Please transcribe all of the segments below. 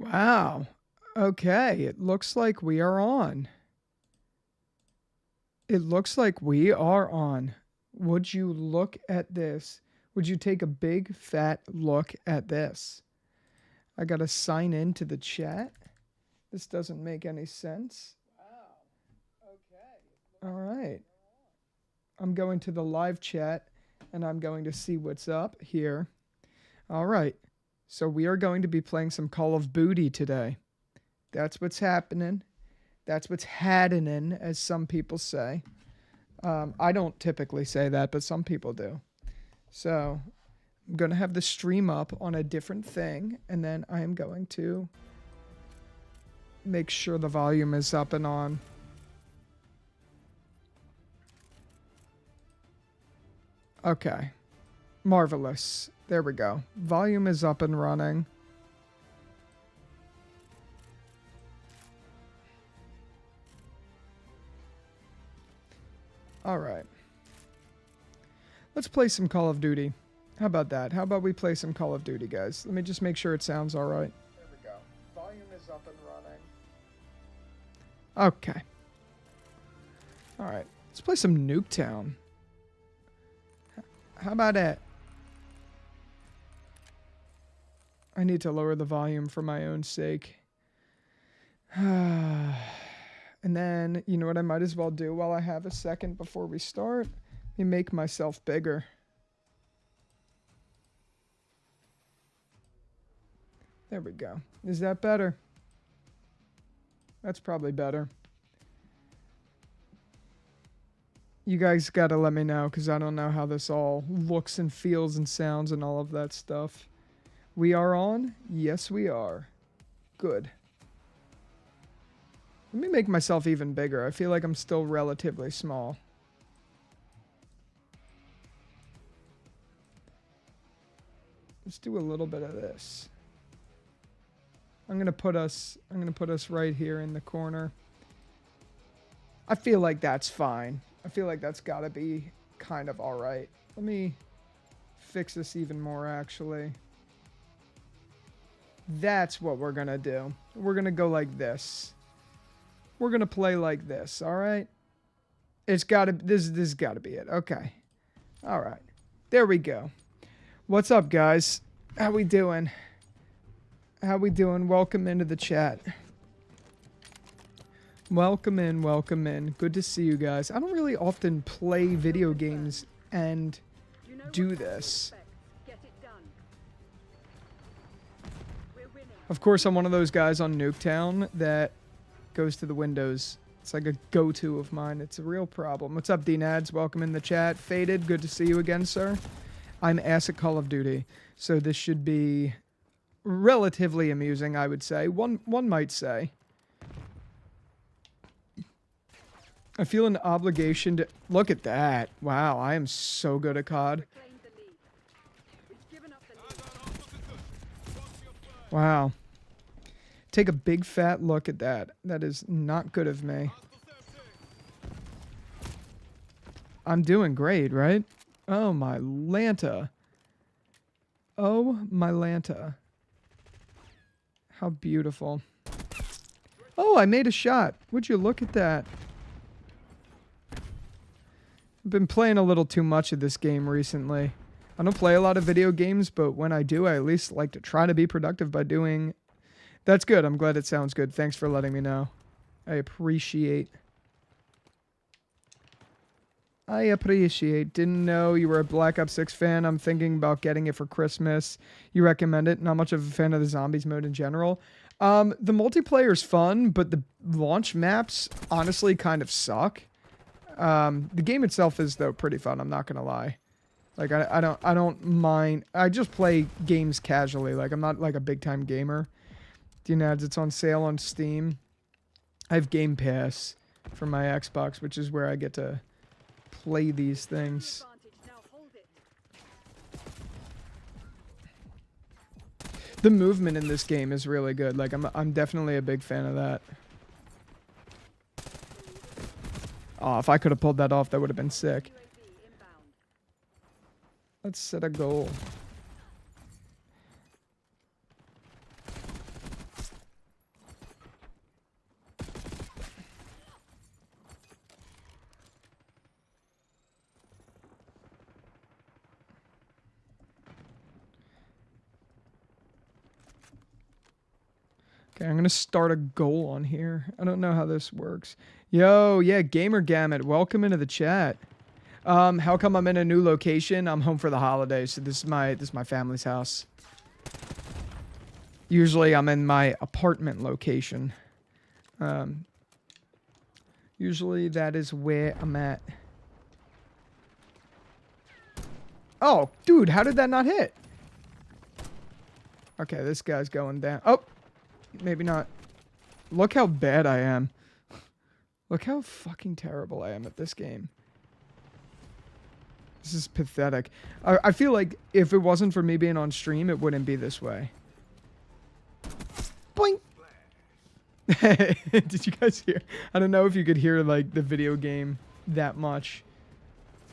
Wow. Okay, it looks like we are on. It looks like we are on. Would you look at this? Would you take a big fat look at this? I gotta sign into the chat. This doesn't make any sense. Wow. Okay. All right. I'm going to the live chat and I'm going to see what's up here. All right. So we are going to be playing some Call of Booty today. That's what's happening. That's what's haddening, as some people say. I don't typically say that, but some people do. So I'm going to have the stream up on a different thing, and then I am going to make sure the volume is up and on. Okay. Marvelous. There we go. Volume is up and running. All right. Let's play some Call of Duty. How about that? How about we play some Call of Duty, guys? Let me just make sure it sounds all right. There we go. Volume is up and running. Okay. All right. Let's play some Nuketown. How about that? I need to lower the volume for my own sake. And then, you know what I might as well do while I have a second before we start? Let me make myself bigger. There we go. Is that better? That's probably better. You guys gotta let me know, because I don't know how this all looks and feels and sounds and all of that stuff. We are on? Yes, we are. Good. Let me make myself even bigger. I feel like I'm still relatively small. Let's do a little bit of this. I'm gonna put us right here in the corner. I feel like that's fine. I feel like that's gotta be kind of alright. Let me fix this even more, actually. That's what we're gonna do. We're gonna go like this. We're gonna play like this, alright? It's gotta, this gotta be it. Okay. Alright. There we go. What's up, guys? How we doing? How we doing? Welcome into the chat. Welcome in, welcome in. Good to see you guys. I don't really often play video games and do this. Of course, I'm one of those guys on Nuketown that goes to the windows. It's like a go-to of mine. It's a real problem. What's up, D-Nads? Welcome in the chat. Faded, good to see you again, sir. I'm ass at Call of Duty, so this should be relatively amusing, I would say. One might say. I feel an obligation to... Look at that. Wow, I am so good at COD. Wow. Take a big fat look at that. That is not good of me. I'm doing great, right? Oh, my Lanta. Oh, my Lanta. How beautiful. Oh, I made a shot. Would you look at that? I've been playing a little too much of this game recently. I don't play a lot of video games, but when I do, I at least like to try to be productive by doing... That's good. I'm glad it sounds good. Thanks for letting me know. I appreciate. Didn't know you were a Black Ops 6 fan. I'm thinking about getting it for Christmas. You recommend it? Not much of a fan of the zombies mode in general. The multiplayer's fun, but the launch maps honestly kind of suck. The game itself is, though, pretty fun. I'm not gonna lie. Like, I don't mind. I just play games casually. Like, I'm not like a big time gamer. D-Nads, it's on sale on Steam. I have Game Pass for my Xbox, which is where I get to play these things. The movement in this game is really good. Like, I'm definitely a big fan of that. Oh, if I could have pulled that off, that would have been sick. Let's set a goal. Okay, I'm going to start a goal on here. I don't know how this works. Yo, yeah, Gamer Gamut, welcome into the chat. How come I'm in a new location? I'm home for the holidays, so this is my family's house. Usually I'm in my apartment location. Usually that is where I'm at. Oh, dude, how did that not hit? Okay, this guy's going down. Oh, maybe not. Look how bad I am. Look how fucking terrible I am at this game. This is pathetic. I feel like if it wasn't for me being on stream, it wouldn't be this way. Boing! Did you guys hear? I don't know if you could hear, like, the video game that much.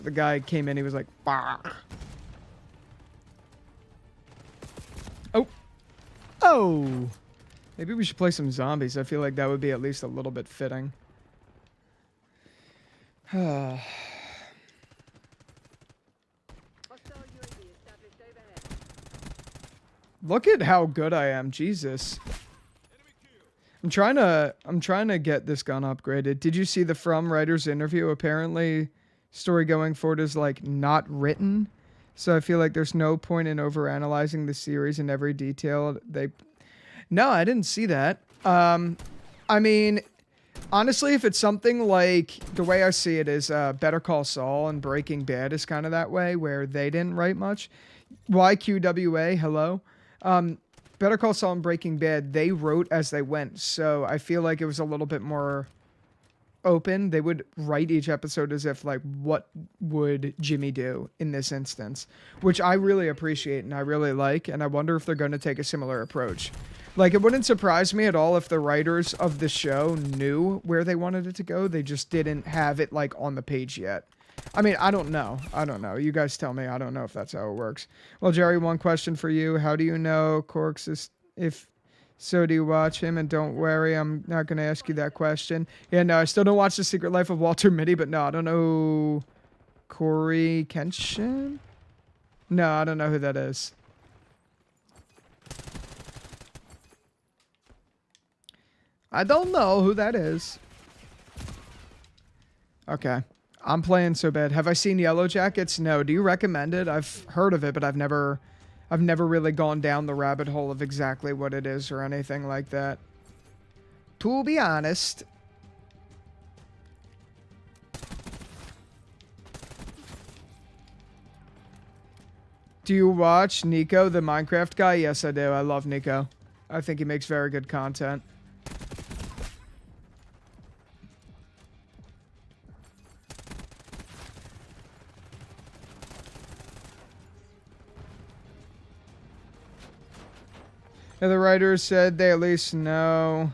The guy came in, he was like, bah. Oh. Oh! Maybe we should play some zombies. I feel like that would be at least a little bit fitting. Look at how good I am, Jesus. I'm trying to get this gun upgraded. Did you see the From writer's interview? Apparently, story going forward is like not written. So I feel like there's no point in overanalyzing the series in every detail. No, I didn't see that. I mean, honestly, if it's something like the way I see it is Better Call Saul and Breaking Bad is kind of that way, where they didn't write much. YQWA, hello. Better Call Saul and Breaking Bad, they wrote as they went, so I feel like it was a little bit more open. They would write each episode as if, like, what would Jimmy do in this instance, which I really appreciate and I really like, and I wonder if they're going to take a similar approach. Like, it wouldn't surprise me at all if the writers of the show knew where they wanted it to go. They just didn't have it, like, on the page yet. I mean, I don't know. I don't know. You guys tell me. I don't know if that's how it works. Well, Jerry, one question for you. How do you know Corks is... If so, do you watch him? And don't worry, I'm not going to ask you that question. Yeah, no, I still don't watch The Secret Life of Walter Mitty, but no, I don't know... Corey Kenshin? No, I don't know who that is. I don't know who that is. Okay. I'm playing so bad. Have I seen Yellow Jackets? No. Do you recommend it? I've heard of it, but I've never really gone down the rabbit hole of exactly what it is or anything like that. To be honest. Do you watch Nico, the Minecraft guy? Yes, I do. I love Nico. I think he makes very good content. Yeah, the writers said they at least know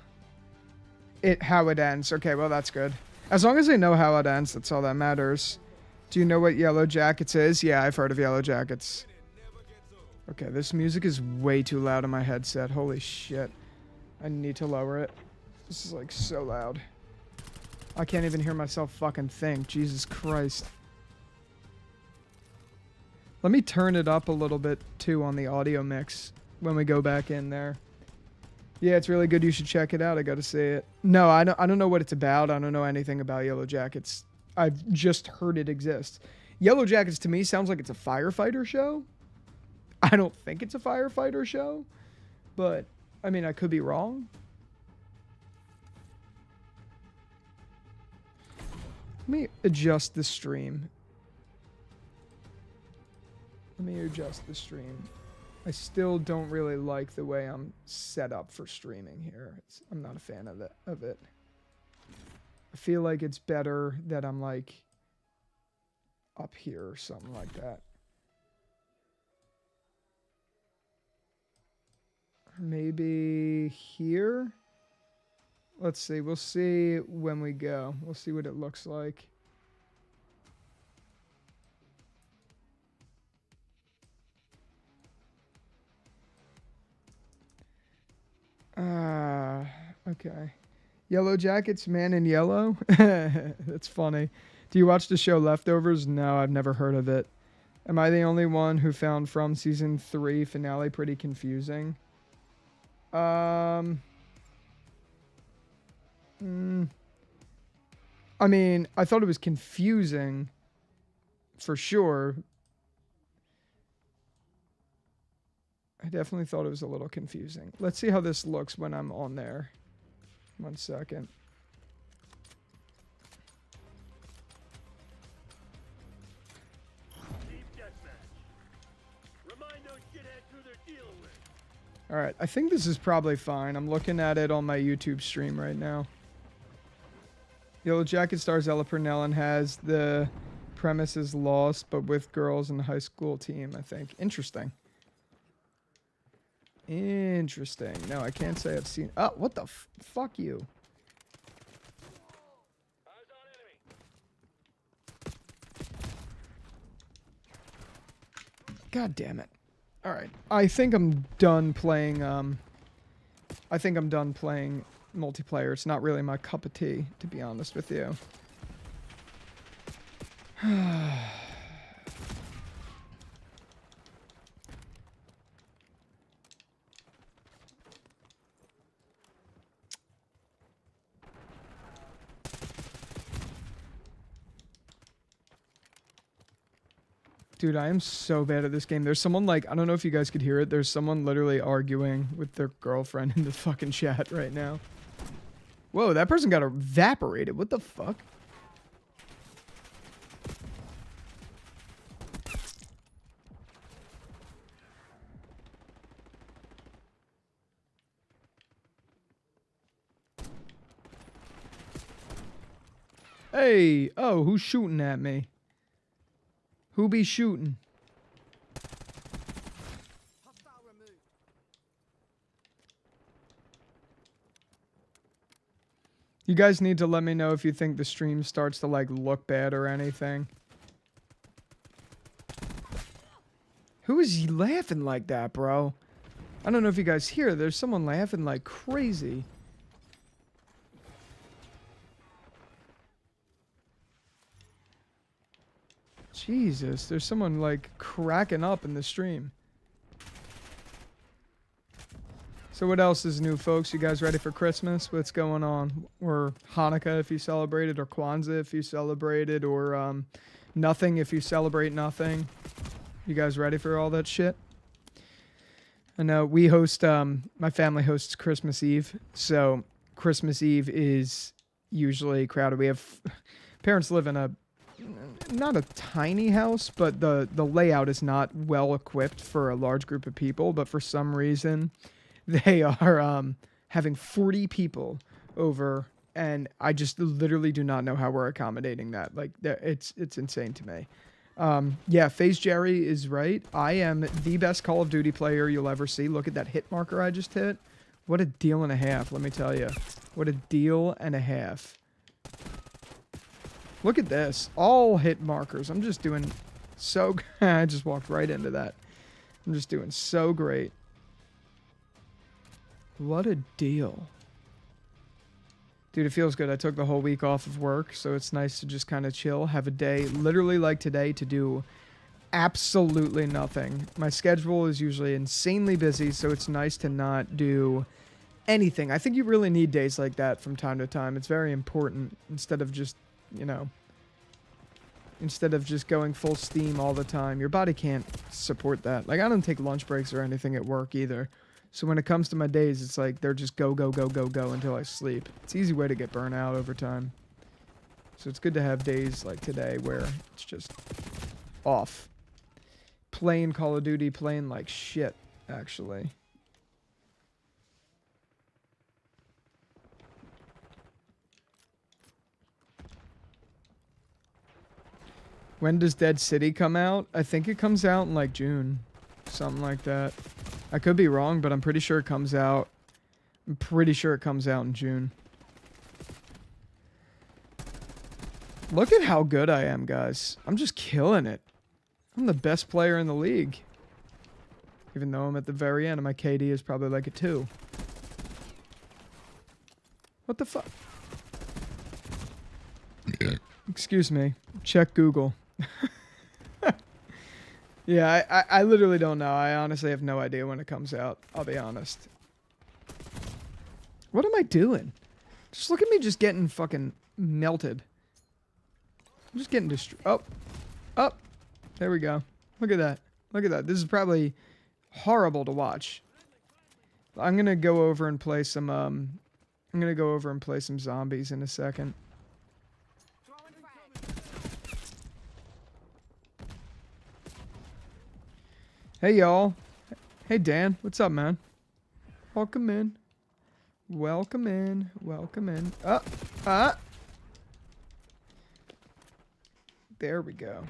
how it ends. Okay, well, that's good. As long as they know how it ends, that's all that matters. Do you know what Yellow Jackets is? Yeah, I've heard of Yellow Jackets. Okay, this music is way too loud on my headset. Holy shit. I need to lower it. This is, like, so loud. I can't even hear myself fucking think. Jesus Christ. Let me turn it up a little bit, too, on the audio mix. When we go back in there. Yeah, it's really good. You should check it out. I gotta say it. No, I don't know what it's about. I don't know anything about Yellow Jackets. I've just heard it exists. Yellow Jackets to me sounds like it's a firefighter show. I don't think it's a firefighter show, but I mean, I could be wrong. Let me adjust the stream. I still don't really like the way I'm set up for streaming here. I'm not a fan of it. I feel like it's better that I'm, like, up here or something like that. Or maybe here? Let's see. We'll see when we go. We'll see what it looks like. Okay. Yellow Jackets, Man in Yellow? That's funny. Do you watch the show Leftovers? No, I've never heard of it. Am I the only one who found From Season 3 finale pretty confusing? I mean, I thought it was confusing, for sure. I definitely thought it was a little confusing. Let's see how this looks when I'm on there. 1 second. Alright, I think this is probably fine. I'm looking at it on my YouTube stream right now. Yellow Jacket stars Ella Purnell and has the premises Lost, but with girls in the high school team, I think. Interesting. Interesting. No, I can't say I've seen... Oh, what the fuck you. God damn it. Alright. I think I'm done playing, I think I'm done playing multiplayer. It's not really my cup of tea, to be honest with you. Dude, I am so bad at this game. There's someone like, I don't know if you guys could hear it. There's someone literally arguing with their girlfriend in the fucking chat right now. Whoa, that person got evaporated. What the fuck? Hey, oh, who's shooting at me? Who be shooting? You guys need to let me know if you think the stream starts to like look bad or anything. Who is laughing like that, bro? I don't know if you guys hear. There's someone laughing like crazy. Jesus, there's someone like cracking up in the stream. So what else is new, folks? You guys ready for Christmas? What's going on? Or Hanukkah if you celebrate it, or Kwanzaa if you celebrate it, or nothing if you celebrate nothing. You guys ready for all that shit? I know we host, my family hosts Christmas Eve. So Christmas Eve is usually crowded. We have, parents live in a, not a tiny house, but the layout is not well equipped for a large group of people. But for some reason, they are having 40 people over, and I just literally do not know how we're accommodating that. Like, it's insane to me. Yeah, FaZe Jerry is right. I am the best Call of Duty player you'll ever see. Look at that hit marker I just hit. What a deal and a half, let me tell you. What a deal and a half. Look at this. All hit markers. I'm just doing so... I just walked right into that. I'm just doing so great. What a deal. Dude, it feels good. I took the whole week off of work, so it's nice to just kind of chill, have a day, literally like today, to do absolutely nothing. My schedule is usually insanely busy, so it's nice to not do anything. I think you really need days like that from time to time. It's very important, instead of just, you know, instead of just going full steam all the time. Your body can't support that. Like, I don't take lunch breaks or anything at work either. So when it comes to my days, it's like they're just go, go, go, go, go until I sleep. It's an easy way to get burnt out over time. So it's good to have days like today where it's just off. Playing Call of Duty, playing like shit, actually. When does Dead City come out? I think it comes out in like June. Something like that. I could be wrong, but I'm pretty sure it comes out. I'm pretty sure it comes out in June. Look at how good I am, guys. I'm just killing it. I'm the best player in the league. Even though I'm at the very end, and my KD is probably like a 2. What the fuck? Excuse me. Check Google. Yeah, I literally don't know. I honestly have no idea when it comes out. I'll be honest. What am I doing? Just look at me just getting fucking melted. I'm just getting destroyed. Oh. Oh. There we go. Look at that. Look at that. This is probably horrible to watch. I'm going to go over and play some, zombies in a second. Hey, y'all. Hey, Dan. What's up, man? Welcome in. Welcome in. Welcome in. There we go.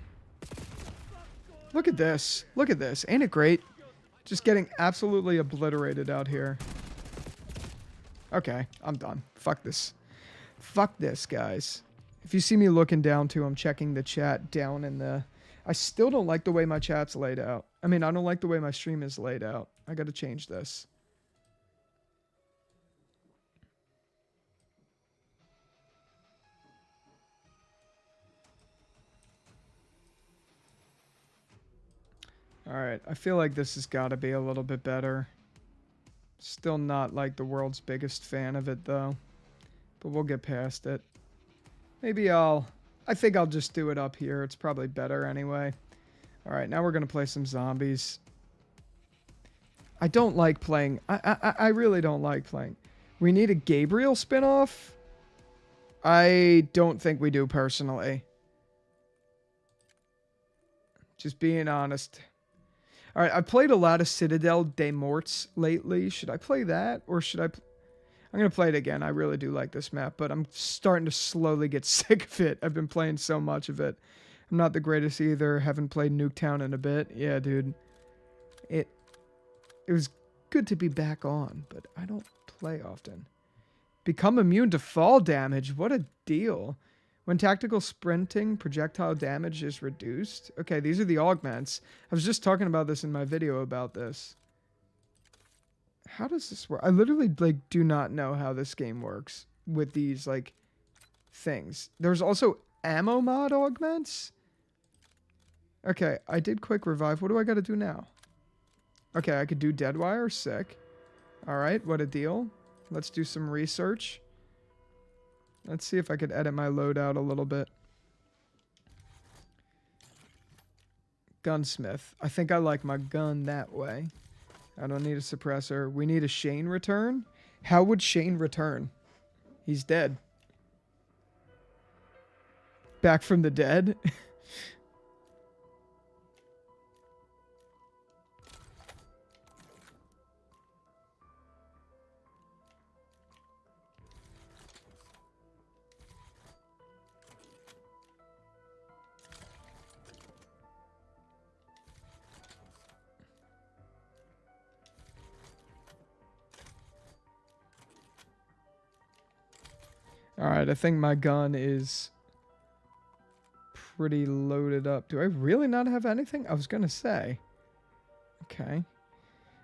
Look at this. Look at this. Ain't it great? Just getting absolutely obliterated out here. Okay, I'm done. Fuck this. Fuck this, guys. If you see me looking down too, I'm checking the chat down in the... I still don't like the way my chat's laid out. I mean, I don't like the way my stream is laid out. I gotta change this. Alright, I feel like this has got to be a little bit better. Still not like the world's biggest fan of it though. But we'll get past it. Maybe I think I'll just do it up here. It's probably better anyway. Alright, now we're going to play some zombies. I don't like playing... I really don't like playing. We need a Gabriel spinoff? I don't think we do personally. Just being honest. Alright, I've played a lot of Citadelle de Morts lately. Should I play that? Or should I... I'm going to play it again. I really do like this map, but I'm starting to slowly get sick of it. I've been playing so much of it. I'm not the greatest either. Haven't played Nuketown in a bit. Yeah, dude. It was good to be back on, but I don't play often. Become immune to fall damage. What a deal. When tactical sprinting, projectile damage is reduced. Okay, these are the augments. I was just talking about this in my video about this. How does this work? I literally, like, do not know how this game works with these, like, things. There's also ammo mod augments? Okay, I did quick revive. What do I got to do now? Okay, I could do Deadwire. Sick. Alright, what a deal. Let's do some research. Let's see if I could edit my loadout a little bit. Gunsmith. I think I like my gun that way. I don't need a suppressor. We need a Shane return? How would Shane return? He's dead. Back from the dead? Alright, I think my gun is pretty loaded up. Do I really not have anything? I was going to say. Okay.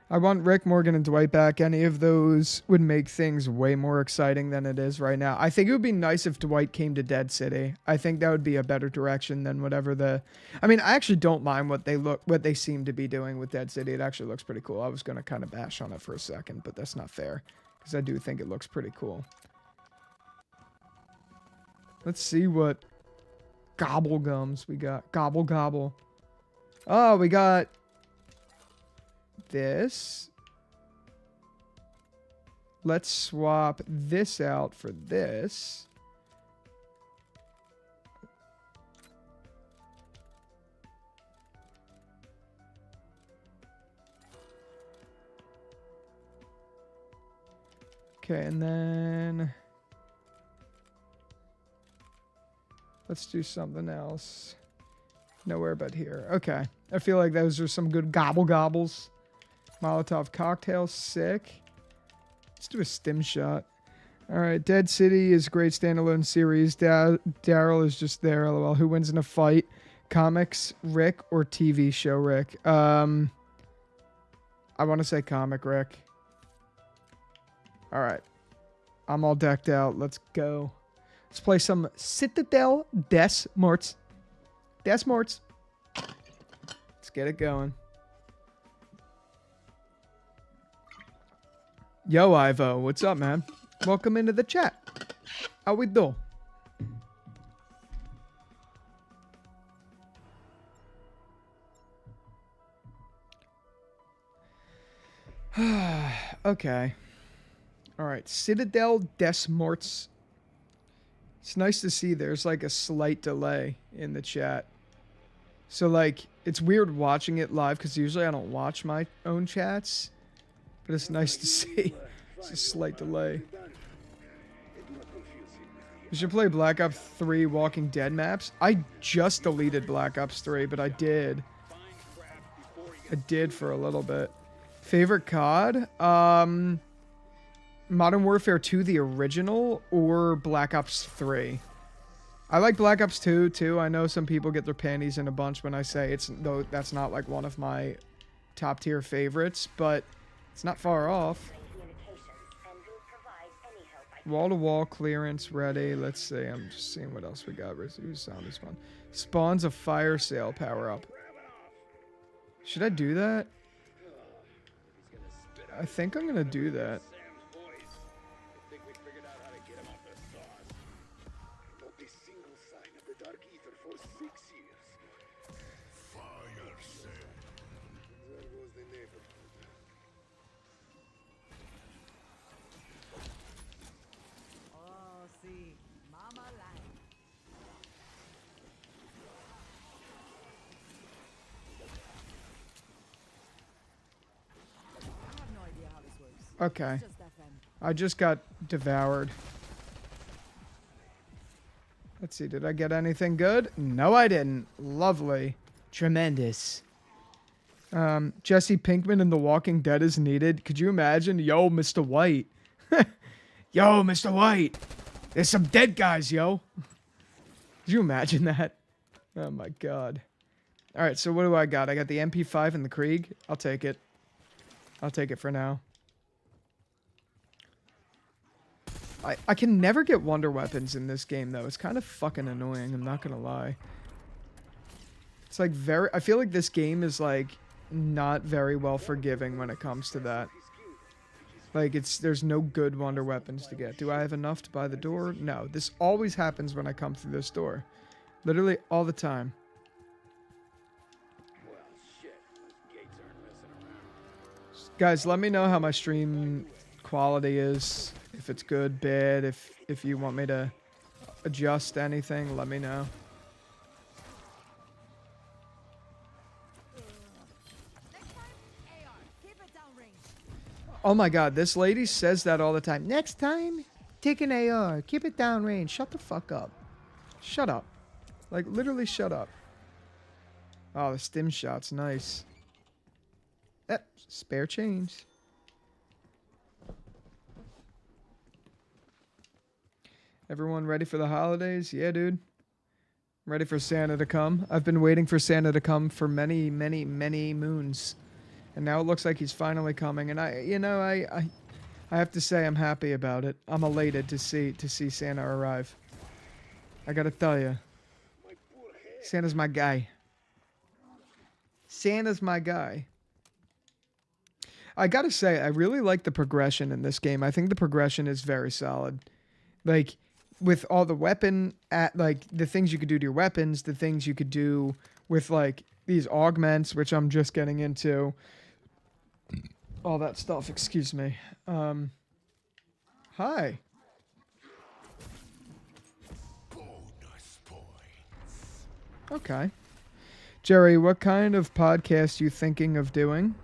I want Rick, Morgan, and Dwight back. Any of those would make things way more exciting than it is right now. I think it would be nice if Dwight came to Dead City. I think that would be a better direction than whatever the... I mean, I actually don't mind what they seem to be doing with Dead City. It actually looks pretty cool. I was going to kind of bash on it for a second, but that's not fair. Because I do think it looks pretty cool. Let's see what gobblegums we got. Gobble gobble. Oh, we got this. Let's swap this out for this. Okay, and then... let's do something else. Nowhere but here. Okay. I feel like those are some good gobble gobbles. Molotov cocktail. Sick. Let's do a stim shot. Alright. Dead City is a great standalone series. Daryl is just there. LOL. Who wins in a fight? Comics Rick or TV show Rick? I want to say comic Rick. Alright. I'm all decked out. Let's go. Let's play some Citadelle des Morts. Des Morts. Let's get it going. Yo, Ivo. What's up, man? Welcome into the chat. How we do? Okay. Alright, Citadelle des Morts. It's nice to see there's like a slight delay in the chat. So like, it's weird watching it live because usually I don't watch my own chats. But it's nice to see. It's a slight delay. We should play Black Ops 3 Walking Dead maps. I just deleted Black Ops 3, but I did. I did for a little bit. Favorite COD? Modern Warfare 2, the original, or Black Ops 3? I like Black Ops 2, too. I know some people get their panties in a bunch when I say it's, though that's not like one of my top tier favorites, but it's not far off. Wall-to-wall clearance ready. Let's see. I'm just seeing what else we got. Who's sound is fun. Spawns a fire sale power up. Should I do that? I think I'm gonna do that. Okay. I just got devoured. Let's see, did I get anything good? No, I didn't. Lovely. Tremendous. Jesse Pinkman in The Walking Dead is needed. Could you imagine? Yo, Mr. White. Yo, Mr. White. There's some dead guys, yo. Could you imagine that? Oh my god. Alright, so what do I got? I got the MP5 and the Krieg. I'll take it. I'll take it for now. I can never get wonder weapons in this game, though. It's kind of fucking annoying, I'm not gonna lie. It's like very... I feel like this game is, like, not very well forgiving when it comes to that. Like, there's no good wonder weapons to get. Do I have enough to buy the door? No. This always happens when I come through this door. Literally all the time. Guys, let me know how my stream quality is. If it's good, bad, if you want me to adjust anything, let me know. Oh my god, this lady says that all the time. Next time, take an AR. Keep it down range. Shut the fuck up. Shut up. Like, literally shut up. Oh, the stim shot's nice. Spare change. Everyone ready for the holidays? Yeah, dude. I'm ready for Santa to come. I've been waiting for Santa to come for many, many, many moons. And now it looks like he's finally coming. And I have to say I'm happy about it. I'm elated to see Santa arrive. I gotta tell you. Santa's my guy. Santa's my guy. I gotta say, I really like the progression in this game. I think the progression is very solid. Like, with all the weapon, like, the things you could do to your weapons, the things you could do with, like, these augments, which I'm just getting into. All that stuff, excuse me. Hi. Okay. Jerry, what kind of podcast are you thinking of doing?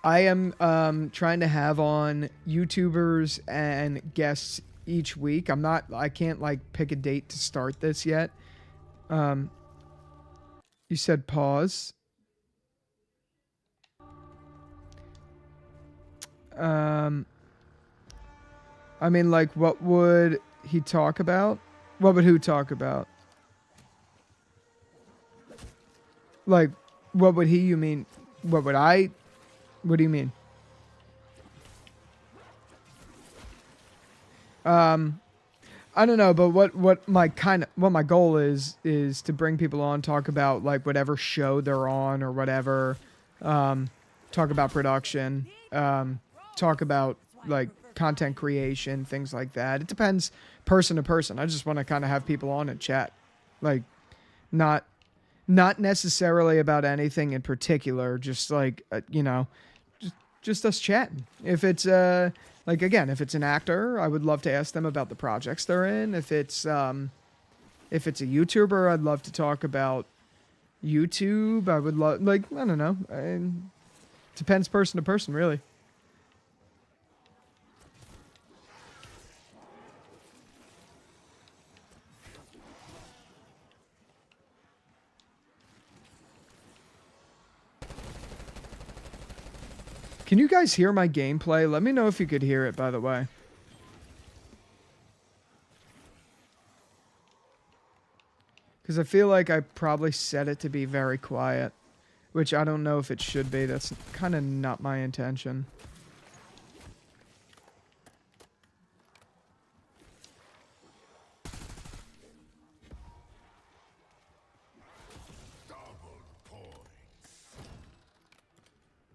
I am trying to have on YouTubers and guests each week. I can't like pick a date to start this yet. You said pause. I mean, like, what would he talk about? What would who talk about? Like, what would he, you mean? What would I? What do you mean? I don't know, but what my goal is to bring people on, talk about like whatever show they're on or whatever, talk about production, talk about like content creation, things like that. It depends person to person. I just want to kind of have people on and chat, like not necessarily about anything in particular. Just like you know, just us chatting. If it's like again, if it's an actor, I would love to ask them about the projects they're in. If it's a YouTuber, I'd love to talk about YouTube. I would love, like, I don't know. Depends person to person, really. Can you guys hear my gameplay? Let me know if you could hear it, by the way. Because I feel like I probably set it to be very quiet, which I don't know if it should be. That's kind of not my intention.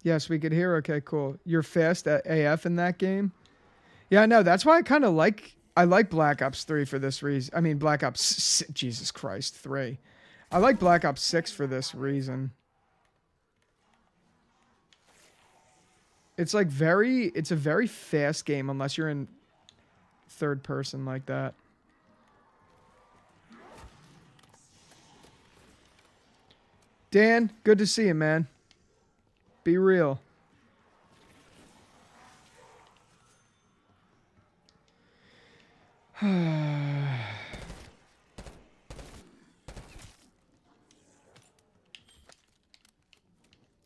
Yes, we could hear. Okay, cool. You're fast at AF in that game? Yeah, I know. That's why I like Black Ops 3 for this reason. I mean, Black Ops... Jesus Christ, 3. I like Black Ops 6 for this reason. It's like it's a very fast game unless you're in third person like that. Dan, good to see you, man. Be real.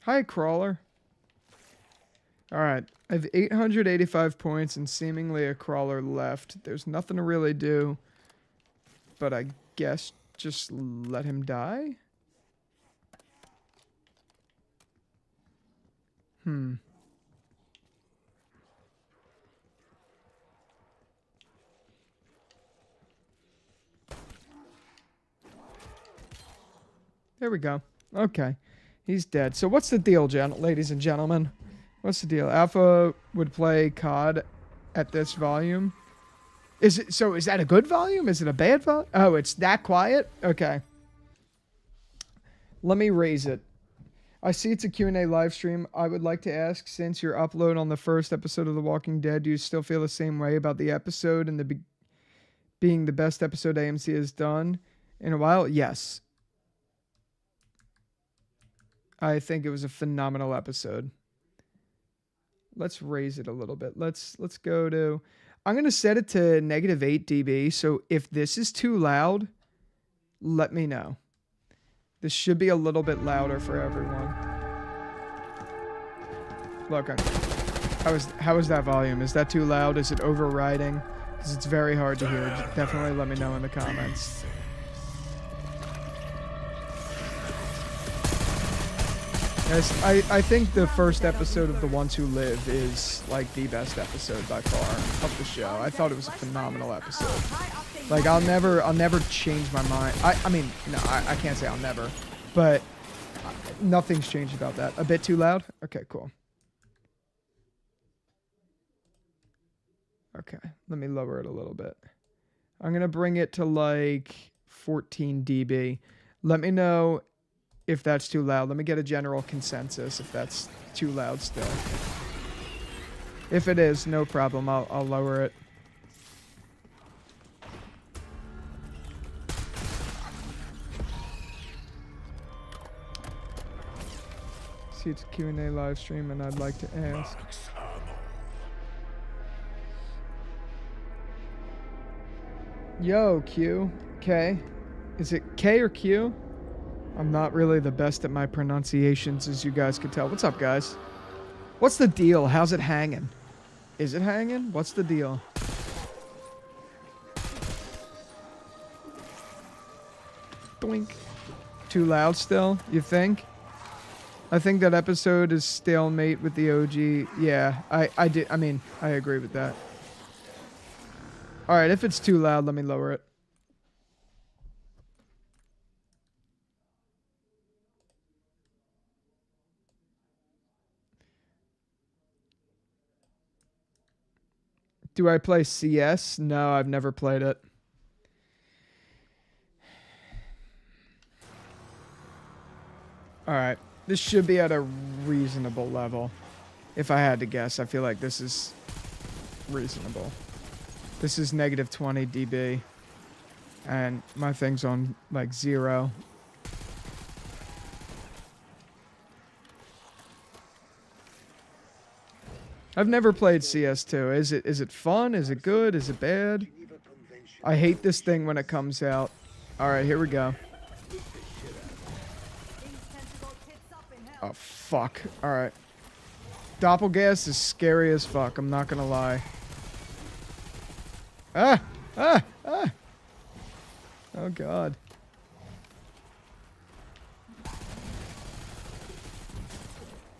Hi, Crawler. Alright, I have 885 points and seemingly a Crawler left. There's nothing to really do, but I guess just let him die? There we go. Okay. He's dead. So what's the deal, ladies and gentlemen? What's the deal? Alpha would play COD at this volume. Is that a good volume? Is it a bad volume? Oh, it's that quiet? Okay. Let me raise it. I see it's a Q&A live stream. I would like to ask, since your upload on the first episode of The Walking Dead, do you still feel the same way about the episode and being the best episode AMC has done in a while? Yes. I think it was a phenomenal episode. Let's raise it a little bit. Let's go to... I'm going to set it to -8 dB. So if this is too loud, let me know. This should be a little bit louder for everyone. Look, how is that volume? Is that too loud? Is it overriding? Because it's very hard to hear. Definitely let me know in the comments. Yes, I think the first episode of The Ones Who Live is like the best episode by far of the show. I thought it was a phenomenal episode. Like I'll never change my mind. I mean, no, I can't say I'll never, but nothing's changed about that. A bit too loud? Okay, cool. Okay, let me lower it a little bit. I'm gonna bring it to like 14 dB. Let me know if that's too loud. Let me get a general consensus if that's too loud still. If it is, no problem. I'll lower it. See, it's a Q&A live stream and I'd like to ask. Yo, Q. K. Is it K or Q? I'm not really the best at my pronunciations, as you guys could tell. What's up, guys? What's the deal? How's it hanging? Is it hanging? What's the deal? Doink. Too loud still, you think? I think that episode is stalemate with the OG. Yeah, I mean, I agree with that. Alright, if it's too loud, let me lower it. Do I play CS? No, I've never played it. Alright. This should be at a reasonable level. If I had to guess, I feel like this is reasonable. This is negative 20 dB. And my thing's on like 0. I've never played CS2. Is it fun? Is it good? Is it bad? I hate this thing when it comes out. Alright, here we go. Oh, fuck. Alright. Doppelgas is scary as fuck, I'm not gonna lie. Ah! Ah! Ah! Oh, God.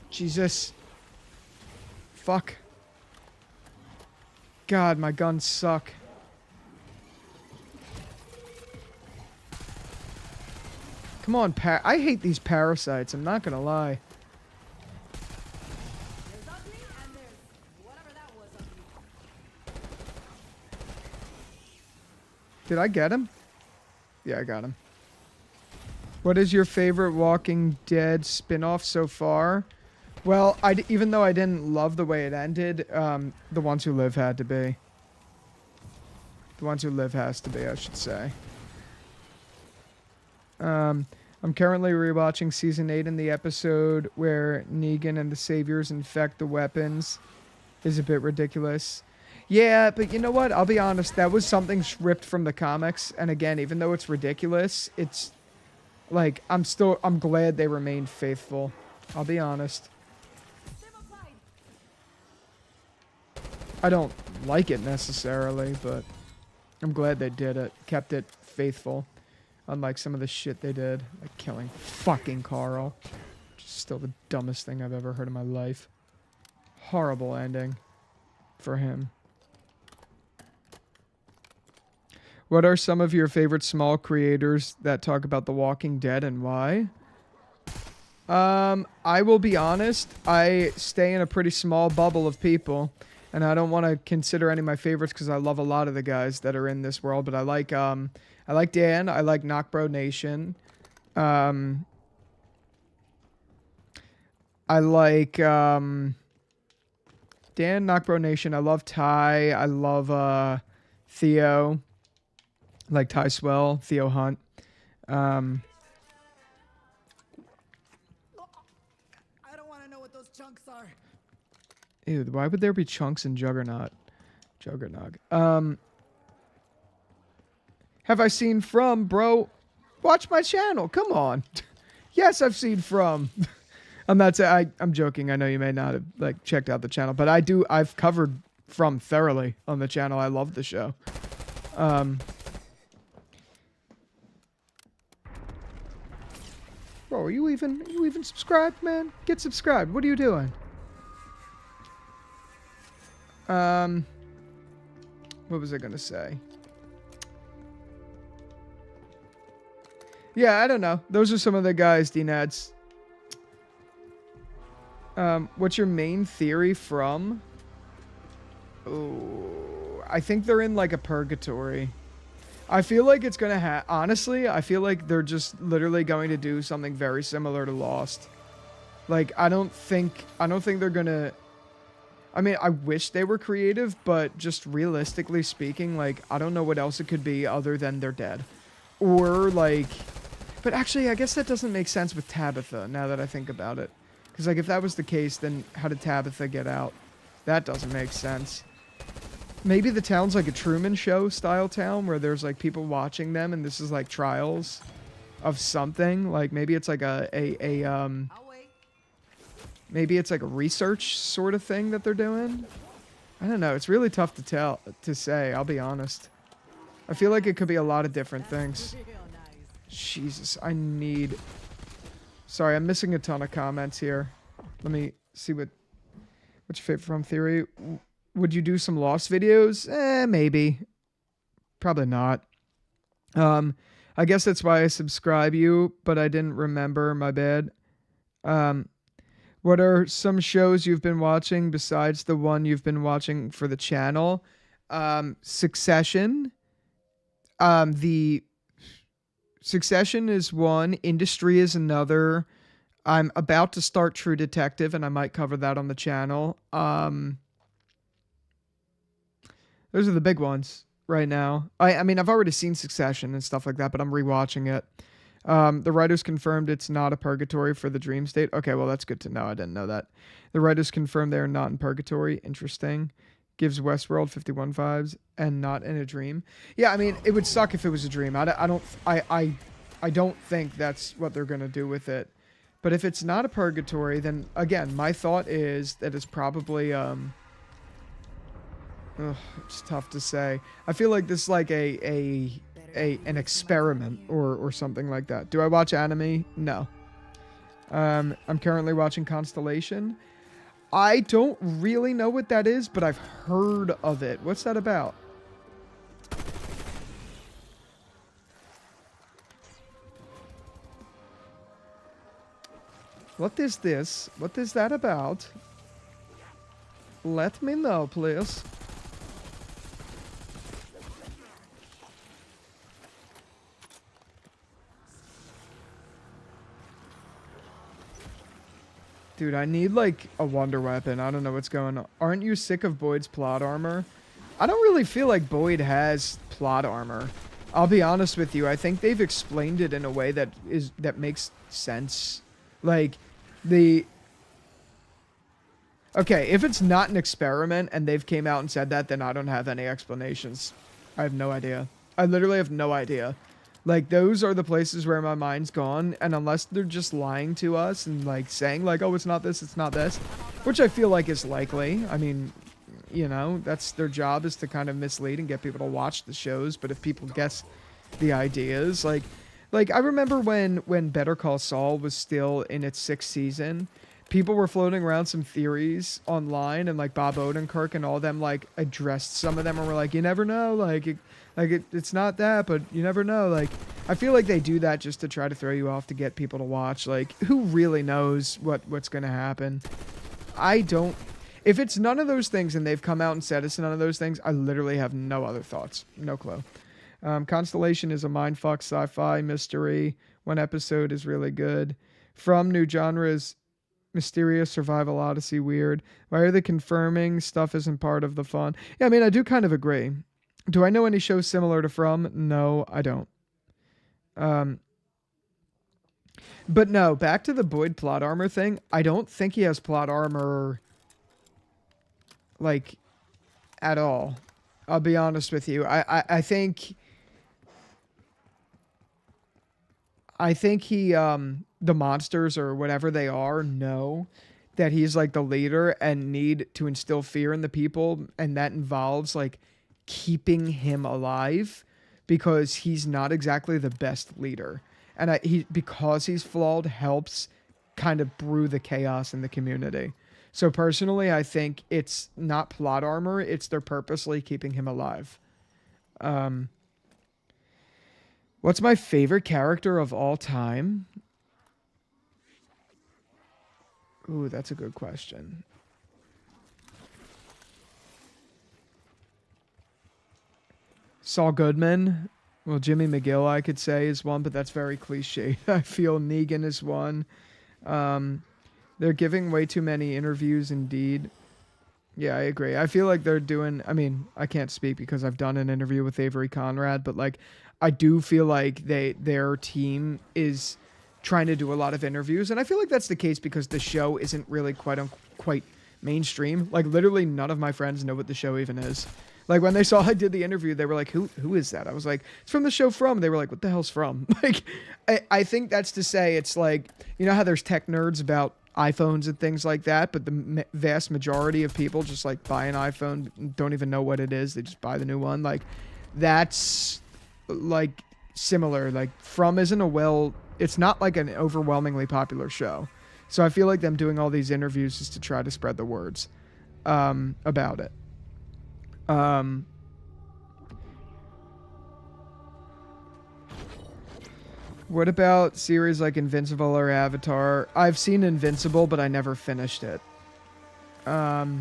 Jesus. Fuck. God, my guns suck. Come on, I hate these parasites, I'm not gonna lie. Did I get him? Yeah, I got him. What is your favorite Walking Dead spin-off so far? Well, even though I didn't love the way it ended, The Ones Who Live had to be. The Ones Who Live has to be, I should say. I'm currently rewatching Season 8, and the episode where Negan and the Saviors infect the weapons is a bit ridiculous. Yeah, but you know what? I'll be honest. That was something ripped from the comics. And again, even though it's ridiculous, it's like, I'm glad they remained faithful. I'll be honest. I don't like it necessarily, but I'm glad they did it. Kept it faithful. Unlike some of the shit they did. Like killing fucking Carl. Just still the dumbest thing I've ever heard in my life. Horrible ending for him. What are some of your favorite small creators that talk about The Walking Dead and why? I will be honest. I stay in a pretty small bubble of people. And I don't want to consider any of my favorites because I love a lot of the guys that are in this world. But I like Dan. I like Knockbro Nation. I like Dan, Knockbro Nation. I love Ty. I love Theo. I like Ty Swell, Theo Hunt. I don't want to know what those chunks are. Ew, why would there be chunks in Juggernaut? Have I seen From, bro? Watch my channel. Come on. Yes, I've seen From. I'm not saying I'm joking. I know you may not have like checked out the channel, but I've covered From thoroughly on the channel. I love the show. Bro, are you even subscribed, man? Get subscribed. What are you doing? What was I gonna say? Yeah, I don't know. Those are some of the guys, D-Nads. What's your main theory from? Oh, I think they're in like a purgatory. I feel like it's gonna honestly, I feel like they're just literally going to do something very similar to Lost. Like, I don't think they're gonna... I mean, I wish they were creative, but just realistically speaking, like, I don't know what else it could be other than they're dead. Or, like... But actually, I guess that doesn't make sense with Tabitha, now that I think about it. Because, like, if that was the case, then how did Tabitha get out? That doesn't make sense. Maybe the town's like a Truman Show style town where there's like people watching them and this is like trials of something. Like maybe it's like maybe it's like a research sort of thing that they're doing. I don't know. It's really tough to say. I'll be honest. I feel like it could be a lot of different things. Jesus, I need... Sorry, I'm missing a ton of comments here. Let me see what's your favorite From theory. Would you do some Lost videos? Maybe. Probably not. I guess that's why I subscribe you, but I didn't remember. My bad. What are some shows you've been watching besides the one you've been watching for the channel? Succession. The Succession is one. Industry is another. I'm about to start True Detective, and I might cover that on the channel. Those are the big ones right now. I mean, I've already seen Succession and stuff like that, but I'm rewatching it. The writers confirmed it's not a purgatory for the dream state. Okay, well, that's good to know. I didn't know that. The writers confirmed they are not in purgatory. Interesting. Gives Westworld 51 vibes and not in a dream. Yeah, I mean, it would suck if it was a dream. I don't think that's what they're going to do with it. But if it's not a purgatory, then again, my thought is that it's probably it's tough to say. I feel like this is like an experiment or something like that. Do I watch anime? No. I'm currently watching Constellation. I don't really know what that is, but I've heard of it. What's that about? What is this? What is that about? Let me know, please. Dude, I need like a wonder weapon. I don't know what's going on. Aren't you sick of Boyd's plot armor? I don't really feel like Boyd has plot armor. I'll be honest with you. I think they've explained it in a way that makes sense. Like okay, if it's not an experiment and they've came out and said that, then I don't have any explanations. I have no idea. I literally have no idea. Like, those are the places where my mind's gone, and unless they're just lying to us and, like, saying, like, oh, it's not this, which I feel like is likely. I mean, you know, that's their job, is to kind of mislead and get people to watch the shows, but if people guess the ideas, like I remember when Better Call Saul was still in its 6th season, people were floating around some theories online, and, like, Bob Odenkirk and all them, like, addressed some of them and were like, you never know, it's not that, but you never know. Like, I feel like they do that just to try to throw you off to get people to watch. Like, who really knows what's going to happen? I don't. If it's none of those things and they've come out and said it's none of those things, I literally have no other thoughts. No clue. Constellation is a mindfuck sci-fi mystery. One episode is really good. From new genres, mysterious survival odyssey weird. Why are they confirming stuff isn't part of the fun? Yeah, I mean, I do kind of agree. Do I know any shows similar to From? No, I don't. But no, back to the Boyd plot armor thing. I don't think he has plot armor, like, at all. I'll be honest with you. I think he, the monsters or whatever they are know that he's, like, the leader and need to instill fear in the people, and that involves, like, keeping him alive, because he's not exactly the best leader, and because he's flawed, helps kind of brew the chaos in the community. So personally, I think it's not plot armor, it's they're purposely keeping him alive. What's my favorite character of all time? Ooh, that's a good question. Saul Goodman. Well, Jimmy McGill, I could say, is one, but that's very cliche. I feel Negan is one. They're giving way too many interviews, indeed. Yeah, I agree. I feel like they're doing... I mean, I can't speak because I've done an interview with Avery Conrad, but, like, I do feel like their team is trying to do a lot of interviews, and I feel like that's the case because the show isn't really quite mainstream. Like, literally none of my friends know what the show even is. Like, when they saw I did the interview, they were like, who is that? I was like, it's from the show From. They were like, what the hell's From? Like, I think that's to say it's like, you know how there's tech nerds about iPhones and things like that, but the vast majority of people just, like, buy an iPhone, don't even know what it is. They just buy the new one. Like, that's, like, similar. Like, From isn't it's not, like, an overwhelmingly popular show. So I feel like them doing all these interviews is to try to spread the words about it. What about series like Invincible or Avatar? I've seen Invincible, but I never finished it. The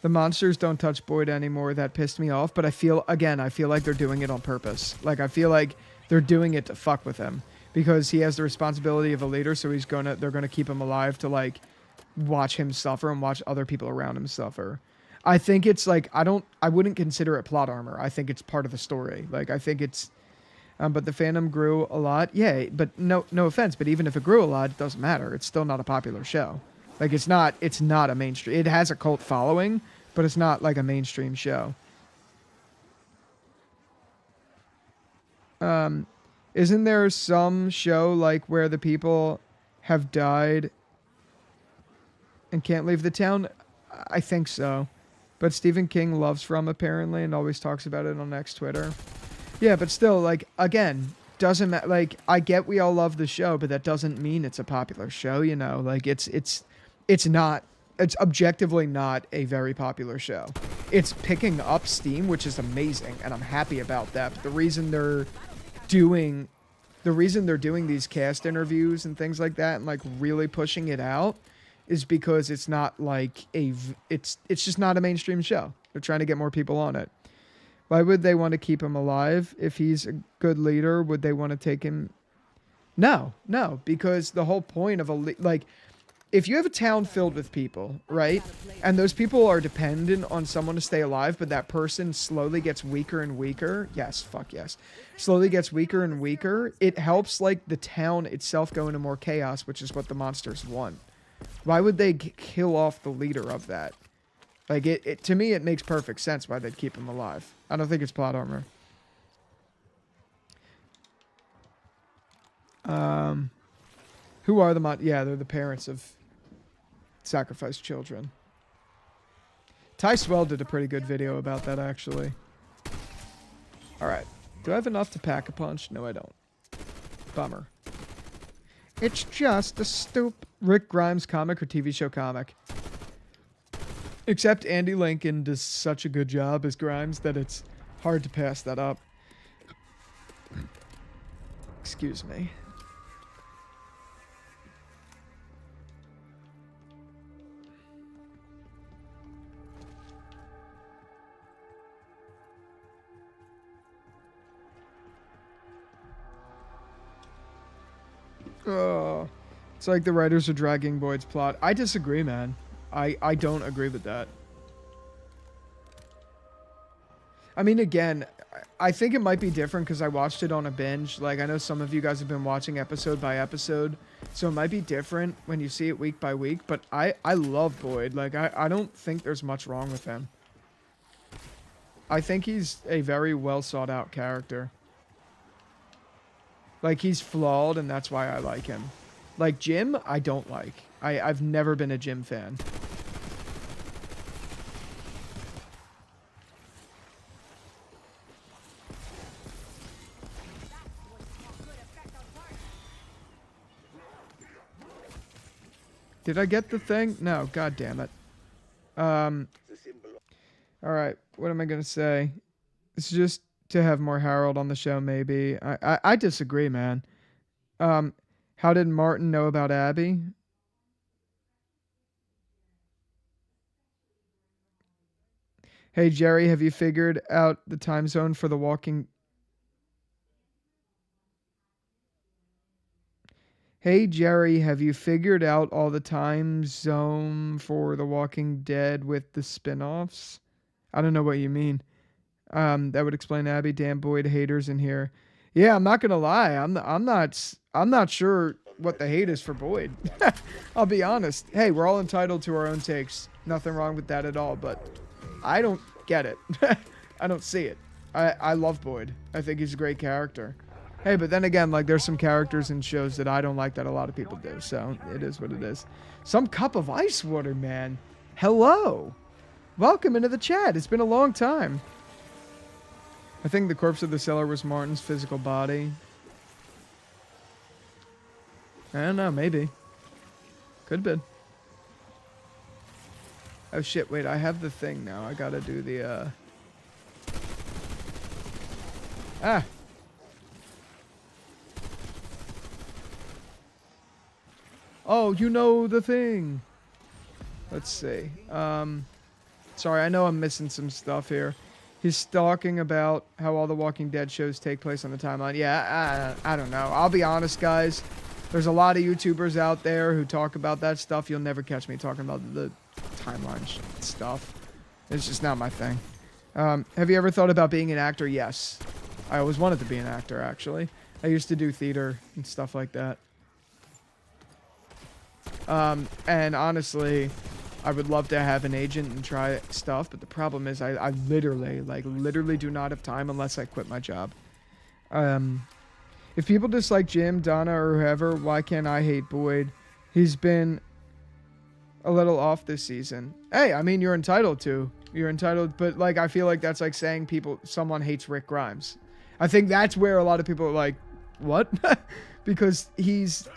monsters don't touch Boyd anymore. That pissed me off, but I feel like they're doing it on purpose. Like, I feel like they're doing it to fuck with him because he has the responsibility of a leader, so they're gonna keep him alive to, like, watch him suffer and watch other people around him suffer. I think it's like, I wouldn't consider it plot armor. I think it's part of the story. Like, I think it's, but the fandom grew a lot. Yeah, but no offense, but even if it grew a lot, it doesn't matter. It's still not a popular show. Like, it's not a mainstream. It has a cult following, but it's not like a mainstream show. Isn't there some show like where the people have died and can't leave the town? I think so. But Stephen King loves From apparently and always talks about it on X Twitter. Yeah, but still, like, again, doesn't matter. Like, I get we all love the show, but that doesn't mean it's a popular show, you know? Like, it's objectively not a very popular show. It's picking up steam, which is amazing, and I'm happy about that. But the reason they're doing these cast interviews and things like that and, like, really pushing it out is because it's not like it's just not a mainstream show. They're trying to get more people on it. Why would they want to keep him alive? If he's a good leader, would they want to take him? No, because the whole point of like, if you have a town filled with people, right? And those people are dependent on someone to stay alive, but that person slowly gets weaker and weaker. Yes, fuck yes. Slowly gets weaker and weaker. It helps, like, the town itself go into more chaos, which is what the monsters want. Why would they kill off the leader of that? Like, to me, it makes perfect sense why they'd keep him alive. I don't think it's plot armor. Who are the yeah, they're the parents of sacrificed children. Ty Swell did a pretty good video about that, actually. Alright. Do I have enough to pack a punch? No, I don't. Bummer. It's just a Rick Grimes comic or TV show comic. Except Andy Lincoln does such a good job as Grimes that it's hard to pass that up. Excuse me. It's like the writers are dragging Boyd's plot. I disagree, man. I don't agree with that. I mean, again, I think it might be different because I watched it on a binge. Like, I know some of you guys have been watching episode by episode, so it might be different when you see it week by week, but I love Boyd. Like, I don't think there's much wrong with him. I think he's a very well sought out character. Like, he's flawed, and that's why I like him. Like, Jim, I don't like. I've never been a Jim fan. Did I get the thing? No, god damn it. Alright, what am I gonna say? It's just to have more Harold on the show, maybe. I disagree, man. How did Martin know about Abby? Hey, Jerry, have you figured out the time zone for The Walking... Hey, Jerry, have you figured out all the time zone for The Walking Dead with the spin-offs? I don't know what you mean. That would explain Abby. Damn Boyd haters in here. Yeah, I'm not gonna lie. I'm not sure what the hate is for Boyd. I'll be honest. Hey, we're all entitled to our own takes. Nothing wrong with that at all, but I don't get it. I don't see it. I love Boyd. I think he's a great character. Hey, but then again, like, there's some characters in shows that I don't like that a lot of people do, so it is what it is. Some cup of ice water, man. Hello. Welcome into the chat. It's been a long time. I think the corpse of the cellar was Martin's physical body. I don't know, maybe. Could have been. Oh shit, wait, I have the thing now. I gotta do the, Oh, you know the thing. Let's see. Sorry, I know I'm missing some stuff here. He's talking about how all the Walking Dead shows take place on the timeline. Yeah, I don't know. I'll be honest, guys. There's a lot of YouTubers out there who talk about that stuff. You'll never catch me talking about the timeline stuff. It's just not my thing. Have you ever thought about being an actor? Yes. I always wanted to be an actor, actually. I used to do theater and stuff like that. And honestly, I would love to have an agent and try stuff, but the problem is I literally do not have time unless I quit my job. If people dislike Jim, Donna, or whoever, why can't I hate Boyd? He's been a little off this season. Hey, I mean, you're entitled to. You're entitled, but like, I feel like that's like saying someone hates Rick Grimes. I think that's where a lot of people are like, what? Because he's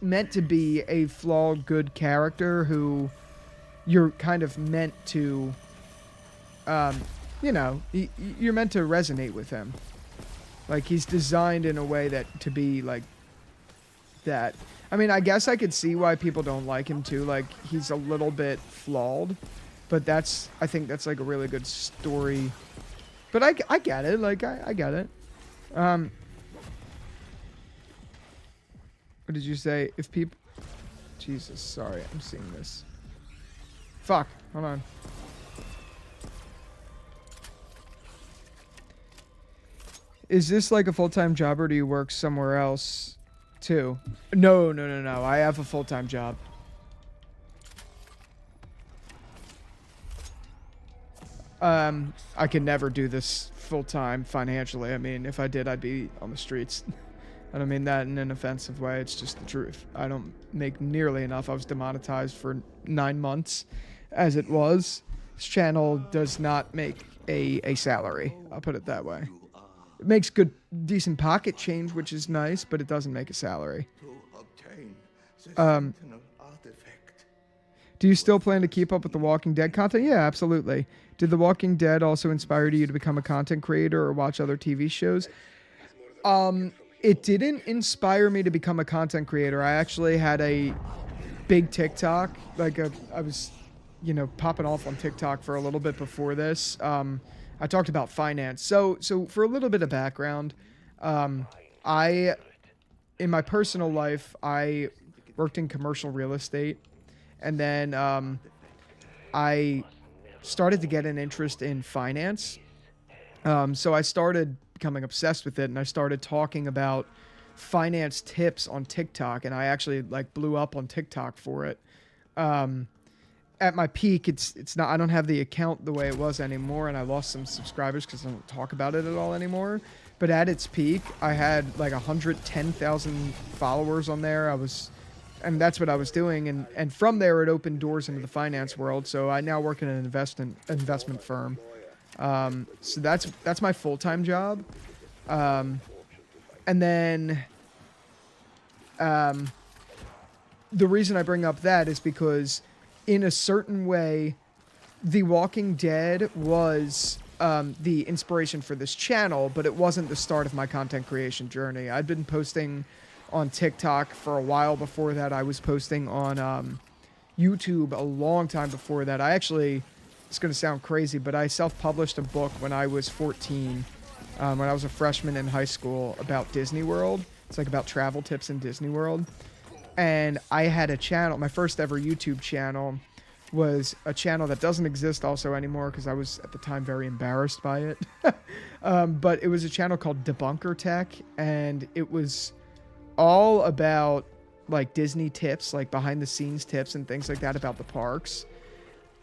meant to be a flawed, good character who you're kind of meant to, you know, you're meant to resonate with him. Like, he's designed in a way that to be like that. I mean, I guess I could see why people don't like him too. Like, he's a little bit flawed, but I think that's like a really good story. But I get it. Like, I get it. What did you say? If people... Jesus, sorry. I'm seeing this. Fuck. Hold on. Is this like a full-time job or do you work somewhere else too? No. I have a full-time job. I can never do this full-time financially. I mean, if I did, I'd be on the streets. I don't mean that in an offensive way. It's just the truth. I don't make nearly enough. I was demonetized for 9 months as it was. This channel does not make a salary. I'll put it that way. It makes good, decent pocket change, which is nice, but it doesn't make a salary. Do you still plan to keep up with the Walking Dead content? Yeah, absolutely. Did The Walking Dead also inspire you to become a content creator or watch other TV shows? It didn't inspire me to become a content creator. I actually had a big TikTok. Like, I was, you know, popping off on TikTok for a little bit before this. I talked about finance. So for a little bit of background, in my personal life, I worked in commercial real estate. And then I started to get an interest in finance. So I started becoming obsessed with it, and I started talking about finance tips on TikTok, and I actually like blew up on TikTok for it. At my peak, it's not, I don't have the account the way it was anymore, and I lost some subscribers because I don't talk about it at all anymore. But at its peak, I had like 110,000 followers on there. And that's what I was doing, and from there it opened doors into the finance world. So I now work in an investment firm. So that's my full-time job. And then the reason I bring up that is because in a certain way, The Walking Dead was the inspiration for this channel, but it wasn't the start of my content creation journey. I'd been posting on TikTok for a while before that. I was posting on YouTube a long time before that. It's going to sound crazy, but I self-published a book when I was 14, when I was a freshman in high school, about Disney World. It's like about travel tips in Disney World. And I had a channel. My first ever YouTube channel was a channel that doesn't exist also anymore because I was at the time very embarrassed by it. But it was a channel called Debunker Tech, and it was all about like Disney tips, like behind the scenes tips and things like that about the parks.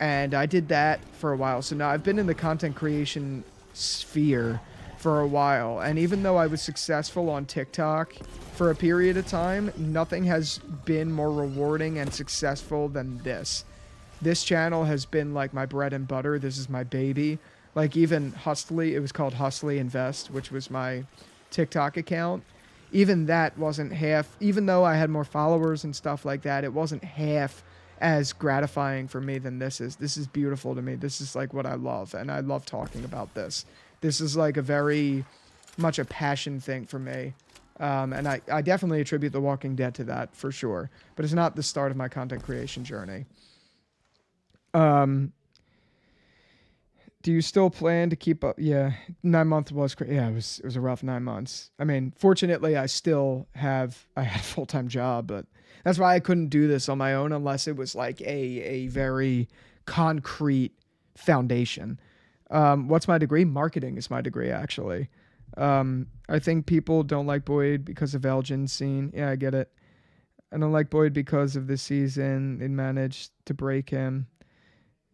And I did that for a while. So now I've been in the content creation sphere for a while. And even though I was successful on TikTok for a period of time, nothing has been more rewarding and successful than this. This channel has been like my bread and butter. This is my baby. Like even Hustly, it was called Hustly Invest, which was my TikTok account. Even that wasn't half, even though I had more followers and stuff like that, it wasn't half as gratifying for me than this is. This is beautiful to me. This is like what I love, and I love talking about this. This is like a very much a passion thing for me. And I definitely attribute The Walking Dead to that for sure. But it's not the start of my content creation journey. Do you still plan to keep up? Yeah, 9 months was yeah, it was a rough 9 months. I mean, fortunately, I had a full time job, but that's why I couldn't do this on my own unless it was like a very concrete foundation. What's my degree? Marketing is my degree, actually. I think people don't like Boyd because of Elgin's scene. Yeah, I get it. I don't like Boyd because of the season. They managed to break him.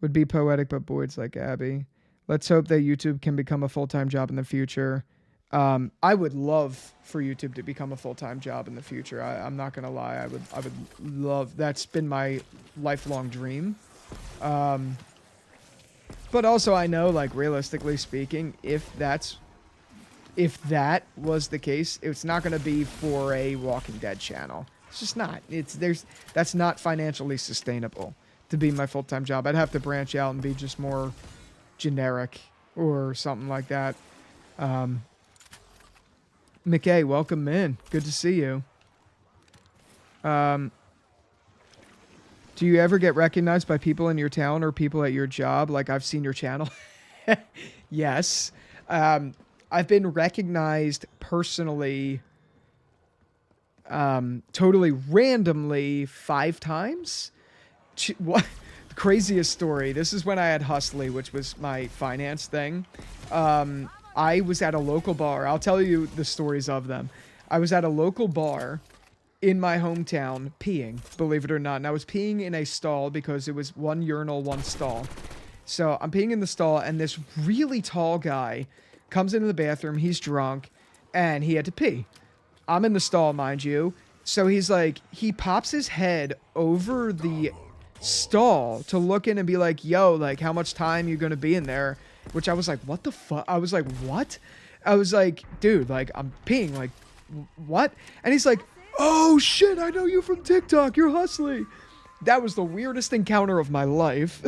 Would be poetic, but Boyd's like Abby. Let's hope that YouTube can become a full-time job in the future. I would love for YouTube to become a full-time job in the future. I'm not gonna lie. I would love. That's been my lifelong dream. But also I know, like, realistically speaking, if that was the case, it's not gonna be for a Walking Dead channel. It's just not. That's not financially sustainable to be my full-time job. I'd have to branch out and be just more generic or something like that. McKay, welcome in. Good to see you. Do you ever get recognized by people in your town or people at your job? Like, I've seen your channel. Yes. I've been recognized personally, totally randomly 5 times. What? The craziest story. This is when I had Hustly, which was my finance thing. I was at a local bar. I'll tell you the stories of them. I was at a local bar in my hometown peeing, believe it or not. And I was peeing in a stall because it was 1 urinal, 1 stall. So I'm peeing in the stall, and this really tall guy comes into the bathroom. He's drunk, and he had to pee. I'm in the stall, mind you. So he's like, he pops his head over the stall to look in and be like, yo, like, how much time you gonna be in there? Which I was like, what the fuck? I was like, what? I was like, dude, like, I'm peeing, like, what? And he's like, oh shit, I know you from TikTok, you're Hustly. That was the weirdest encounter of my life.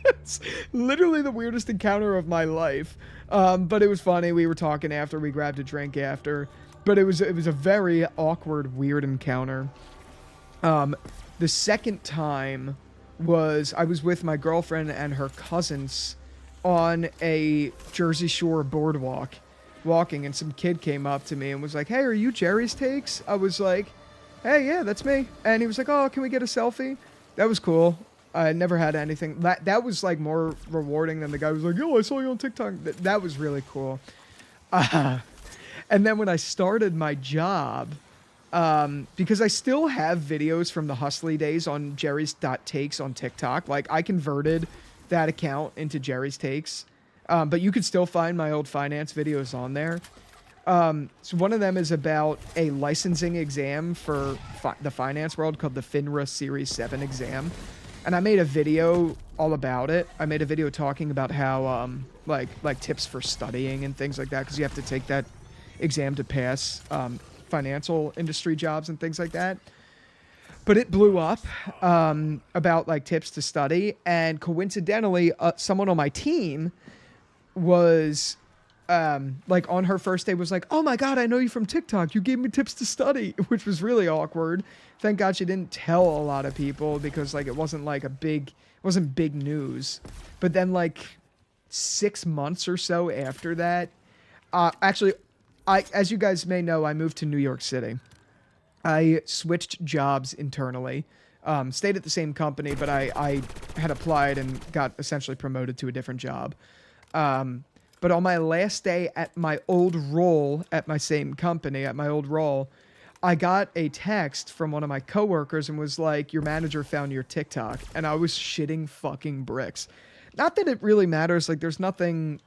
It's literally the weirdest encounter of my life. But it was funny. We were talking after, we grabbed a drink after, but it was a very awkward, weird encounter. The second time was I was with my girlfriend and her cousins on a Jersey Shore boardwalk walking, and some kid came up to me and was like, hey, are you Jerry's Takes? I was like, hey, yeah, that's me. And he was like, oh, can we get a selfie? That was cool. I never had anything. That was like more rewarding than the guy who was like, yo, I saw you on TikTok. That was really cool. And then when I started my job, because I still have videos from the Hustly days on Jerry's.takes on TikTok. Like, I converted that account into Jerry's Takes. But you could still find my old finance videos on there. So one of them is about a licensing exam for the finance world called the FINRA Series 7 exam. And I made a video all about it. I made a video talking about how, like tips for studying and things like that, because you have to take that exam to pass financial industry jobs and things like that. But it blew up about like tips to study, and coincidentally, someone on my team was like on her first day was like, oh my god, I know you from TikTok, you gave me tips to study, which was really awkward. Thank god she didn't tell a lot of people, because like it wasn't big news. But then like 6 months or so after that, actually, as you guys may know, I moved to New York City. I switched jobs internally, stayed at the same company, but I had applied and got essentially promoted to a different job. But on my last day at my old role at my same company, I got a text from one of my coworkers and was like, your manager found your TikTok. And I was shitting fucking bricks. Not that it really matters. Like, there's nothing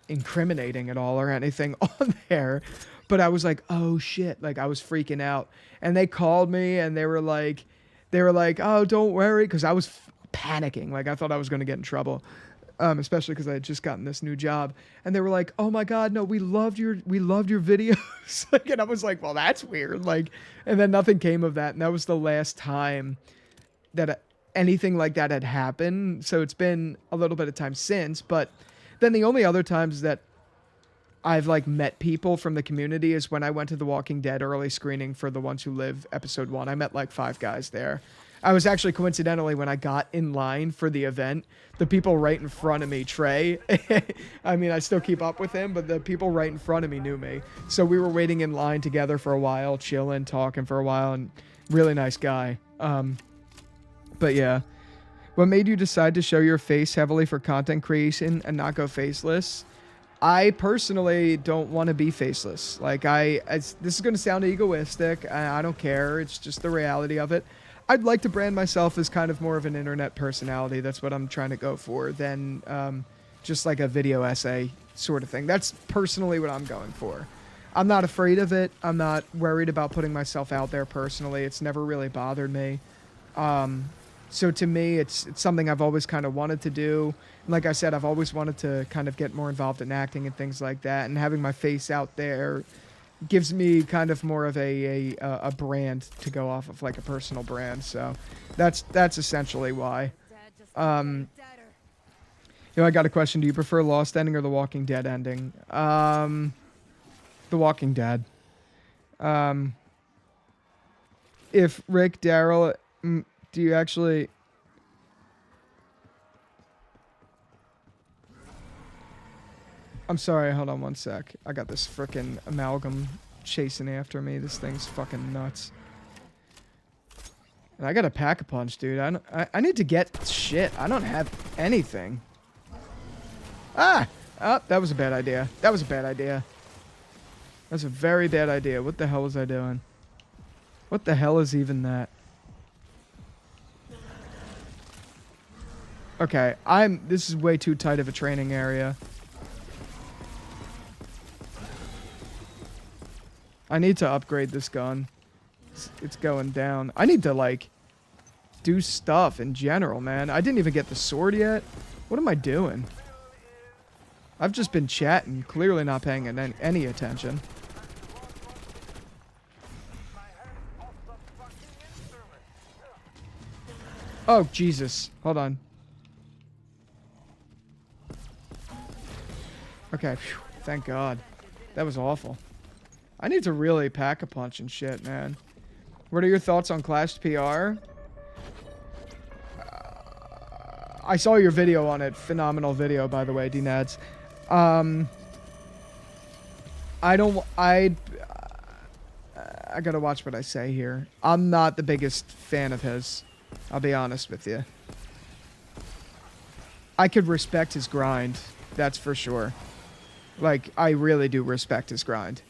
incriminating at all or anything on there. But I was like, oh shit. Like, I was freaking out. And they called me and they were like, oh, don't worry. Because I was panicking. Like, I thought I was going to get in trouble. Especially because I had just gotten this new job, and they were like, "Oh my god, no, we loved your videos." Like, and I was like, "Well, that's weird." Like, and then nothing came of that, and that was the last time that anything like that had happened. So it's been a little bit of time since, but then the only other times that I've like met people from the community is when I went to the Walking Dead early screening for The Ones Who Live episode 1. I met like 5 guys there. I was actually coincidentally when I got in line for the event, the people right in front of me, Trey, I mean, I still keep up with him, but the people right in front of me knew me. So we were waiting in line together for a while, chilling, talking for a while, and really nice guy. But yeah. What made you decide to show your face heavily for content creation and not go faceless? I personally don't want to be faceless. Like this is going to sound egoistic. I don't care. It's just the reality of it. I'd like to brand myself as kind of more of an internet personality. That's what I'm trying to go for than just like a video essay sort of thing. That's personally what I'm going for. I'm not afraid of it. I'm not worried about putting myself out there personally. It's never really bothered me. So to me, it's something I've always kind of wanted to do. And like I said, I've always wanted to kind of get more involved in acting and things like that. And having my face out there gives me kind of more of a brand to go off of, like a personal brand. So that's essentially why. You know, I got a question. Do you prefer Lost ending or The Walking Dead ending? The Walking Dead. If Rick, Daryl, do you actually... I'm sorry, hold on one sec. I got this frickin' amalgam chasing after me. This thing's fucking nuts. And I got a pack-a-punch, dude. I need to get shit. I don't have anything. Ah! Oh, that was a bad idea. That was a bad idea. That's a very bad idea. What the hell was I doing? What the hell is even that? Okay, this is way too tight of a training area. I need to upgrade this gun. It's going down. I need to, like, do stuff in general, man. I didn't even get the sword yet. What am I doing? I've just been chatting, clearly not paying any attention. Oh, Jesus. Hold on. Okay, phew, thank God. That was awful. I need to really pack a punch and shit, man. What are your thoughts on Clash PR? I saw your video on it. Phenomenal video, by the way, D-Nads. I gotta watch what I say here. I'm not the biggest fan of his. I'll be honest with you. I could respect his grind. That's for sure. Like, I really do respect his grind.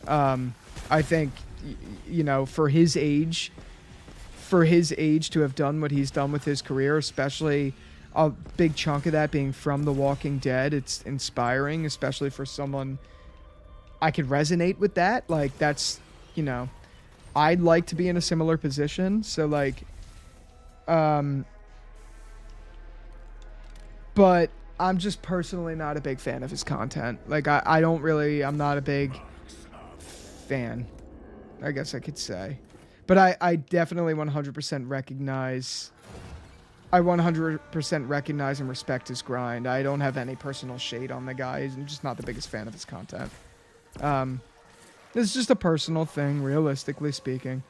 I think, you know, for his age to have done what he's done with his career, especially a big chunk of that being from The Walking Dead, it's inspiring, especially for someone I could resonate with that. Like, that's, you know, I'd like to be in a similar position. So, like, but I'm just personally not a big fan of his content. Like, I'm not a big fan, I guess I could say. But I definitely 100% recognize... I 100% recognize and respect his grind. I don't have any personal shade on the guy. I'm just not the biggest fan of his content. It's just a personal thing, realistically speaking.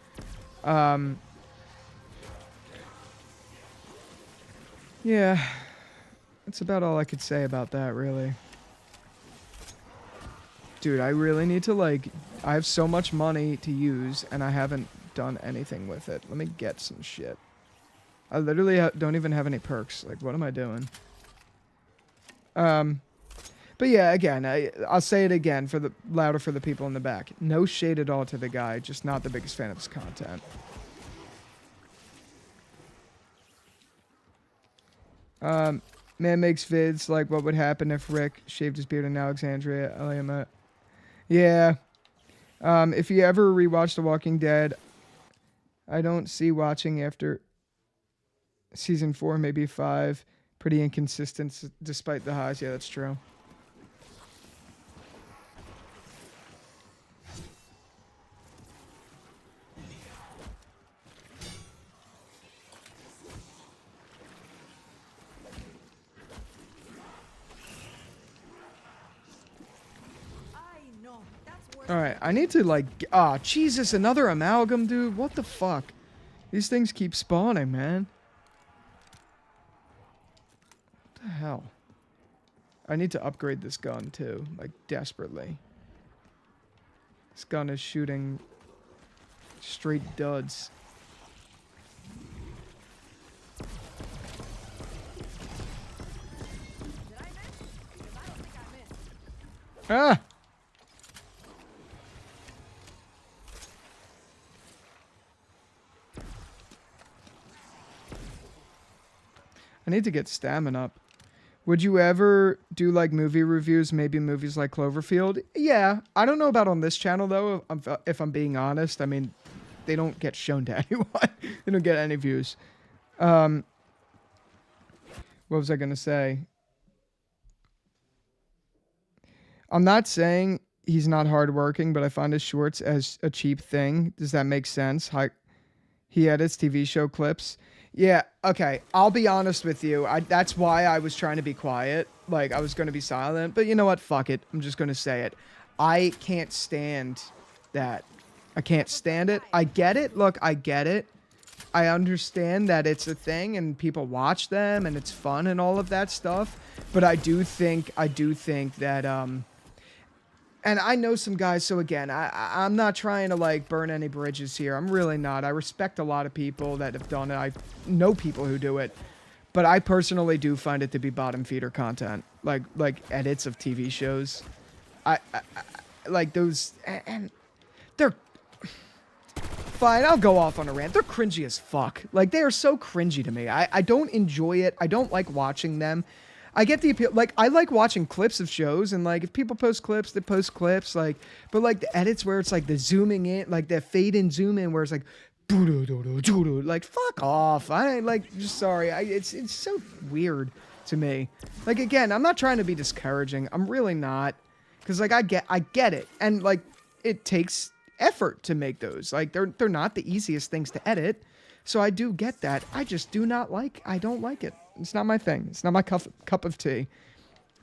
Yeah. That's about all I could say about that, really. Dude, I really need to, like... I have so much money to use, and I haven't done anything with it. Let me get some shit. I literally don't even have any perks. Like, what am I doing? But yeah, again, I'll say it again louder for the people in the back. No shade at all to the guy, just not the biggest fan of his content. Man makes vids like what would happen if Rick shaved his beard in Alexandria. Eliamat. Yeah. If you ever rewatch The Walking Dead, I don't see watching after season 4, maybe 5. Pretty inconsistent despite the highs. Yeah, that's true. Alright, I need to like... Ah, Jesus, another amalgam, dude. What the fuck? These things keep spawning, man. What the hell? I need to upgrade this gun, too. Like, desperately. This gun is shooting straight duds. Ah! I need to get stamina up. Would you ever do like movie reviews, maybe movies like Cloverfield? Yeah, I don't know about on this channel though, if I'm being honest. I mean, they don't get shown to anyone. They don't get any views. What was I going to say? I'm not saying he's not hardworking, but I find his shorts as a cheap thing. Does that make sense? He edits TV show clips. Yeah, okay. I'll be honest with you. That's why I was trying to be quiet. Like, I was going to be silent. But you know what? Fuck it. I'm just going to say it. I can't stand that. I can't stand it. I get it. Look, I get it. I understand that it's a thing and people watch them and it's fun and all of that stuff. But I do think that, and I know some guys, so again, I'm not trying to, like, burn any bridges here. I'm really not. I respect a lot of people that have done it. I know people who do it. But I personally do find it to be bottom feeder content. Like edits of TV shows. I like those, and they're... Fine, I'll go off on a rant. They're cringy as fuck. Like, they are so cringy to me. I don't enjoy it. I don't like watching them. I get the appeal. Like, I like watching clips of shows, and, like, if people post clips, they post clips, like, but, like, the edits where it's, like, the zooming in, like, the fade in, zoom in, where it's, like, like, fuck off. I ain't, like, just sorry. It's so weird to me. Like, again, I'm not trying to be discouraging. I'm really not. Because, like, I get it. And, like, it takes effort to make those. Like, they're not the easiest things to edit. So I do get that. I just do not like, I don't like it. It's not my thing. It's not my cup of tea.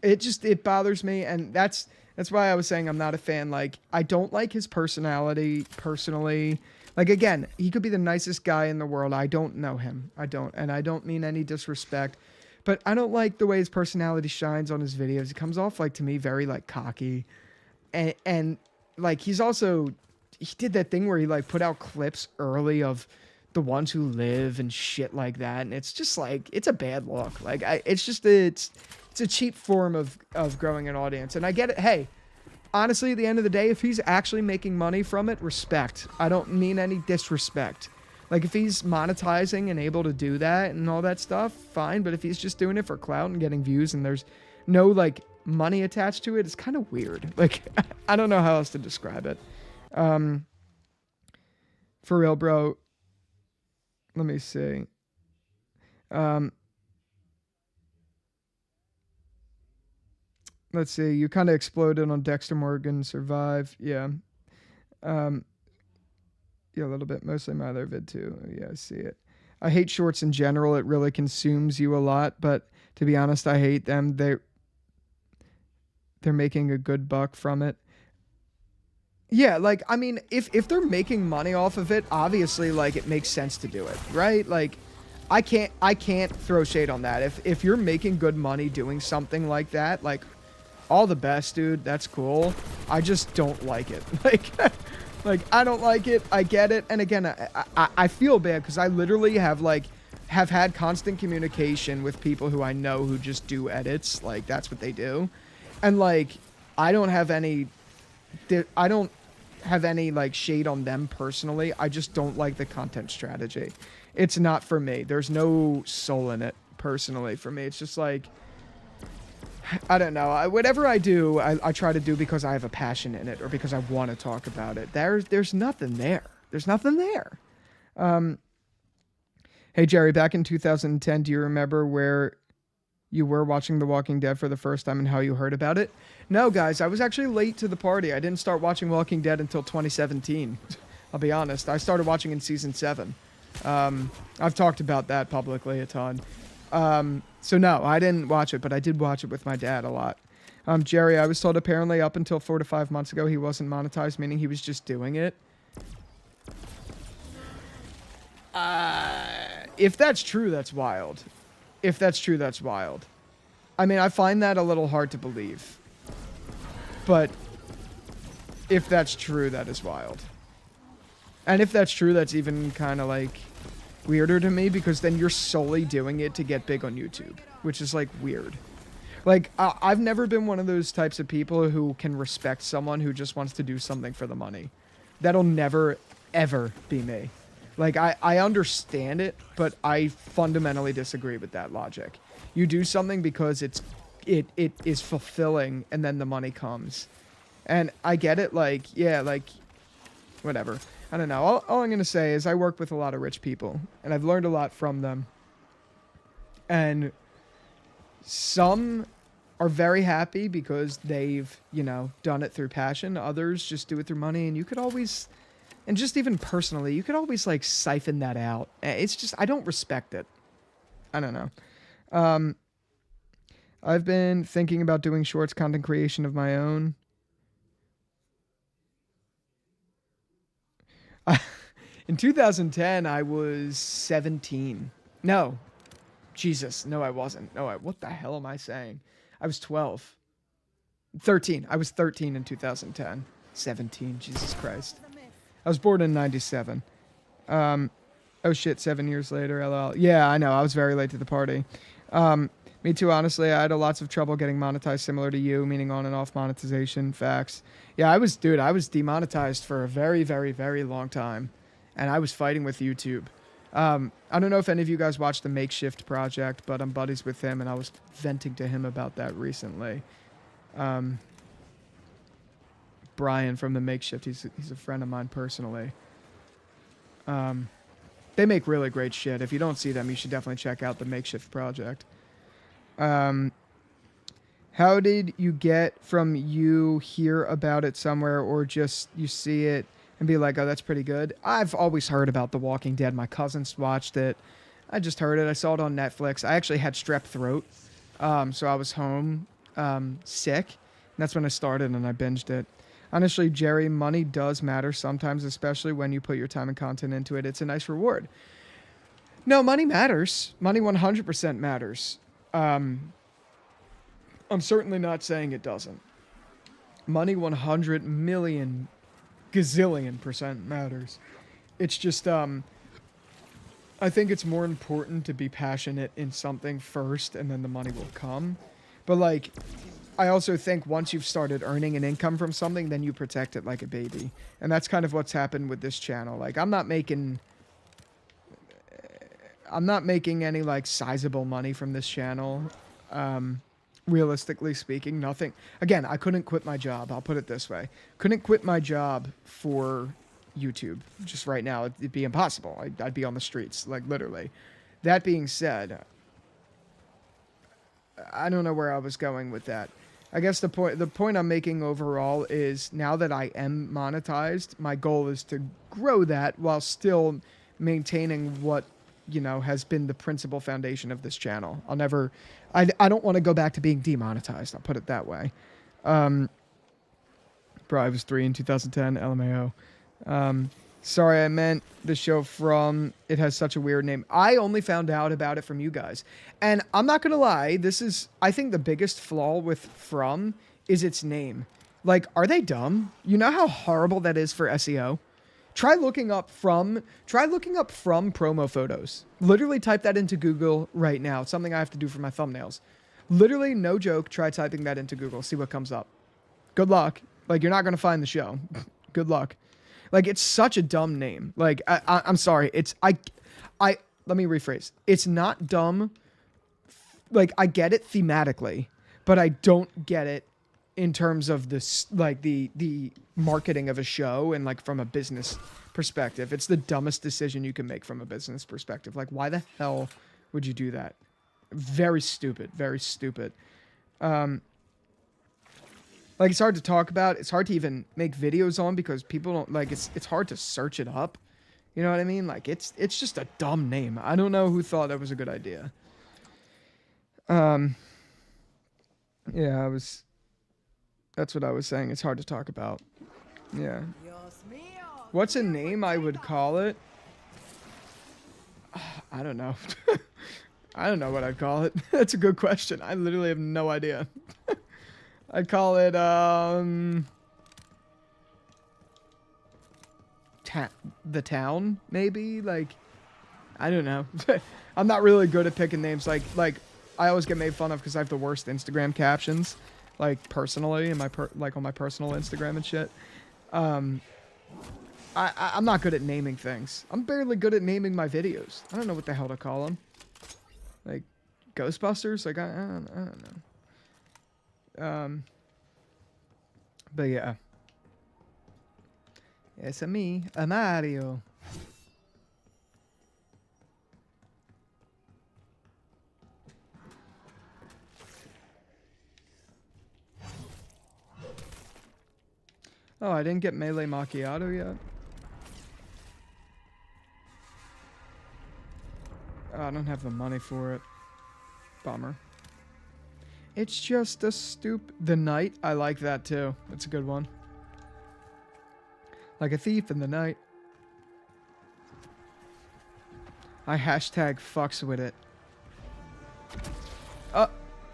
It bothers me, and that's why I was saying I'm not a fan. Like, I don't like his personality personally. Like, again, he could be the nicest guy in the world. I don't know him. I don't, and I don't mean any disrespect, but I don't like the way his personality shines on his videos. He comes off, like, to me, very, like, cocky, and like, he did that thing where he, like, put out clips early of the ones who live and shit like that, and it's just like, it's a bad look. Like, it's a cheap form of growing an audience, and I get it. Hey, honestly, at the end of the day, if he's actually making money from it, respect. I don't mean any disrespect. Like, if he's monetizing and able to do that and all that stuff, fine, but if he's just doing it for clout and getting views and there's no, like, money attached to it, it's kind of weird. Like, I don't know how else to describe it. For real, bro. Let me see. Let's see. You kind of exploded on Dexter Morgan Survive. Yeah. Yeah, a little bit. Mostly my other vid too. Yeah, I see it. I hate shorts in general. It really consumes you a lot. But to be honest, I hate them. They're making a good buck from it. Yeah, like, I mean, if they're making money off of it, obviously, like, it makes sense to do it, right? Like, I can't throw shade on that. If you're making good money doing something like that, like, all the best, dude. That's cool. I just don't like it. Like, I don't like it. I get it. And again, I feel bad because I literally have had constant communication with people who I know who just do edits. Like, that's what they do. And, like, I don't have any, like, shade on them personally. I just don't like the content strategy. It's not for me. There's no soul in it personally for me. It's just like, I don't know. Whatever I do, I try to do because I have a passion in it or because I want to talk about it. There's nothing there. There's nothing there. Hey, Jerry, back in 2010, do you remember where you were watching The Walking Dead for the first time and how you heard about it? No, guys, I was actually late to the party. I didn't start watching Walking Dead until 2017. I'll be honest. I started watching in season 7. I've talked about that publicly a ton. So no, I didn't watch it, but I did watch it with my dad a lot. Jerry, I was told apparently up until 4 to 5 months ago he wasn't monetized, meaning he was just doing it. If that's true, that's wild. If that's true, that's wild. I mean, I find that a little hard to believe. But if that's true, that is wild. And if that's true, that's even kind of like weirder to me, because then you're solely doing it to get big on YouTube, which is like weird. Like, I've never been one of those types of people who can respect someone who just wants to do something for the money. That'll never, ever be me. Like, I understand it, but I fundamentally disagree with that logic. You do something because it is fulfilling, and then the money comes. And I get it, like, yeah, like, whatever. I don't know. All I'm going to say is I work with a lot of rich people, and I've learned a lot from them. And some are very happy because they've, you know, done it through passion. Others just do it through money, and you could always, and just even personally, you could always, like, siphon that out. It's just, I don't respect it. I don't know. I've been thinking about doing shorts content creation of my own. In 2010, I was 17. No. Jesus. No, I wasn't. No, what the hell am I saying? I was 12. 13. I was 13 in 2010. 17. Jesus Christ. I was born in 97. Oh shit, 7 years later, LL. Yeah, I know. I was very late to the party. Me too, honestly. I had lots of trouble getting monetized, similar to you, meaning on and off monetization. Facts. Yeah, I was demonetized for a very, very, very long time. And I was fighting with YouTube. I don't know if any of you guys watched the Makeshift project, but I'm buddies with him, and I was venting to him about that recently. Brian from the Makeshift, he's a friend of mine personally. They make really great shit. If you don't see them, you should definitely check out the Makeshift project. How did you get from you hear about it somewhere, or just you see it and be like, oh, that's pretty good? I've always heard about The Walking Dead. My cousins watched it. I just heard it. I saw it on Netflix. I actually had strep throat, so I was home sick. And that's when I started, and I binged it. Honestly, Jerry, money does matter sometimes, especially when you put your time and content into it. It's a nice reward. No, money matters. Money 100% matters. I'm certainly not saying it doesn't. Money 100 million gazillion % matters. It's just, I think it's more important to be passionate in something first, and then the money will come. But, like, I also think once you've started earning an income from something, then you protect it like a baby. And that's kind of what's happened with this channel. Like, I'm not making any, like, sizable money from this channel. Realistically speaking, nothing. Again, I couldn't quit my job. I'll put it this way. Couldn't quit my job for YouTube. Just right now, it'd be impossible. I'd be on the streets, like, literally. That being said, I don't know where I was going with that. I guess the point I'm making overall is, now that I am monetized, my goal is to grow that while still maintaining what, you know, has been the principal foundation of this channel. I don't want to go back to being demonetized. I'll put it that way. Bro, I was 3 in 2010, LMAO. Sorry, I meant the show From. It has such a weird name. I only found out about it from you guys. And I'm not going to lie, I think the biggest flaw with From is its name. Like, are they dumb? You know how horrible that is for SEO? Try looking up From promo photos. Literally type that into Google right now. It's something I have to do for my thumbnails. Literally, no joke, try typing that into Google. See what comes up. Good luck. Like, you're not going to find the show. Good luck. Like, it's such a dumb name. Like, I'm sorry. Let me rephrase. It's not dumb. Like, I get it thematically, but I don't get it in terms of this, like, the marketing of a show and, like, from a business perspective. It's the dumbest decision you can make from a business perspective. Like, why the hell would you do that? Very stupid. Very stupid. Like, it's hard to talk about. It's hard to even make videos on because people don't, like, it's hard to search it up. You know what I mean? Like, it's just a dumb name. I don't know who thought that was a good idea. Yeah, That's what I was saying. It's hard to talk about. Yeah. Dios mío. What's a name I would call it? I don't know. I don't know what I'd call it. That's a good question. I literally have no idea. I'd call it, the town, maybe? Like, I don't know. I'm not really good at picking names. Like, I always get made fun of because I have the worst Instagram captions. Like, personally, in my on my personal Instagram and shit. I'm not good at naming things. I'm barely good at naming my videos. I don't know what the hell to call them. Like, Ghostbusters? Like, I don't know. But yeah. It's a me, a Mario. Oh, I didn't get Melee Macchiato yet. Oh, I don't have the money for it. Bummer. It's just a The Night, I like that too. That's a good one. Like a thief in the night. I hashtag fucks with it.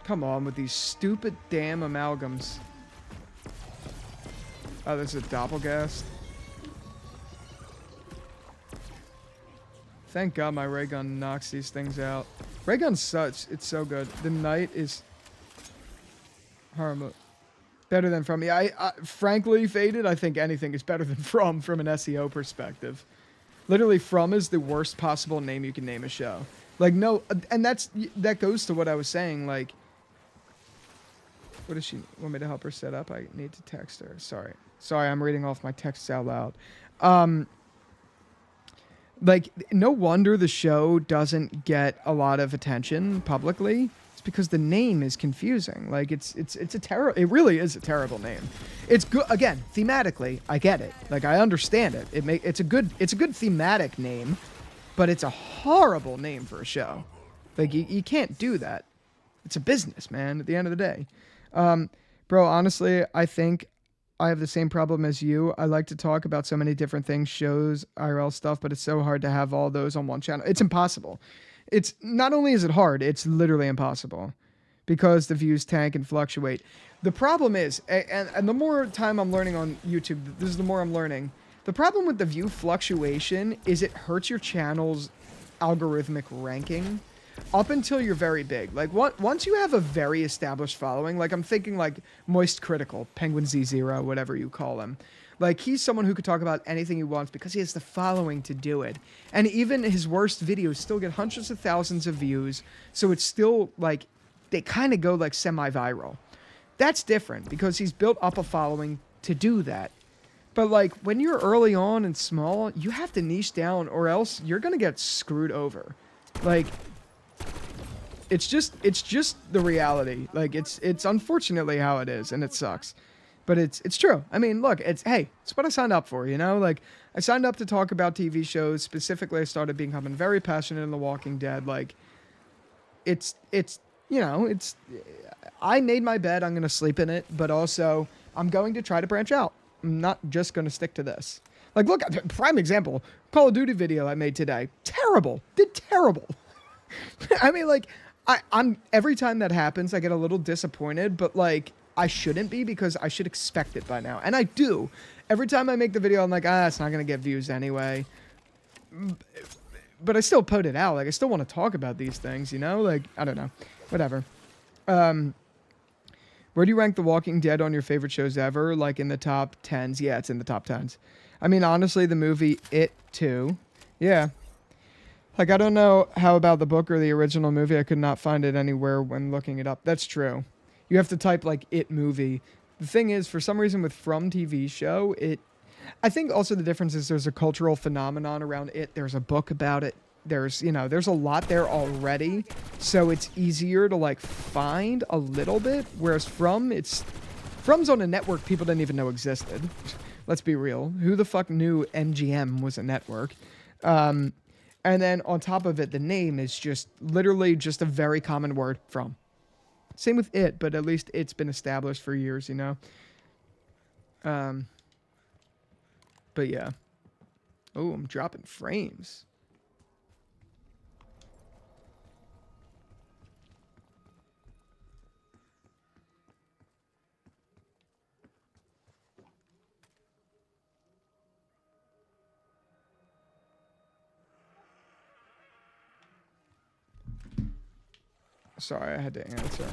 Come on with these stupid damn amalgams. Oh, there's a doppelgast. Thank God my ray gun knocks these things out. Ray gun's it's so good. The Night is harmless. Better than From. Yeah, I frankly, Faded, I think anything is better than From an SEO perspective. Literally, From is the worst possible name you can name a show. Like, no, and that goes to what I was saying, like, what does she want me to help her set up? I need to text her. Sorry, I'm reading off my texts out loud. Like, no wonder the show doesn't get a lot of attention publicly. It's because the name is confusing. Like, it's a terrible. It really is a terrible name. It's good. Again, thematically, I get it. Like, I understand it. It's a good thematic name, but it's a horrible name for a show. Like, you can't do that. It's a business, man. At the end of the day, bro. Honestly, I think I have the same problem as you. I like to talk about so many different things, shows, IRL stuff, but it's so hard to have all those on one channel. It's impossible. It's not only is it hard, it's literally impossible because the views tank and fluctuate. The problem is, and the more time I'm learning on YouTube, this is the more I'm learning. The problem with the view fluctuation is it hurts your channel's algorithmic ranking up until you're very big. Like, once you have a very established following, like I'm thinking like Moist Critical, Penguin Z0, whatever you call him. Like, he's someone who could talk about anything he wants because he has the following to do it. And even his worst videos still get hundreds of thousands of views. So it's still like, they kind of go like semi-viral. That's different because he's built up a following to do that. But like, when you're early on and small, you have to niche down or else you're going to get screwed over. Like, it's just the reality. Like, it's unfortunately how it is, and it sucks. But it's true. I mean, look, it's what I signed up for, you know? Like, I signed up to talk about TV shows. Specifically, I started becoming very passionate in The Walking Dead. Like, it's you know, I made my bed, I'm going to sleep in it, but also I'm going to try to branch out. I'm not just going to stick to this. Like, look, prime example, Call of Duty video I made today. Terrible. Did terrible. I mean, like, I'm every time that happens, I get a little disappointed, but like, I shouldn't be because I should expect it by now. And I do. Every time I make the video, I'm like, it's not going to get views anyway. But I still put it out. Like, I still want to talk about these things, you know? Like, I don't know. Whatever. Where do you rank The Walking Dead on your favorite shows ever? Like, in the top 10s? Yeah, it's in the top 10s. I mean, honestly, the movie It too. Yeah. Like, I don't know how about the book or the original movie. I could not find it anywhere when looking it up. That's true. You have to type, like, It movie. The thing is, for some reason with From TV show, I think also the difference is there's a cultural phenomenon around it. There's a book about it. There's a lot there already. So it's easier to, like, find a little bit. Whereas From's on a network people didn't even know existed. Let's be real. Who the fuck knew MGM was a network? And then on top of it, the name is just literally just a very common word, From. Same with It, but at least it's been established for years, you know? Um, but yeah. Oh, I'm dropping frames. Sorry, I had to answer.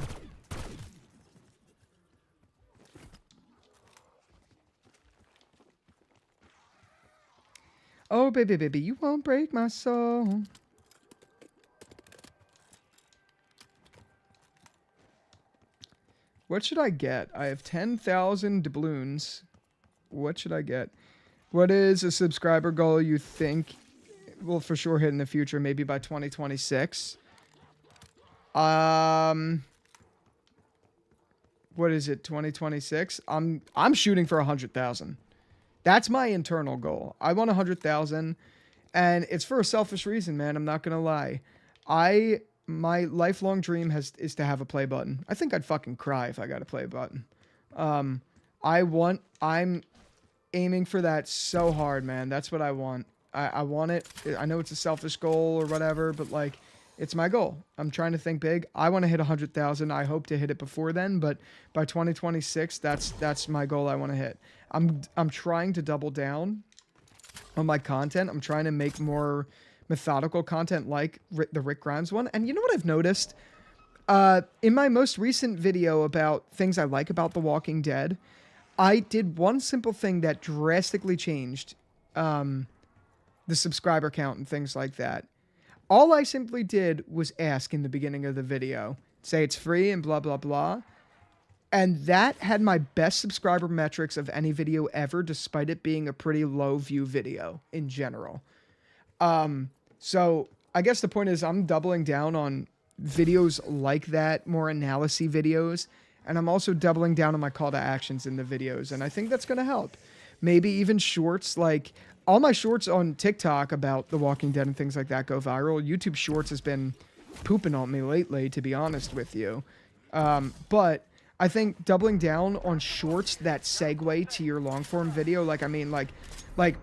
Oh, baby, baby, you won't break my soul. What should I get? I have 10,000 doubloons. What should I get? What is a subscriber goal you think will for sure hit in the future? Maybe by 2026. What is it? 2026? I'm shooting for 100,000. That's my internal goal. I want 100,000, and it's for a selfish reason, man. I'm not gonna lie. My lifelong dream is to have a play button. I think I'd fucking cry if I got a play button. I'm aiming for that so hard, man. That's what I want. I want it. I know it's a selfish goal or whatever, but like, it's my goal. I'm trying to think big. I want to hit 100,000. I hope to hit it before then, but by 2026, that's my goal I want to hit. I'm trying to double down on my content. I'm trying to make more methodical content like the Rick Grimes one. And you know what I've noticed? In my most recent video about things I like about The Walking Dead, I did one simple thing that drastically changed the subscriber count and things like that. All I simply did was ask in the beginning of the video, say it's free and blah, blah, blah. And that had my best subscriber metrics of any video ever, despite it being a pretty low view video in general. So I guess the point is I'm doubling down on videos like that, more analysis videos. And I'm also doubling down on my call to actions in the videos. And I think that's going to help. Maybe even shorts, like all my shorts on TikTok about The Walking Dead and things like that go viral. YouTube Shorts has been pooping on me lately, to be honest with you. But I think doubling down on shorts that segue to your long form video, like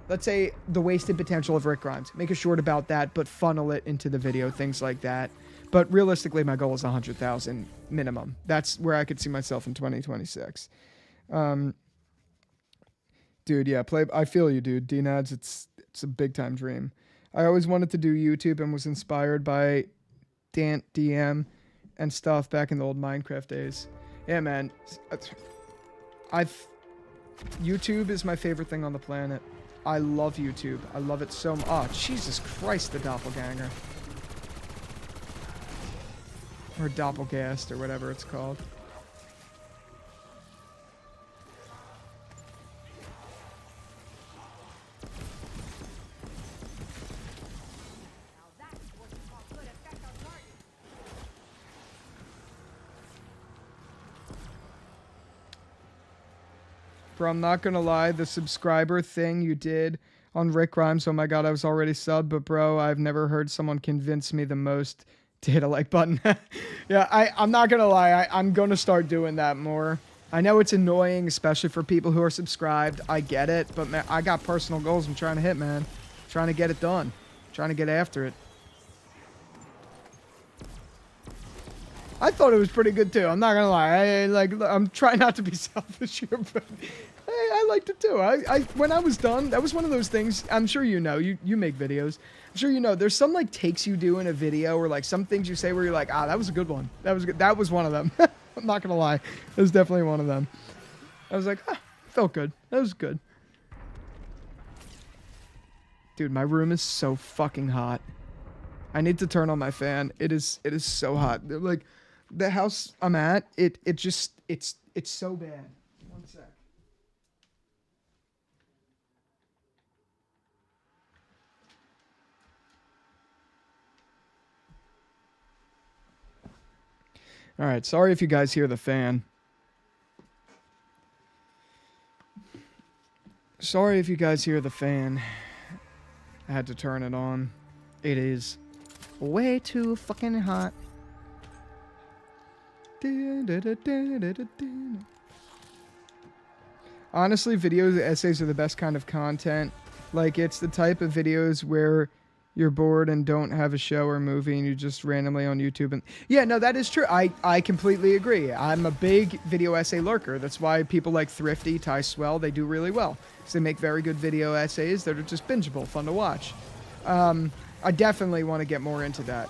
let's say the wasted potential of Rick Grimes. Make a short about that, but funnel it into the video, things like that. But realistically, my goal is 100,000 minimum. That's where I could see myself in 2026. Dude, yeah, I feel you, dude. DNADS, it's a big time dream. I always wanted to do YouTube and was inspired by Dant DM and stuff back in the old Minecraft days. Yeah, man. YouTube is my favorite thing on the planet. I love YouTube. I love it so much. Oh, Jesus Christ, the doppelganger. Or doppelgast, or whatever it's called. Bro, I'm not gonna lie, the subscriber thing you did on Rick Grimes, oh my god, I was already subbed, but bro, I've never heard someone convince me the most to hit a like button. Yeah, I'm not gonna lie, I'm gonna start doing that more. I know it's annoying, especially for people who are subscribed. I get it, but man, I got personal goals I'm trying to hit, man. Trying to get it done. Trying to get after it. I thought it was pretty good too. I'm not gonna lie. I'm trying not to be selfish here, but I liked it too. When I was done, that was one of those things. I'm sure you know. You make videos. I'm sure you know. There's some like takes you do in a video, or like some things you say where you're like, that was a good one. That was good. That was one of them. I'm not gonna lie. It was definitely one of them. I was like, felt good. That was good. Dude, my room is so fucking hot. I need to turn on my fan. It is so hot. Like, the house I'm at, it's so bad. One sec. All right, sorry if you guys hear the fan. Sorry if you guys hear the fan. I had to turn it on. It is way too fucking hot. Honestly, videos essays are the best kind of content. Like, it's the type of videos where you're bored and don't have a show or movie and you just randomly on YouTube. And yeah, no, that is true. I completely agree. I'm a big video essay lurker. That's why people like Thrifty, Ty Swell, they do really well. So they make very good video essays that are just bingeable, fun to watch. I definitely want to get more into that.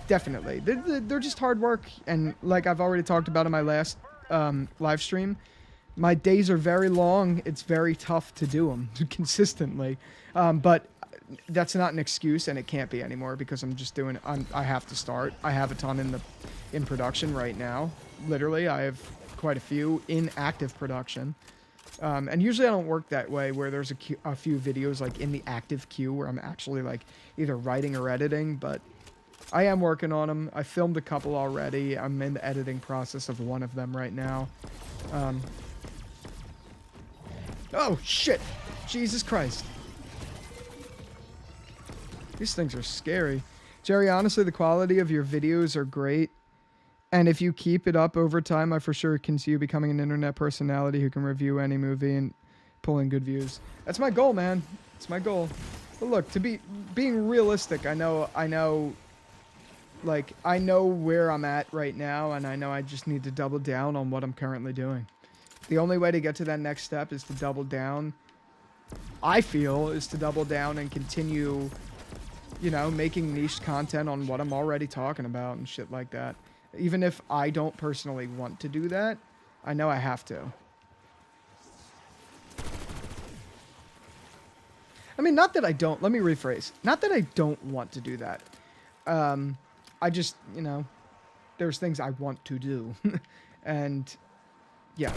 Definitely. They're just hard work. And like I've already talked about in my last live stream, my days are very long. It's very tough to do them consistently. But that's not an excuse, and it can't be anymore because I'm just doing. I have to start. I have a ton in production right now. Literally, I have quite a few in active production. And usually I don't work that way, where there's a few videos like in the active queue where I'm actually like either writing or editing. But I am working on them. I filmed a couple already. I'm in the editing process of one of them right now. Oh shit! Jesus Christ! These things are scary. Jerry, honestly, the quality of your videos are great. And if you keep it up over time, I for sure can see you becoming an internet personality who can review any movie and pull in good views. That's my goal, man. It's my goal. But look, being realistic, I know where I'm at right now, and I know I just need to double down on what I'm currently doing. The only way to get to that next step is to double down. I feel is to double down and continue, making niche content on what I'm already talking about and shit like that. Even if I don't personally want to do that, I know I have to. I mean, not that I don't. Let me rephrase. Not that I don't want to do that. I just, there's things I want to do. And, yeah.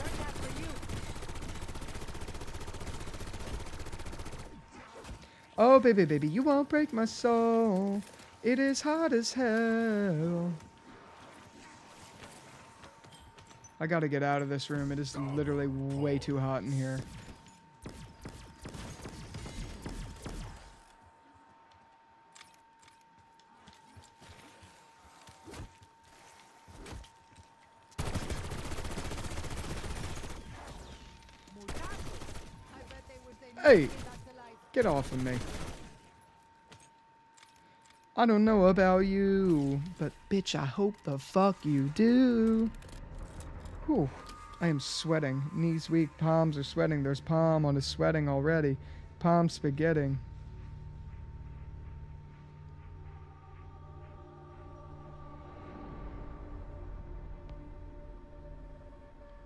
Oh, baby, baby, you won't break my soul. It is hot as hell. I gotta get out of this room. It is literally way too hot in here. Hey, get off of me. I don't know about you, but bitch, I hope the fuck you do. Whew, I am sweating. Knees weak, palms are sweating. There's palm on his sweating already. Palm spaghetti.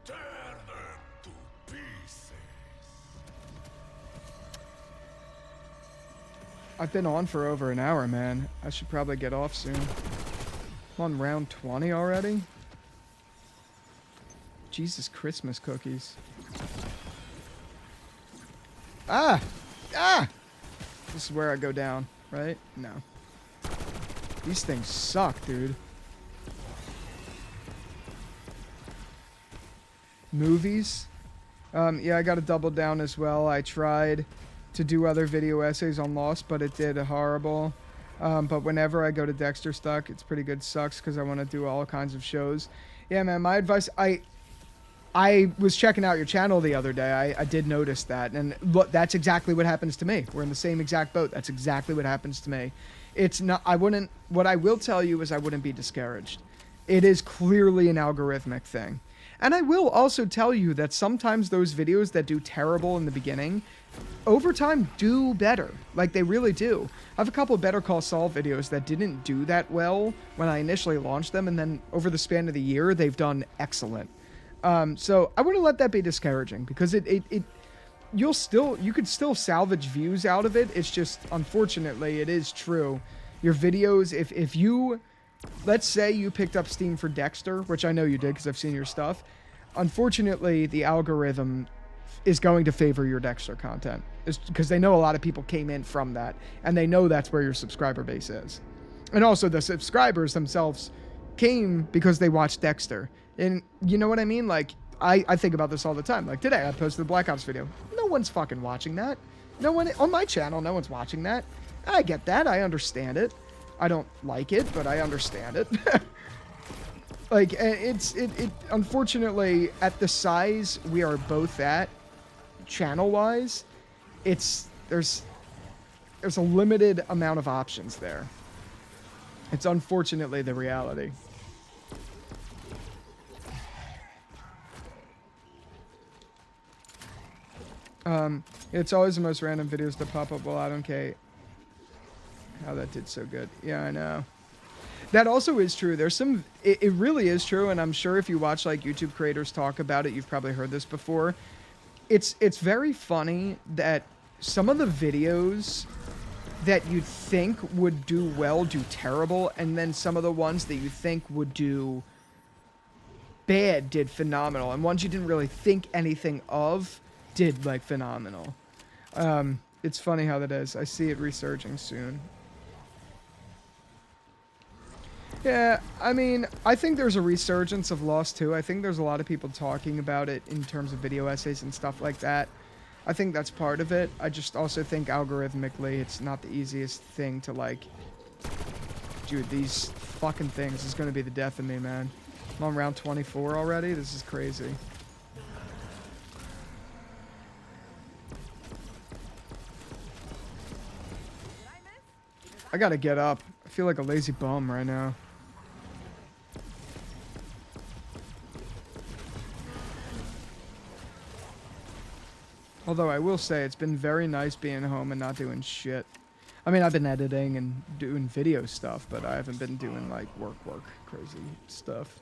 Tear them to pieces. I've been on for over an hour, man. I should probably get off soon. I'm on round 20 already. Jesus Christmas cookies. Ah! Ah! This is where I go down, right? No. These things suck, dude. Movies? Yeah, I gotta double down as well. I tried to do other video essays on Lost, but it did horrible. But whenever I go to Dexter Stuck, it's pretty good. Sucks because I want to do all kinds of shows. Yeah, man, my advice... I was checking out your channel the other day. I did notice that. And look, that's exactly what happens to me. We're in the same exact boat. That's exactly what happens to me. It's not... What I will tell you is I wouldn't be discouraged. It is clearly an algorithmic thing. And I will also tell you that sometimes those videos that do terrible in the beginning, over time do better. Like, they really do. I have a couple of Better Call Saul videos that didn't do that well when I initially launched them, and then over the span of the year, they've done excellent. So I wouldn't let that be discouraging, because you could still salvage views out of it. It's just, unfortunately, it is true. Your videos, if you... Let's say you picked up Steam for Dexter, which I know you did because I've seen your stuff. Unfortunately, the algorithm is going to favor your Dexter content. Because they know a lot of people came in from that. And they know that's where your subscriber base is. And also, the subscribers themselves came because they watched Dexter. And you know what I mean? Like, I think about this all the time. Like, today, I posted the Black Ops video. No one's fucking watching that. No one... On my channel, no one's watching that. I get that. I understand it. I don't like it, but I understand it. Like, it unfortunately, at the size we are both at, channel-wise, there's a limited amount of options there. It's unfortunately the reality. It's always the most random videos that pop up. Well, I don't care how that did so good. Yeah, I know. That also is true. There's some, it really is true, and I'm sure if you watch like YouTube creators talk about it, you've probably heard this before. It's very funny that some of the videos that you'd think would do well do terrible, and then some of the ones that you think would do bad did phenomenal, and ones you didn't really think anything of did like phenomenal. It's funny how that is. I see it resurging soon. Yeah, I mean, I think there's a resurgence of Lost too. I think there's a lot of people talking about it in terms of video essays and stuff like that. I think that's part of it. I just also think algorithmically it's not the easiest thing to like... Dude, these fucking things is going to be the death of me, man. I'm on round 24 already. This is crazy. I gotta get up. I feel like a lazy bum right now. Although I will say it's been very nice being home and not doing shit. I mean, I've been editing and doing video stuff, but I haven't been doing like work, crazy stuff.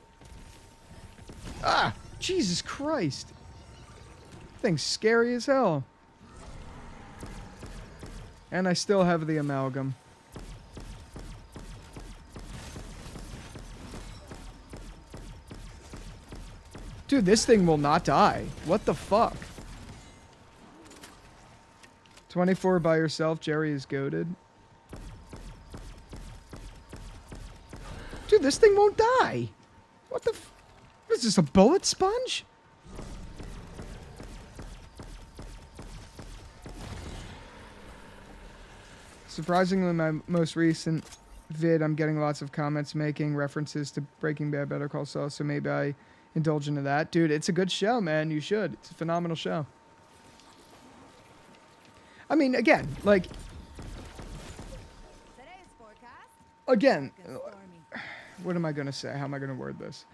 Ah! Jesus Christ! Thing's scary as hell. And I still have the amalgam. Dude, this thing will not die. What the fuck? 24 by yourself, Jerry is goated. Dude, this thing won't die. What the f... Is this a bullet sponge? Surprisingly, my most recent vid, I'm getting lots of comments making references to Breaking Bad, Better Call Saul, so maybe I indulge into that. Dude, it's a good show, man. You should. It's a phenomenal show. I mean, again, like... Again, what am I going to say? How am I going to word this?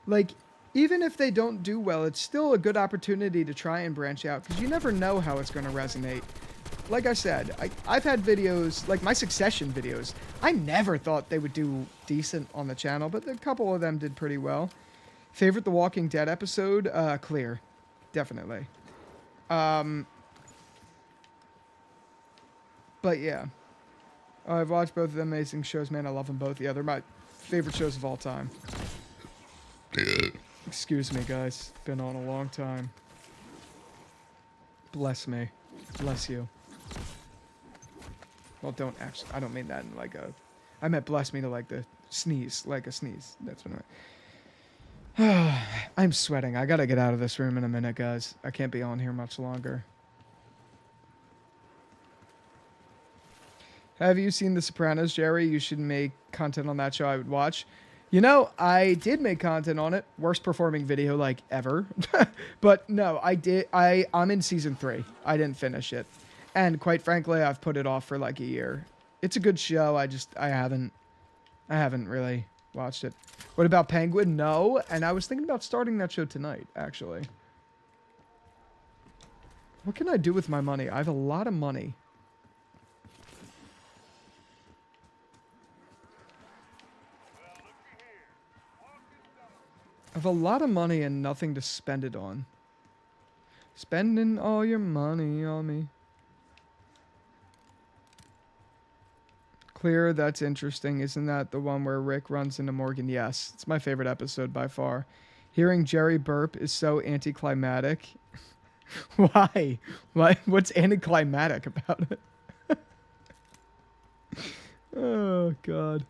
Like, even if they don't do well, it's still a good opportunity to try and branch out, because you never know how it's going to resonate. Like I said, I've had videos, like my Succession videos, I never thought they would do decent on the channel, but a couple of them did pretty well. Favorite The Walking Dead episode? Clear. Definitely. But yeah. I've watched both of them amazing shows, man. I love them both. Yeah, they're my favorite shows of all time. Excuse me, guys. Been on a long time. Bless me. Bless you. Well, don't actually. I don't mean that in like a... I meant bless me to like the sneeze. Like a sneeze. That's what I meant. I'm sweating. I gotta get out of this room in a minute, guys. I can't be on here much longer. Have you seen The Sopranos, Jerry? You should make content on that show I would watch. You know, I did make content on it. Worst performing video, like, ever. But no, I did. I'm in season 3. I didn't finish it. And quite frankly, I've put it off for like a year. It's a good show. I haven't really watched it. What about Penguin? No. And I was thinking about starting that show tonight, actually. What can I do with my money? I have a lot of money. I have a lot of money and nothing to spend it on. Spending all your money on me. Clear, that's interesting. Isn't that the one where Rick runs into Morgan? Yes, it's my favorite episode by far. Hearing Jerry burp is so anticlimactic. Why? What's anticlimactic about it? Oh, God.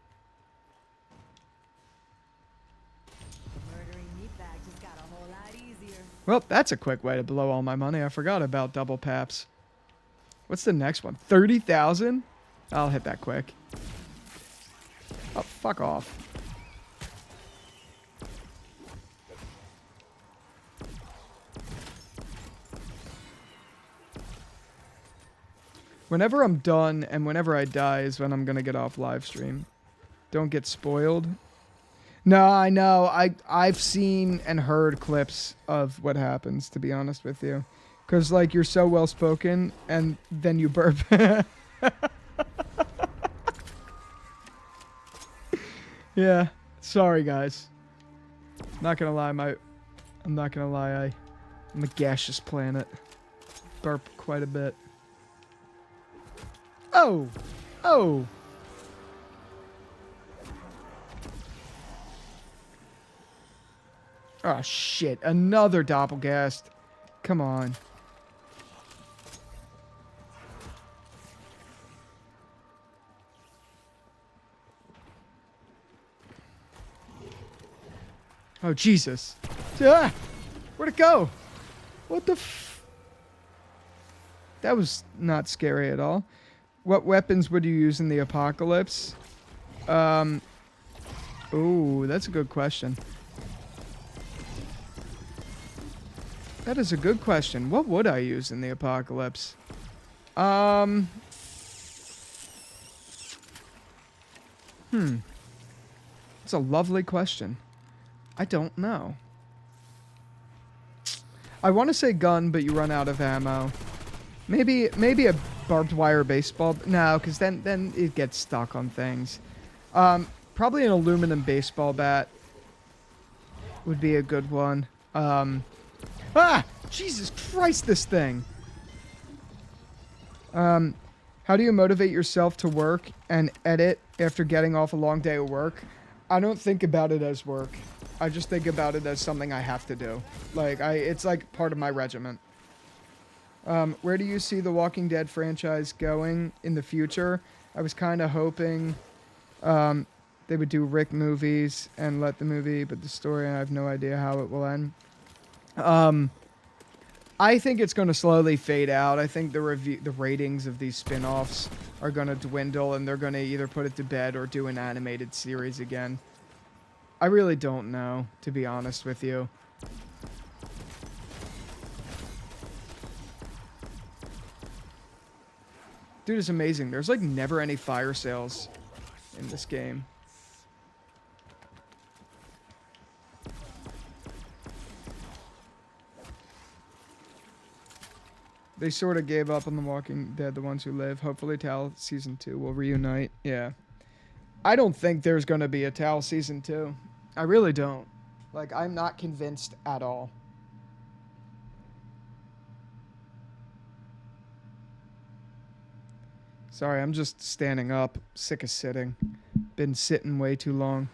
Well, that's a quick way to blow all my money. I forgot about double paps. What's the next one? 30,000? I'll hit that quick. Oh, fuck off. Whenever I'm done and whenever I die is when I'm going to get off live stream. Don't get spoiled. No, I know. I've seen and heard clips of what happens, to be honest with you. Because, like, you're so well-spoken, and then you burp. Yeah. Sorry, guys. Not gonna lie, I'm not gonna lie, I'm a gaseous planet. Burp quite a bit. Oh! Oh! Oh, shit. Another doppelgast. Come on. Oh, Jesus. Ah! Where'd it go? What the f... That was not scary at all. What weapons would you use in the apocalypse? Ooh, that's a good question. That is a good question. What would I use in the apocalypse? It's a lovely question. I don't know. I want to say gun, but you run out of ammo. Maybe a barbed wire baseball. No, because then it gets stuck on things. Probably an aluminum baseball bat would be a good one. Ah! Jesus Christ, this thing! How do you motivate yourself to work and edit after getting off a long day of work? I don't think about it as work. I just think about it as something I have to do. Like, it's like part of my regiment. Where do you see the Walking Dead franchise going in the future? I was kind of hoping they would do Rick movies and let the movie, but the story, I have no idea how it will end. I think it's going to slowly fade out. I think the ratings of these spin-offs are going to dwindle, and they're going to either put it to bed or do an animated series again. I really don't know, to be honest with you. Dude, it's amazing. There's like never any fire sales in this game. They sort of gave up on The Walking Dead, the ones who live. Hopefully Tal Season 2 will reunite. Yeah. I don't think there's going to be a Tal Season 2. I really don't. Like, I'm not convinced at all. Sorry, I'm just standing up. Sick of sitting. Been sitting way too long.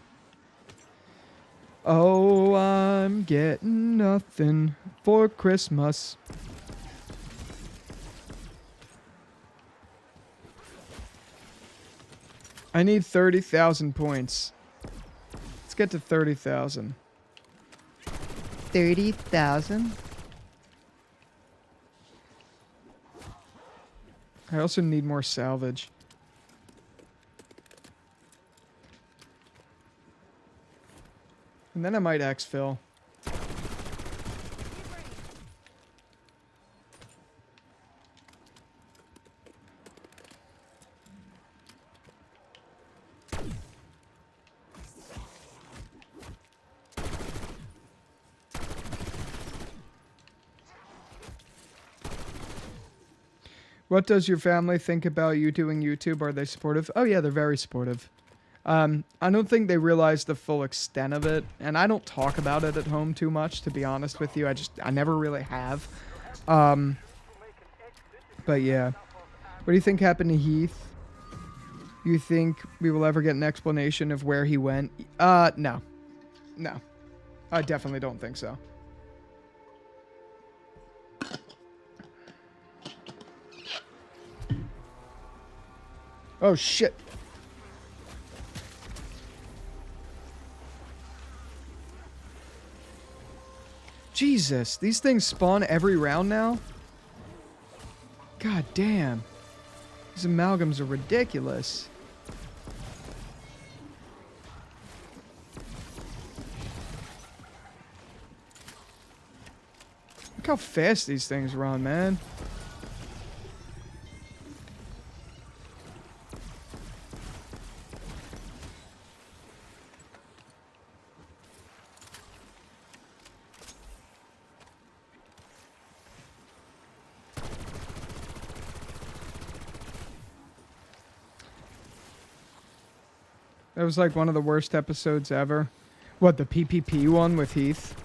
Oh, I'm getting nothing for Christmas. I need 30,000 points. Let's get to 30,000. 30,000? I also need more salvage. And then I might exfil. What does your family think about you doing YouTube? Are they supportive? Oh yeah, they're very supportive. I don't think they realize the full extent of it, and I don't talk about it at home too much, to be honest with you. I never really have. But yeah. What do you think happened to Heath? You think we will ever get an explanation of where he went? No. No. I definitely don't think so. Oh, shit. Jesus, these things spawn every round now? God damn. These amalgams are ridiculous. Look how fast these things run, man. That was like one of the worst episodes ever. What, the PPP one with Heath?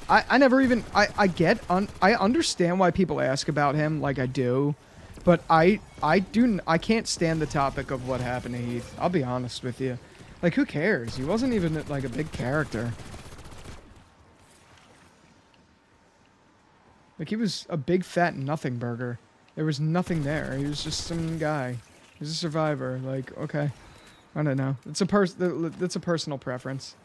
I never even, I understand why people ask about him, like I do, but I can't stand the topic of what happened to Heath. I'll be honest with you. Like, who cares? He wasn't even like a big character. Like, he was a big fat nothing burger. There was nothing there. He was just some guy. He was a survivor. Like, okay. I don't know. It's that's a personal preference.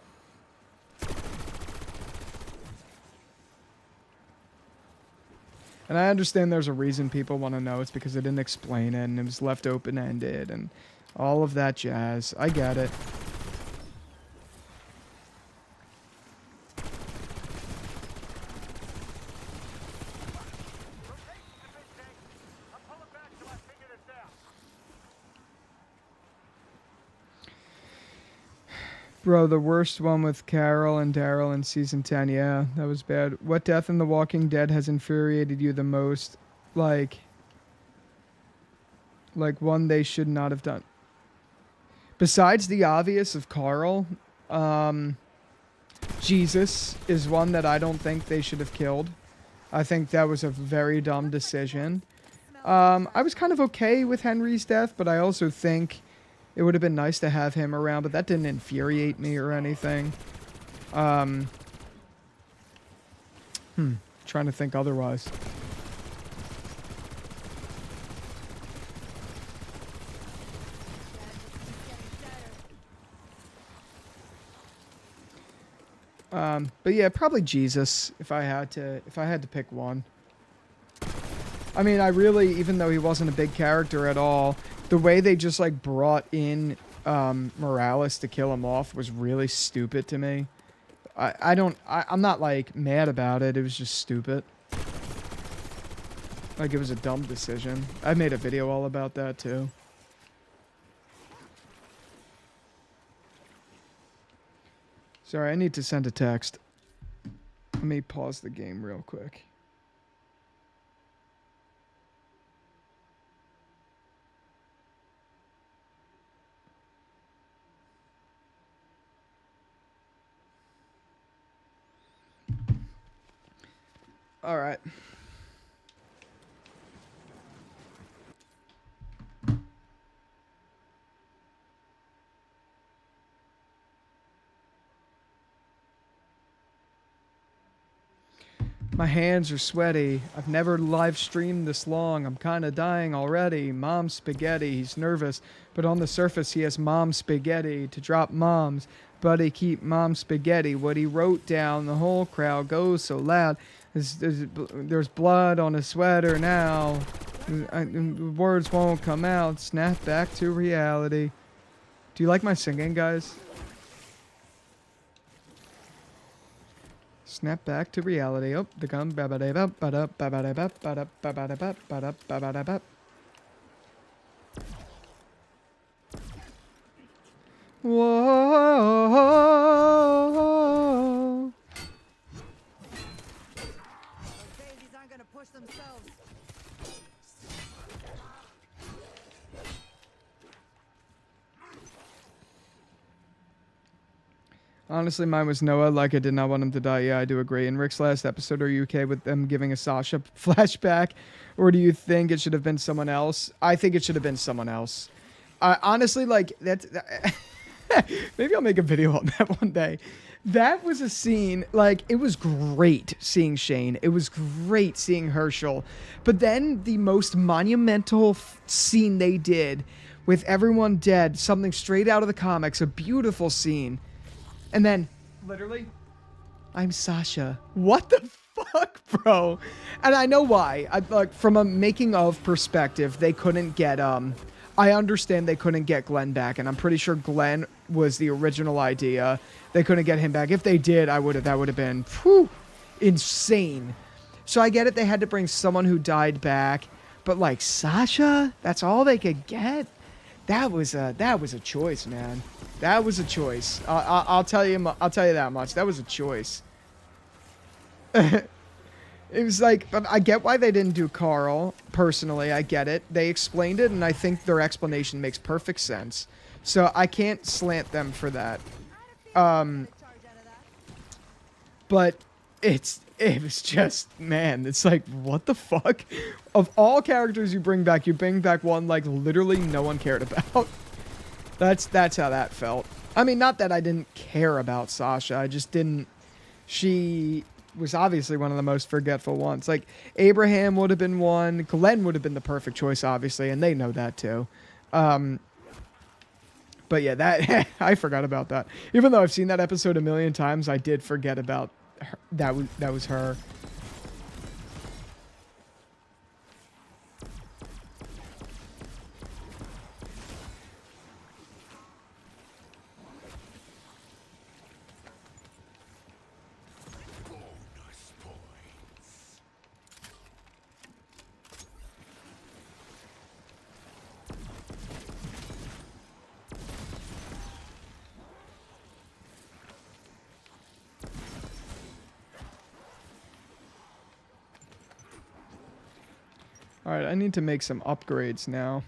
And I understand there's a reason people want to know. It's because they didn't explain it and it was left open-ended and all of that jazz. I get it. Bro, the worst one with Carol and Daryl in season 10. Yeah, that was bad. What death in The Walking Dead has infuriated you the most? Like one they should not have done. Besides the obvious of Carl, Jesus is one that I don't think they should have killed. I think that was a very dumb decision. I was kind of okay with Henry's death, but I also think it would have been nice to have him around, but that didn't infuriate me or anything. Trying to think otherwise. But yeah, probably Jesus if I had to pick one. I mean, I really, even though he wasn't a big character at all, the way they just like brought in Morales to kill him off was really stupid to me. I'm not like mad about it. It was just stupid. Like, it was a dumb decision. I made a video all about that too. Sorry, I need to send a text. Let me pause the game real quick. All right. My hands are sweaty. I've never live streamed this long. I'm kind of dying already. Mom spaghetti. He's nervous, but on the surface he has mom spaghetti to drop moms. Buddy, keep mom spaghetti. What he wrote down, the whole crowd goes so loud. There's blood on his sweater now. Words won't come out. Snap back to reality. Do you like my singing, guys? Snap back to reality. Oh, the gun. Whoa. Okay, these aren't gonna push themselves. Honestly, mine was Noah. Like, I did not want him to die. Yeah, I do agree. In Rick's last episode, are you okay with them giving a Sasha flashback? Or do you think it should have been someone else? I think it should have been someone else. Honestly, like, that's... Maybe I'll make a video on that one day. That was a scene, like, it was great seeing Shane. It was great seeing Herschel. But then the most monumental scene they did with everyone dead, something straight out of the comics, a beautiful scene. And then, literally, I'm Sasha. What the fuck, bro? And I know why. Like, from a making of perspective, they couldn't get, I understand they couldn't get Glenn back, and I'm pretty sure Glenn was the original idea. They couldn't get him back. If they did, that would have been, whew, insane. So I get it, they had to bring someone who died back, but like, Sasha? That's all they could get? That was a choice, man. That was a choice. I'll tell you that much. That was a choice. It was like, but I get why they didn't do Carl. Personally, I get it. They explained it, and I think their explanation makes perfect sense. So I can't slant them for that. But it was just, man, it's like, what the fuck? Of all characters you bring back one like literally no one cared about. That's how that felt. I mean, not that I didn't care about Sasha. I just didn't. She was obviously one of the most forgetful ones. Like, Abraham would have been one. Glenn would have been the perfect choice, obviously, and they know that too. But yeah, that I forgot about that. Even though I've seen that episode a million times, I did forget about her. That was her. Bonus points. All right, I need to make some upgrades now.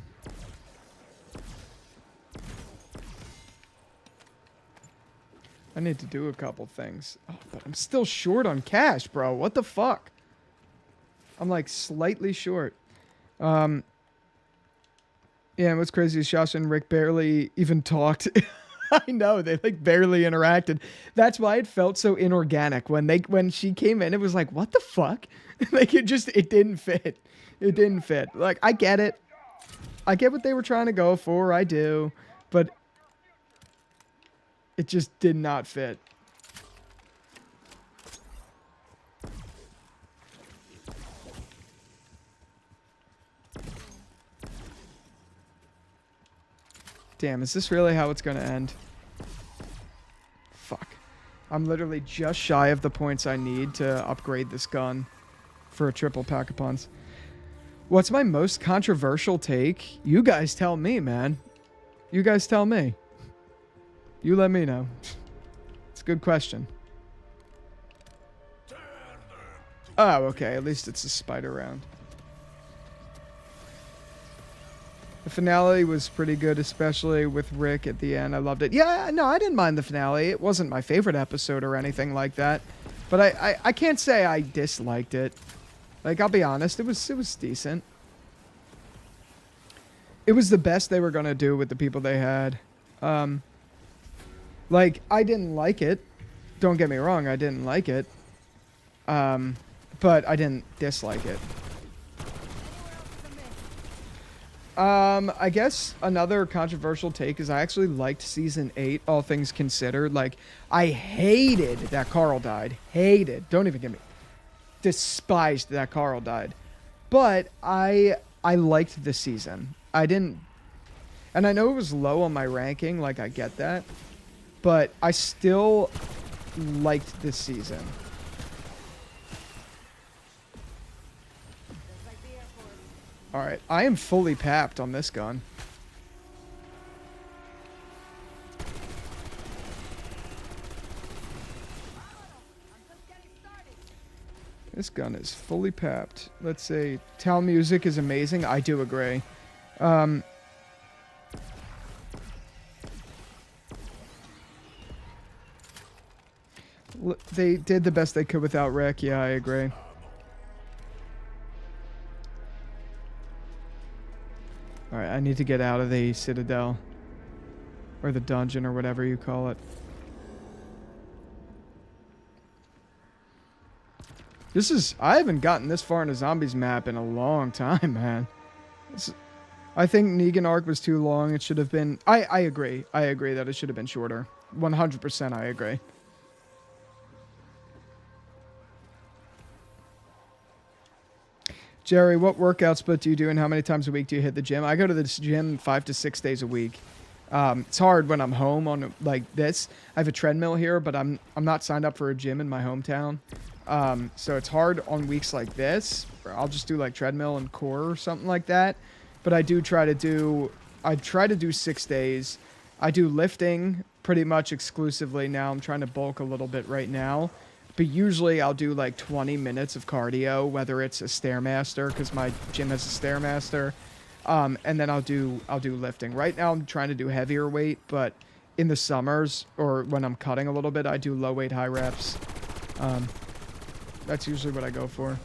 I need to do a couple things. Oh, but I'm still short on cash, bro. What the fuck? I'm like slightly short. Yeah, and what's crazy is Sasha and Rick barely even talked. I know, they like barely interacted. That's why it felt so inorganic. When she came in, it was like, what the fuck? Like it didn't fit. It didn't fit. Like, I get it. I get what they were trying to go for. I do. But it just did not fit. Damn, is this really how it's going to end? Fuck. I'm literally just shy of the points I need to upgrade this gun for a triple pack-a-puns. What's my most controversial take? You guys tell me, man. You guys tell me. You let me know. It's a good question. Oh, okay. At least it's a spider round. The finale was pretty good, especially with Rick at the end. I loved it. Yeah, no, I didn't mind the finale. It wasn't my favorite episode or anything like that. But I can't say I disliked it. Like, I'll be honest, it was decent. It was the best they were going to do with the people they had. Like, I didn't like it. Don't get me wrong, I didn't like it. But I didn't dislike it. I guess another controversial take is I actually liked season 8, all things considered. Like, I hated that Carl died. Hated. Don't even get me. Despised that Carl died. But I liked the season. I didn't... And I know it was low on my ranking, like, I get that. But I still liked this season. Alright, I am fully papped on this gun. This gun is fully papped. Let's say town music is amazing. I do agree. They did the best they could without Rick. Yeah, I agree. Alright, I need to get out of the Citadelle. Or the dungeon, or whatever you call it. I haven't gotten this far in a zombies map in a long time, man. I think Negan arc was too long. It should have been... I agree. I agree that it should have been shorter. 100% I agree. Jerry, what workout split do you do and how many times a week do you hit the gym? I go to the gym 5 to 6 days a week. It's hard when I'm home on like this. I have a treadmill here, but I'm not signed up for a gym in my hometown. So it's hard on weeks like this. I'll just do like treadmill and core or something like that. But I try to do 6 days. I do lifting pretty much exclusively now. I'm trying to bulk a little bit right now. But usually I'll do like 20 minutes of cardio, whether it's a Stairmaster, because my gym has a Stairmaster. And then I'll do lifting. Right now I'm trying to do heavier weight, but in the summers or when I'm cutting a little bit, I do low weight, high reps. That's usually what I go for.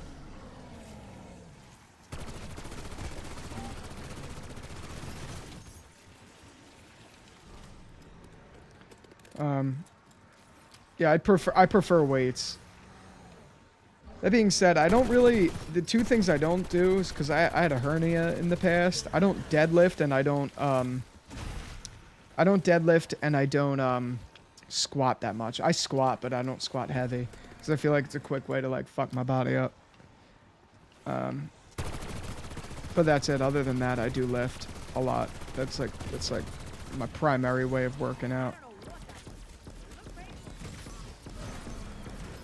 Yeah, I prefer weights. That being said, I don't really... The two things I don't do is because I had a hernia in the past. I don't deadlift and I don't deadlift and I don't squat that much. I squat, but I don't squat heavy because I feel like it's a quick way to like fuck my body up. But that's it. Other than that, I do lift a lot. That's like my primary way of working out.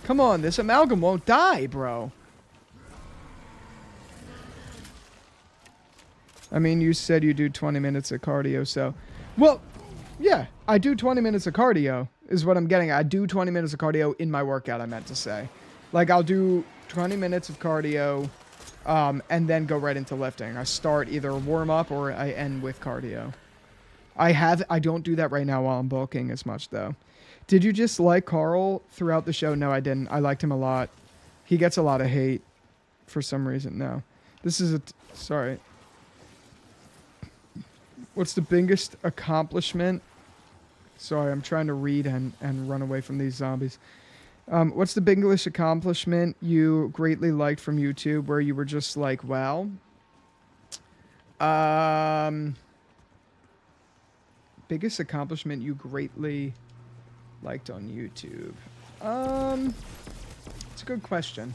Come on, this amalgam won't die, bro. I mean, you said you do 20 minutes of cardio, so... Well, yeah, I do 20 minutes of cardio, is what I'm getting at. I do 20 minutes of cardio in my workout, I meant to say. Like, I'll do 20 minutes of cardio, and then go right into lifting. I start either warm-up or I end with cardio. I don't do that right now while I'm bulking as much, though. Did you just like Carl throughout the show? No, I didn't. I liked him a lot. He gets a lot of hate for some reason. No. This is sorry. What's the biggest accomplishment? Sorry, I'm trying to read and run away from these zombies. What's the biggest accomplishment you greatly liked from YouTube where you were just like, wow? Biggest accomplishment you greatly... liked on YouTube. It's a good question.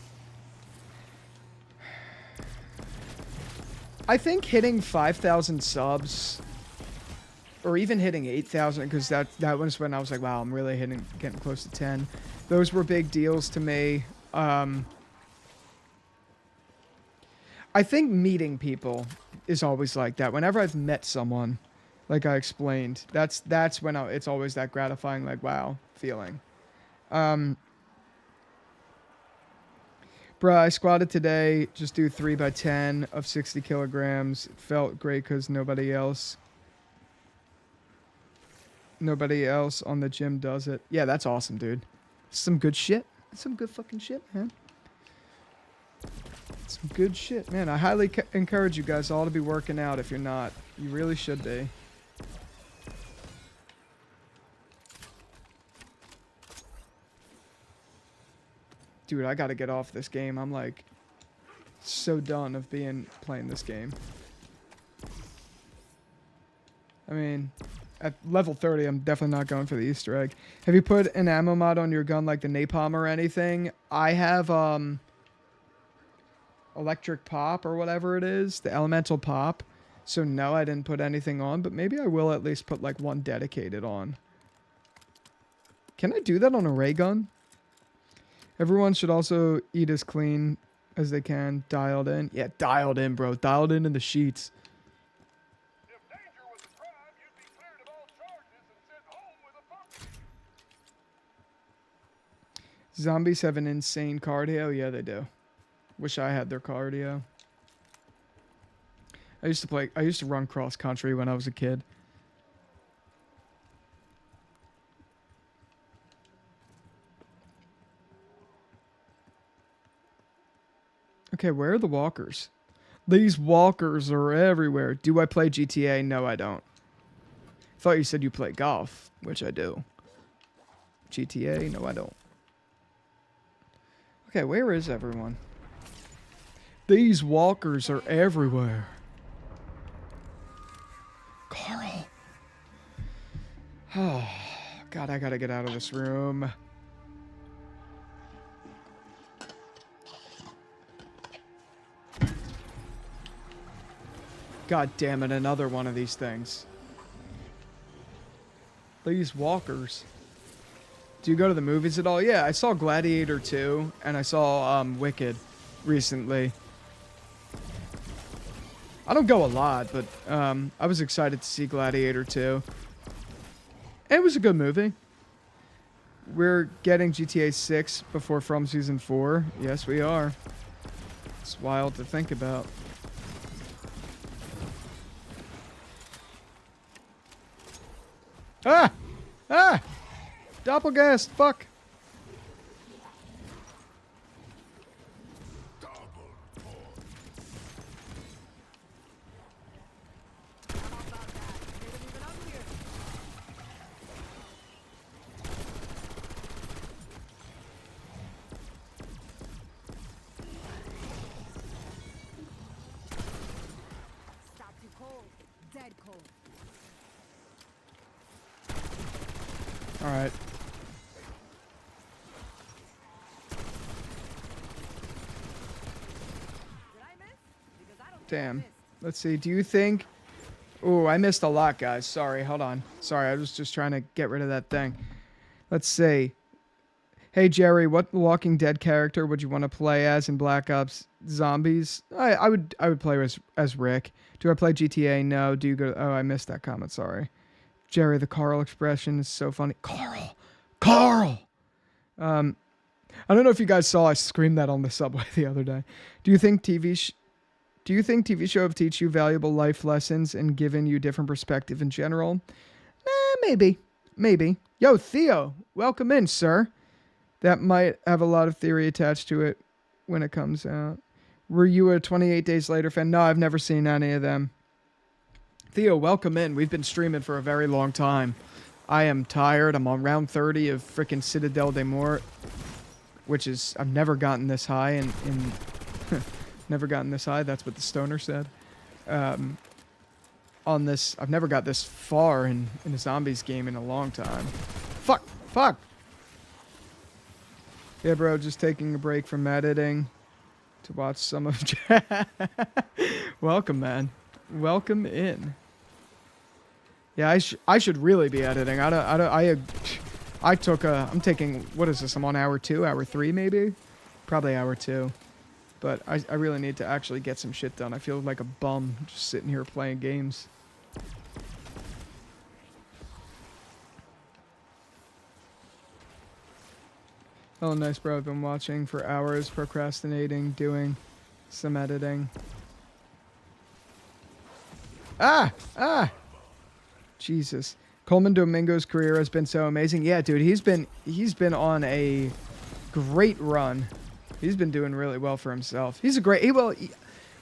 I think hitting 5,000 subs, or even hitting 8,000, because that was when I was like, wow, I'm really getting close to 10. Those were big deals to me. I think meeting people is always like that. Whenever I've met someone, like I explained, that's when it's always that gratifying, like, wow, feeling. Bruh, I squatted today, just do 3x10 of 60 kilograms. It felt great because nobody else on the gym does it. Yeah, that's awesome, dude. Some good shit. Some good fucking shit, man. Some good shit, man. I highly encourage you guys all to be working out if you're not. You really should be. Dude, I gotta get off this game. I'm like so done of playing this game. I mean, at level 30, I'm definitely not going for the Easter egg. Have you put an ammo mod on your gun like the napalm or anything? I have electric pop or whatever it is, the elemental pop. So no, I didn't put anything on, but maybe I will at least put like one dedicated on. Can I do that on a ray gun? Everyone should also eat as clean as they can. Dialed in. Yeah, dialed in, bro. Dialed in the sheets. If danger was a crime, you'd be cleared of all charges and sent home with a buck. Zombies have an insane cardio. Yeah, they do. Wish I had their cardio. I used to run cross country when I was a kid. Okay, where are the walkers? These walkers are everywhere. Do I play GTA? No, I don't. Thought you said you play golf, which I do. GTA? No, I don't. Okay, where is everyone? These walkers are everywhere. Carl. Oh, God, I gotta get out of this room. God damn it, another one of these things. These walkers. Do you go to the movies at all? Yeah, I saw Gladiator 2, and I saw Wicked recently. I don't go a lot, but I was excited to see Gladiator 2. It was a good movie. We're getting GTA 6 before From Season 4. Yes, we are. It's wild to think about. Ah! Ah! Doppelgast! Fuck! Stop too cold. Dead cold. Alright. Did I miss? Because I don't think I Damn. missed. Let's see. Do you think... Oh, I missed a lot, guys. Sorry. Hold on. Sorry, I was just trying to get rid of that thing. Let's see. Hey, Jerry, what Walking Dead character would you want to play as in Black Ops Zombies? I would play as Rick. Do I play GTA? No. Do you go... Oh, I missed that comment. Sorry. Jerry, the Carl expression is so funny. Carl! Carl! I don't know if you guys saw I screamed that on the subway the other day. Do you think TV show have teach you valuable life lessons and given you different perspective in general? Maybe. Maybe. Yo, Theo, welcome in, sir. That might have a lot of theory attached to it when it comes out. Were you a 28 Days Later fan? No, I've never seen any of them. Theo, welcome in. We've been streaming for a very long time. I am tired. I'm on round 30 of freaking Citadelle de Morts, which is... I've never gotten this high in never gotten this high. That's what the stoner said. On this... I've never got this far in a zombies game in a long time. Fuck! Fuck! Yeah, bro, just taking a break from editing to watch some of... Welcome, man. Welcome in. Yeah, I should really be editing. I'm taking, what is this? I'm on hour 2, hour 3 maybe? Probably hour 2. But I really need to actually get some shit done. I feel like a bum just sitting here playing games. Oh, nice, bro. I've been watching for hours, procrastinating, doing some editing. Ah! Ah! Jesus. Coleman Domingo's career has been so amazing. Yeah, dude, he's been on a great run. He's been doing really well for himself. He's a great...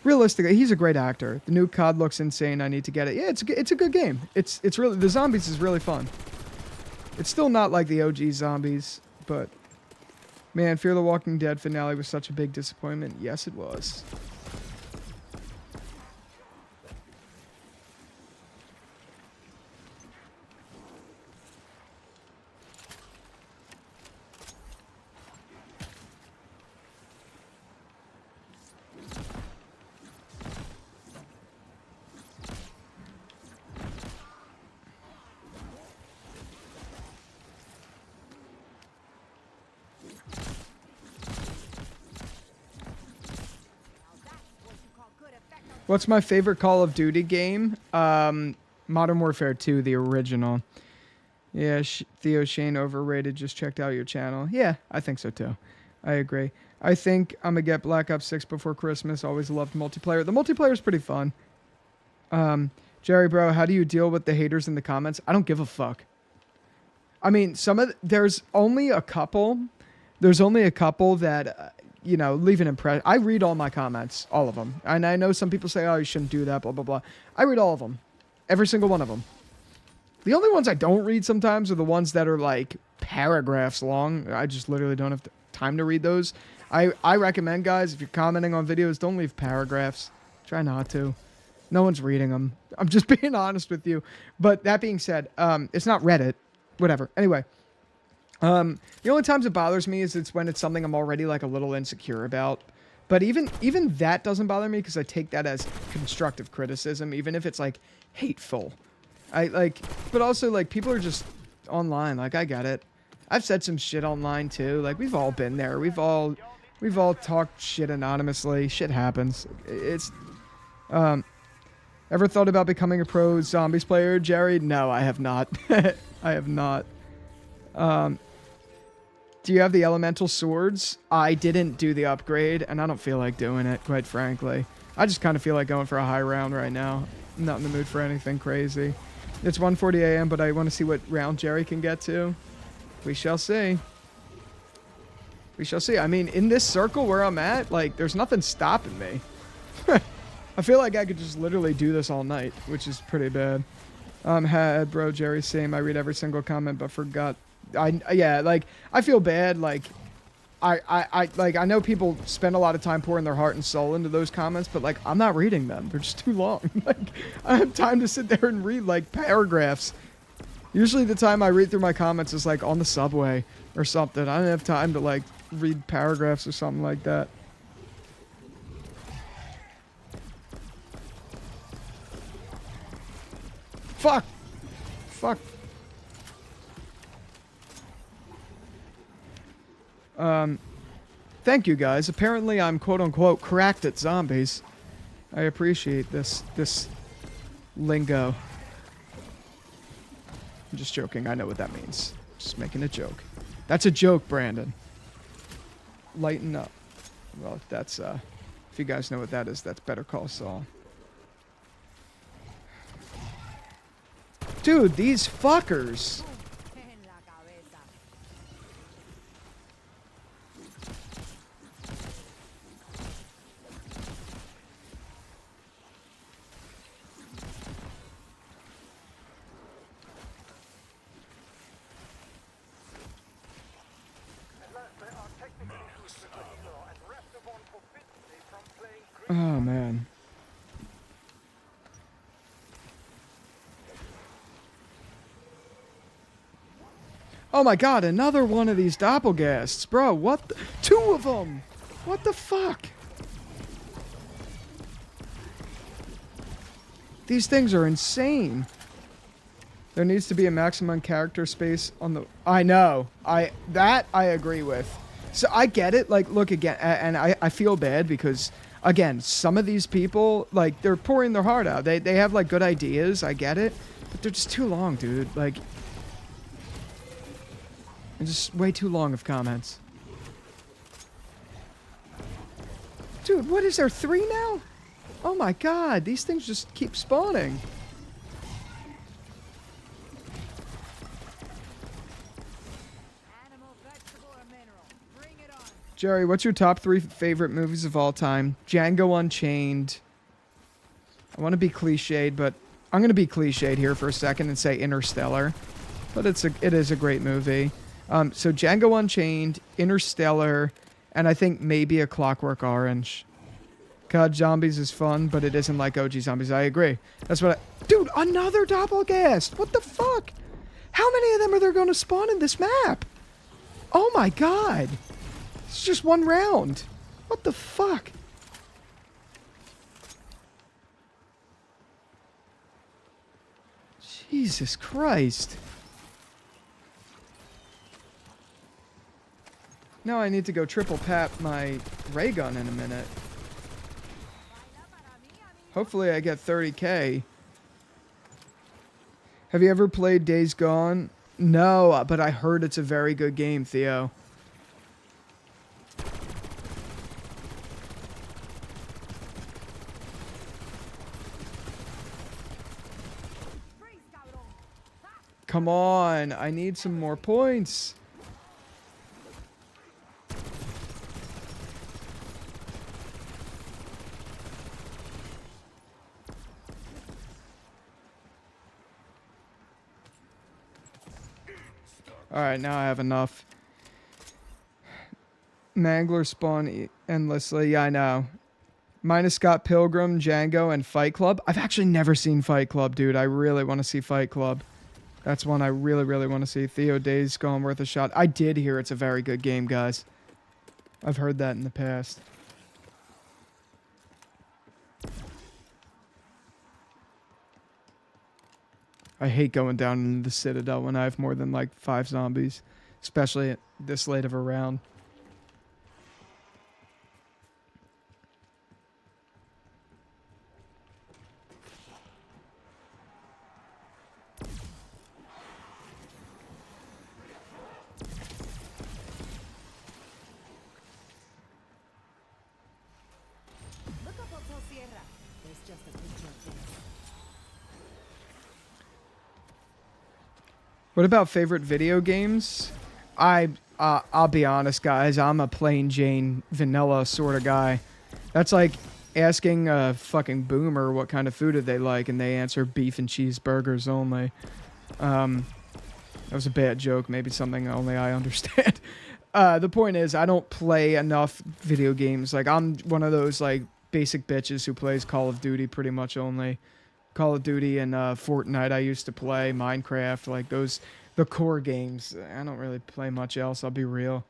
realistically, he's a great actor. The new COD looks insane. I need to get it. Yeah, it's a good game. It's really... The zombies is really fun. It's still not like the OG zombies, but... Man, Fear the Walking Dead finale was such a big disappointment. Yes, it was. What's my favorite Call of Duty game? Modern Warfare 2, the original. Yeah, Theo Shane overrated. Just checked out your channel. Yeah, I think so too. I agree. I think I'm gonna get Black Ops 6 before Christmas. Always loved multiplayer. The multiplayer is pretty fun. Jerry, bro, how do you deal with the haters in the comments? I don't give a fuck. I mean, there's only a couple. There's only a couple that... you know, leave an impression. I read all my comments, all of them. And I know some people say, oh, you shouldn't do that, blah, blah, blah. I read all of them. Every single one of them. The only ones I don't read sometimes are the ones that are, like, paragraphs long. I just literally don't have time to read those. I recommend, guys, if you're commenting on videos, don't leave paragraphs. Try not to. No one's reading them. I'm just being honest with you. But that being said, it's not Reddit. Whatever. Anyway. The only times it bothers me is it's when it's something I'm already like a little insecure about. But even that doesn't bother me because I take that as constructive criticism, even if it's like hateful. But also like people are just online. Like I get it. I've said some shit online too. Like we've all been there. We've all talked shit anonymously. Shit happens. It's, ever thought about becoming a pro zombies player, Jerry? No, I have not. I have not. Do you have the elemental swords? I didn't do the upgrade, and I don't feel like doing it, quite frankly. I just kind of feel like going for a high round right now. I'm not in the mood for anything crazy. It's 1:40 a.m., but I want to see what round Jerry can get to. We shall see. We shall see. I mean, in this circle where I'm at, like, there's nothing stopping me. I feel like I could just literally do this all night, which is pretty bad. Had bro Jerry same. I read every single comment, but forgot. Yeah, like I feel bad. Like I know people spend a lot of time pouring their heart and soul into those comments, but like I'm not reading them. They're just too long. Like I have time to sit there and read like paragraphs. Usually the time I read through my comments is like on the subway or something. I don't have time to like read paragraphs or something like that. Fuck! Fuck. Thank you guys. Apparently I'm quote-unquote cracked at zombies. I appreciate this lingo. I'm just joking. I know what that means. Just making a joke. That's a joke, Brandon. Lighten up. Well, that's, if you guys know what that is, that's Better Call Saul. Dude, these fuckers. En la cabeza. At last they are technically used to the hero, and Restaurant forbids me from playing Oh, man. Oh my god, another one of these doppelgasts. Bro, what the— 2 of them! What the fuck? These things are insane. There needs to be a maximum character space on the— I know. That I agree with. So I get it. Like, look again, and I feel bad because, again, some of these people, like, they're pouring their heart out. They have, like, good ideas. I get it. But they're just too long, dude. Like, and just way too long of comments. Dude, what is there, 3 now? Oh my god, these things just keep spawning. Animal, vegetable, or mineral. Bring it on. Jerry, what's your top 3 favorite movies of all time? Django Unchained. I want to be cliched, but I'm going to be cliched here for a second and say Interstellar. But it is a great movie. So Django Unchained, Interstellar, and I think maybe A Clockwork Orange. COD Zombies is fun, but it isn't like OG Zombies. I agree. That's what I— Dude, another Doppelgast! What the fuck? How many of them are there going to spawn in this map? Oh my god! It's just one round. What the fuck? Jesus Christ. Now I need to go triple tap my ray gun in a minute. Hopefully I get 30k. Have you ever played Days Gone? No, but I heard it's a very good game, Theo. Come on, I need some more points. Alright, now I have enough. Mangler spawn endlessly. Yeah, I know. Minus Scott Pilgrim, Django, and Fight Club. I've actually never seen Fight Club, dude. I really want to see Fight Club. That's one I really, really want to see. Theo, Days Gone worth a shot. I did hear it's a very good game, guys. I've heard that in the past. I hate going down into the Citadelle when I have more than like 5 zombies. Especially at this late of a round. Look up Hotel Sierra. There's just a picture of this. What about favorite video games? I'll be honest, guys. I'm a plain Jane vanilla sort of guy. That's like asking a fucking boomer what kind of food do they like, and they answer beef and cheeseburgers only. That was a bad joke. Maybe something only I understand. The point is, I don't play enough video games. Like, I'm one of those, like, basic bitches who plays Call of Duty pretty much only. Call of Duty and Fortnite I used to play, Minecraft, like the core games. I don't really play much else, I'll be real.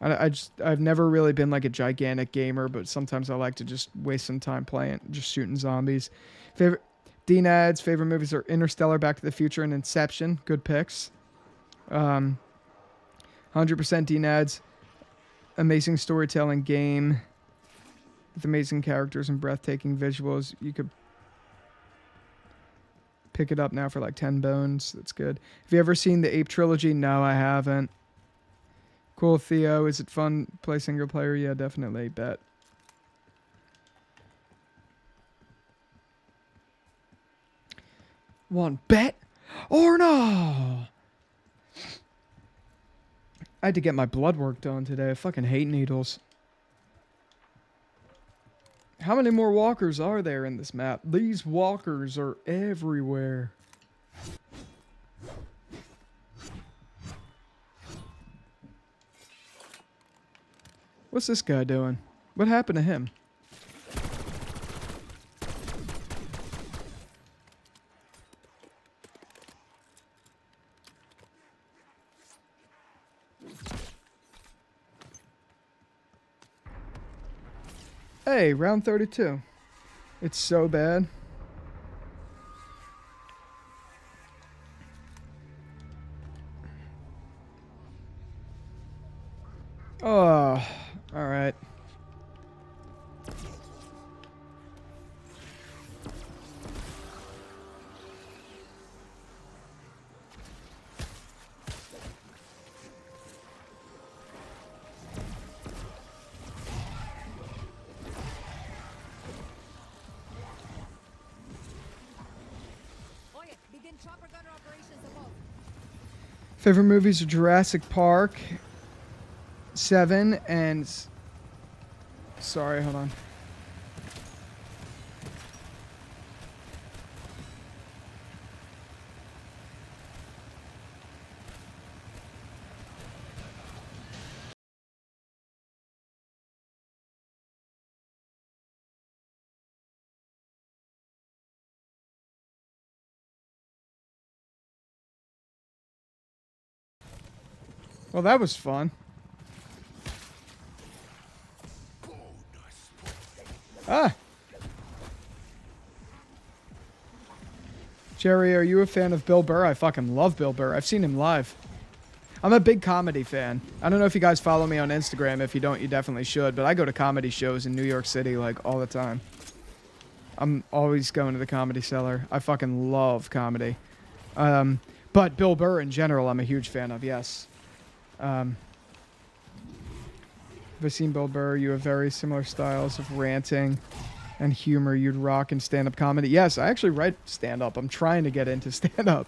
I've never really been like a gigantic gamer, but sometimes I like to just waste some time playing, just shooting zombies. Favorite DNAD's favorite movies are Interstellar, Back to the Future, and Inception. Good picks. 100% DNAD's amazing storytelling game with amazing characters and breathtaking visuals. You could pick it up now for like 10 bones. That's good. Have you ever seen the Ape Trilogy? No, I haven't. Cool, Theo. Is it fun to play single player? Yeah, definitely. Bet. One bet or no? I had to get my blood work done today. I fucking hate needles. How many more walkers are there in this map? These walkers are everywhere. What's this guy doing? What happened to him? Hey, round 32. It's so bad. Oh, all right. Oye, begin chopper gunner operations above. Favorite movies are Jurassic Park, 7, and... Sorry, hold on. Well, that was fun. Ah! Jerry, are you a fan of Bill Burr? I fucking love Bill Burr. I've seen him live. I'm a big comedy fan. I don't know if you guys follow me on Instagram. If you don't, you definitely should. But I go to comedy shows in New York City, like, all the time. I'm always going to the Comedy Cellar. I fucking love comedy. But Bill Burr in general, I'm a huge fan of, yes. Have I seen Bill Burr? You have very similar styles of ranting and humor. You'd rock in stand-up comedy. Yes, I actually write stand-up. I'm trying to get into stand-up.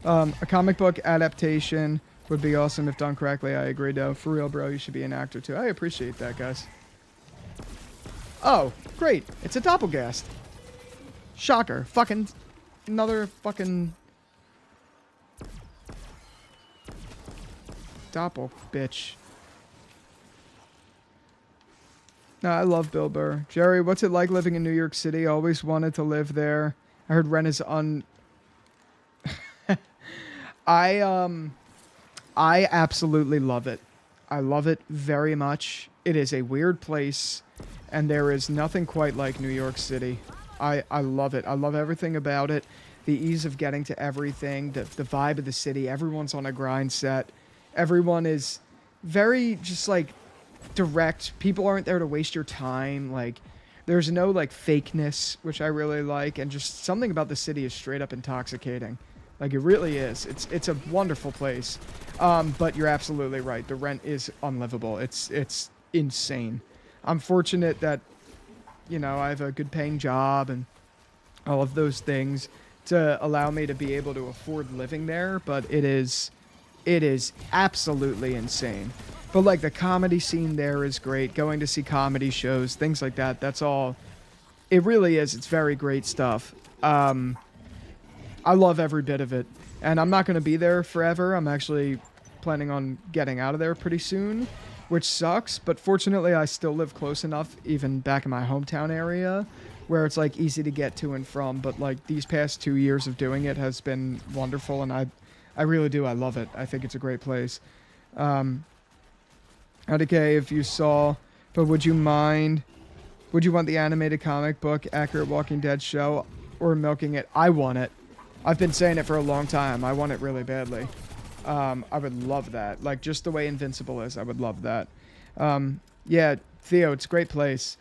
A comic book adaptation would be awesome if done correctly. I agree, though. For real, bro, you should be an actor, too. I appreciate that, guys. Oh, great. It's a doppelgast. Shocker. Fucking... Another fucking... Doppel, bitch. No, I love Bill Burr. Jerry, what's it like living in New York City? Always wanted to live there. I heard rent is I absolutely love it. I love it very much. It is a weird place, and there is nothing quite like New York City. I love it. I love everything about it. The ease of getting to everything, the vibe of the city. Everyone's on a grind set. Everyone is very just like direct. People aren't there to waste your time. Like, there's no like fakeness, which I really like, and just something about the city is straight up intoxicating. Like, it really is. It's a wonderful place. But you're absolutely right. The rent is unlivable. It's insane. I'm fortunate that, you know, I have a good paying job and all of those things to allow me to be able to afford living there, but it is absolutely insane. But like the comedy scene there is great. Going to see comedy shows, things like that. That's all. It really is. It's very great stuff. I love every bit of it. And I'm not going to be there forever. I'm actually planning on getting out of there pretty soon, which sucks. But fortunately, I still live close enough, even back in my hometown area, where it's like easy to get to and from. But like these past 2 years of doing it has been wonderful, and I really do. I love it. I think it's a great place. IDK, if you saw, but would you want the animated comic book accurate Walking Dead show or milking it? I want it. I've been saying it for a long time. I want it really badly. I would love that. Like, just the way Invincible is, I would love that. Yeah, Theo, it's a great place.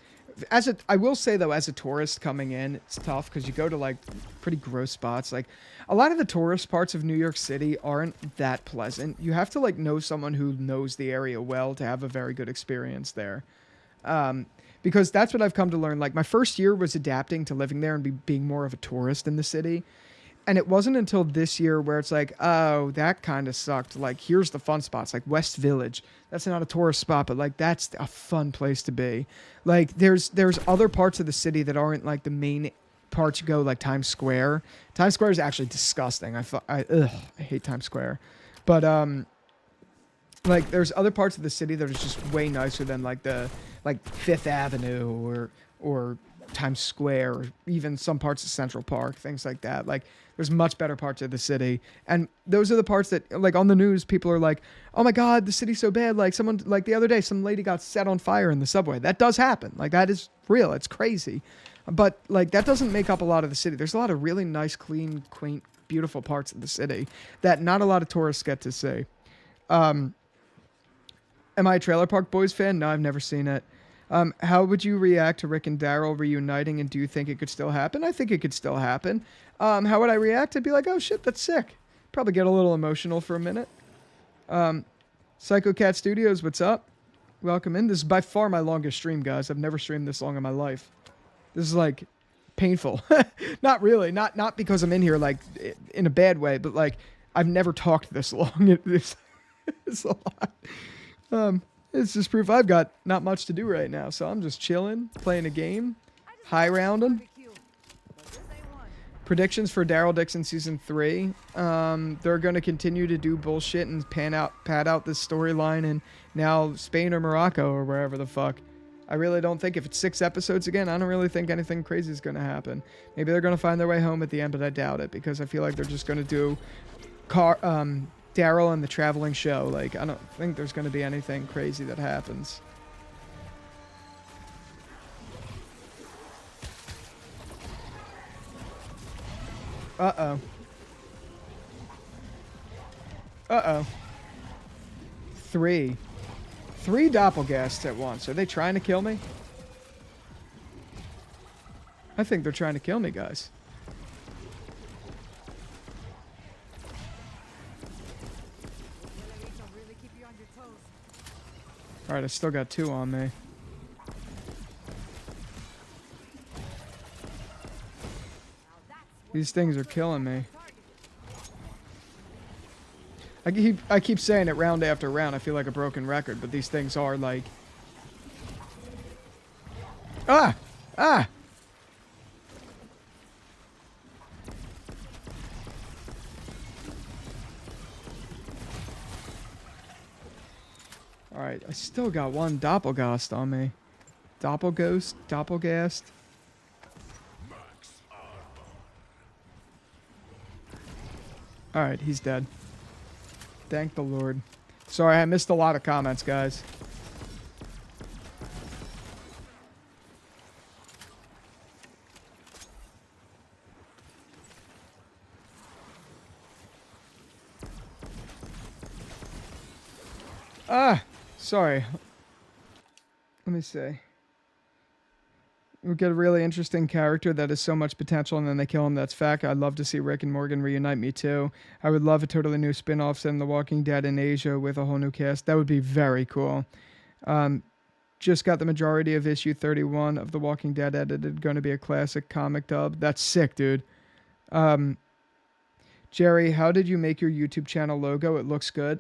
I will say, though, as a tourist coming in, it's tough because you go to, like, pretty gross spots. Like, a lot of the tourist parts of New York City aren't that pleasant. You have to, like, know someone who knows the area well to have a very good experience there. Because that's what I've come to learn. Like, my first year was adapting to living there and being more of a tourist in the city. And it wasn't until this year where it's like, oh, that kind of sucked. Like, here's the fun spots, like West Village. That's not a tourist spot, but like that's a fun place to be. Like, there's other parts of the city that aren't like the main parts you go, like Times Square. Times Square is actually disgusting. I hate Times Square. But like there's other parts of the city that are just way nicer than like Fifth Avenue or Times Square, or even some parts of Central Park, things like that. Like, there's much better parts of the city. And those are the parts that, like, on the news, people are like, oh my God, the city's so bad. Like, someone, like, the other day, some lady got set on fire in the subway. That does happen. Like, that is real. It's crazy. But, like, that doesn't make up a lot of the city. There's a lot of really nice, clean, quaint, beautiful parts of the city that not a lot of tourists get to see. Am I a Trailer Park Boys fan? No, I've never seen it. How would you react to Rick and Daryl reuniting, and do you think it could still happen? I think it could still happen. How would I react? I'd be like, oh shit, that's sick. Probably get a little emotional for a minute. Psycho Cat Studios, what's up? Welcome in. This is by far my longest stream, guys. I've never streamed this long in my life. This is like painful. Not really. Not because I'm in here like in a bad way, but like I've never talked this long. It's a lot. It's just proof I've got not much to do right now, so I'm just chilling, playing a game, high rounding. Predictions for Daryl Dixon season 3. They're going to continue to do bullshit and pad out this storyline in now Spain or Morocco or wherever the fuck. I really don't think if it's 6 episodes again, I don't really think anything crazy is going to happen. Maybe they're going to find their way home at the end, but I doubt it because I feel like they're just going to do Daryl and the traveling show. Like, I don't think there's going to be anything crazy that happens. Uh-oh. Uh-oh. 3 doppelgasts at once. Are they trying to kill me? I think they're trying to kill me, guys. Alright, I still got 2 on me. These things are killing me. I keep saying it round after round. I feel like a broken record, but these things are like... Ah! Ah! Alright, I still got 1 doppelgast on me. Doppelgast. Alright, he's dead. Thank the Lord. Sorry, I missed a lot of comments, guys. Ah! Sorry. Let me see. We get a really interesting character that has so much potential, and then they kill him. That's fact. I'd love to see Rick and Morgan reunite. Me too. I would love a totally new spin-off set in The Walking Dead in Asia with a whole new cast. That would be very cool. Just got the majority of issue 31 of The Walking Dead edited. Going to be a classic comic dub. That's sick, dude. Jerry, how did you make your YouTube channel logo? It looks good.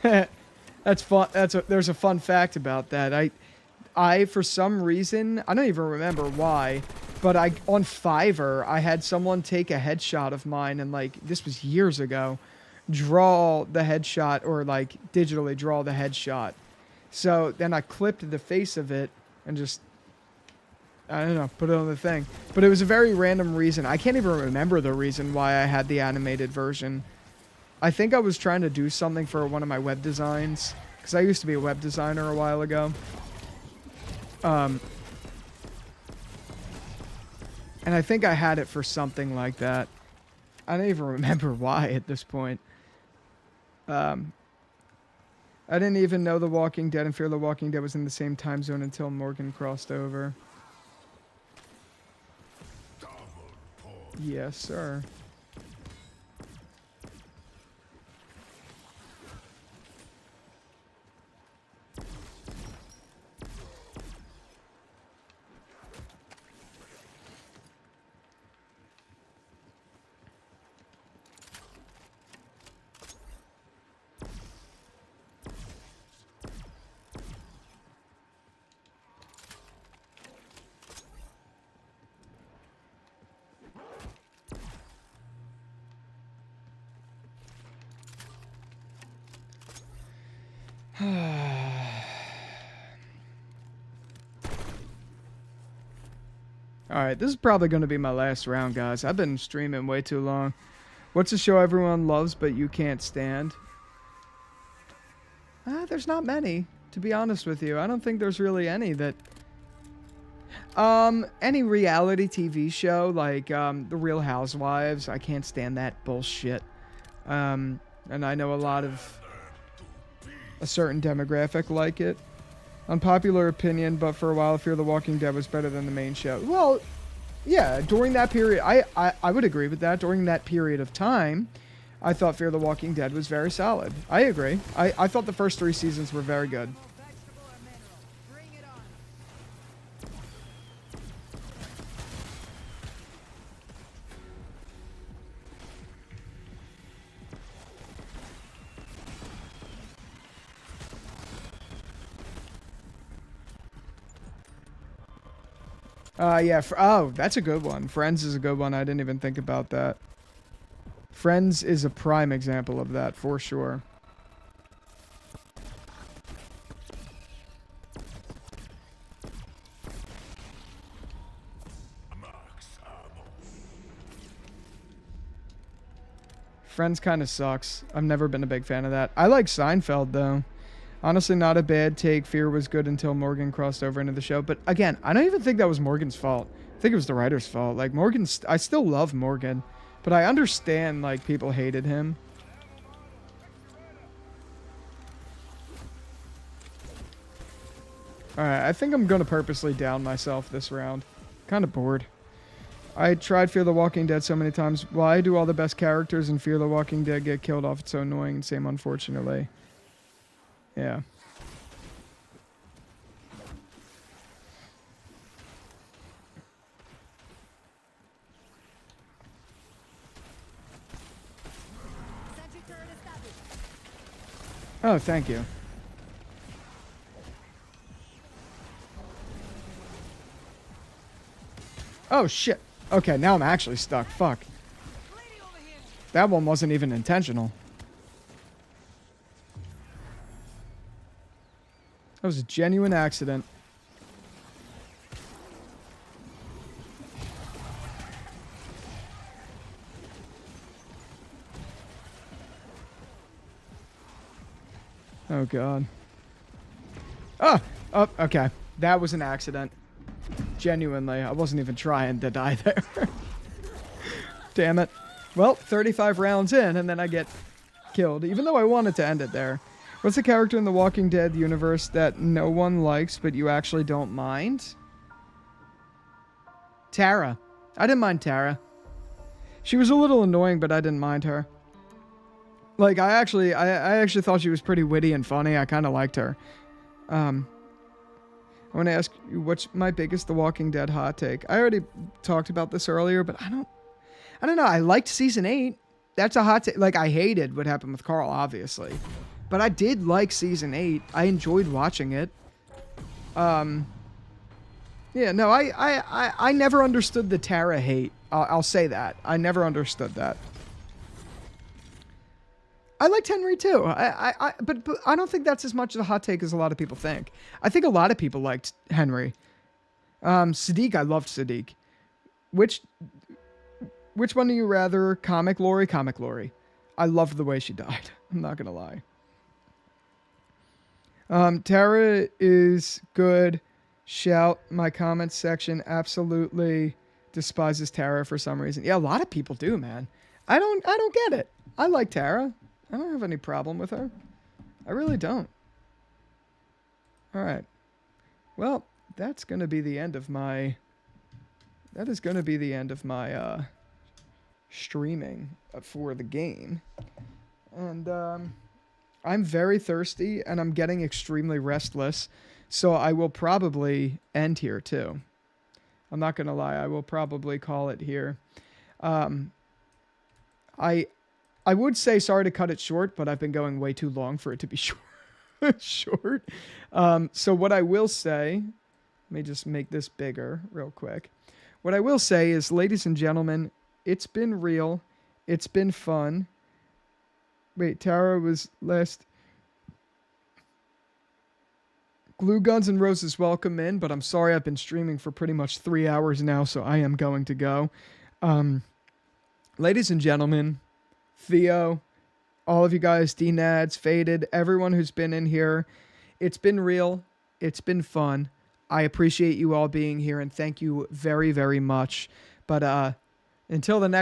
That's fun. There's a fun fact about that. I for some reason, I don't even remember why, but on Fiverr, I had someone take a headshot of mine, and like this was years ago, draw the headshot, or like digitally draw the headshot. So then I clipped the face of it and just, I don't know, put it on the thing. But it was a very random reason. I can't even remember the reason why I had the animated version. I think I was trying to do something for one of my web designs, because I used to be a web designer a while ago. And I think I had it for something like that. I don't even remember why at this point. I didn't even know The Walking Dead and Fear the Walking Dead was in the same time zone until Morgan crossed over. Yes, sir. Alright, this is probably going to be my last round, guys. I've been streaming way too long. What's a show everyone loves but you can't stand? There's not many, to be honest with you. I don't think there's really any that... any reality TV show, like, The Real Housewives. I can't stand that bullshit. And I know a lot of a certain demographic like it. Unpopular opinion, but for a while, Fear the Walking Dead was better than the main show. Well, yeah, during that period, I would agree with that. During that period of time, I thought Fear the Walking Dead was very solid. I agree. I thought the first 3 seasons were very good. Vegetable or mineral. Bring it on. Yeah. Oh, that's a good one. Friends is a good one. I didn't even think about that. Friends is a prime example of that, for sure. Friends kind of sucks. I've never been a big fan of that. I like Seinfeld, though. Honestly, not a bad take. Fear was good until Morgan crossed over into the show. But again, I don't even think that was Morgan's fault. I think it was the writer's fault. Like, I still love Morgan. But I understand, like, people hated him. Alright, I think I'm going to purposely down myself this round. Kind of bored. I tried Fear the Walking Dead so many times. Why do all the best characters in Fear the Walking Dead get killed off? It's so annoying. Same, unfortunately. Yeah. Sentry turret established. Oh, thank you. Oh, shit. Okay, now I'm actually stuck. Fuck. Lady over here. That one wasn't even intentional. That was a genuine accident. Oh, God. Oh! Oh, okay. That was an accident. Genuinely, I wasn't even trying to die there. Damn it. Well, 35 rounds in, and then I get killed, even though I wanted to end it there. What's the character in the Walking Dead universe that no one likes, but you actually don't mind? Tara. I didn't mind Tara. She was a little annoying, but I didn't mind her. Like, I actually thought she was pretty witty and funny. I kind of liked her. I want to ask you, what's my biggest The Walking Dead hot take? I already talked about this earlier, but I don't know. I liked season 8. That's a hot take. Like, I hated what happened with Carl, obviously. But I did like season 8. I enjoyed watching it. Yeah, no, I never understood the Tara hate. I'll say that. I never understood that. I liked Henry too. But I don't think that's as much of a hot take as a lot of people think. I think a lot of people liked Henry. Sadiq, I loved Sadiq. Which one do you rather? Comic Lori? Comic Lori. I loved the way she died. I'm not gonna lie. Tara is good. Shout my comments section absolutely despises Tara for some reason. Yeah, a lot of people do, man. I don't get it. I like Tara. I don't have any problem with her. I really don't. All right. Well, that's going to be the end of my... That is going to be the end of my streaming for the game. And I'm very thirsty, and I'm getting extremely restless. So I will probably end here, too. I'm not going to lie. I will probably call it here. I would say sorry to cut it short, but I've been going way too long for it to be short. So what I will say, let me just make this bigger real quick. What I will say is, ladies and gentlemen, it's been real. It's been fun. Wait, Tara was last. Glue Guns and Roses welcome in, but I'm sorry, I've been streaming for pretty much 3 hours now, so I am going to go. Ladies and gentlemen, Theo, all of you guys, D-Nads, Faded, everyone who's been in here, it's been real. It's been fun. I appreciate you all being here, and thank you very, very much. But until the next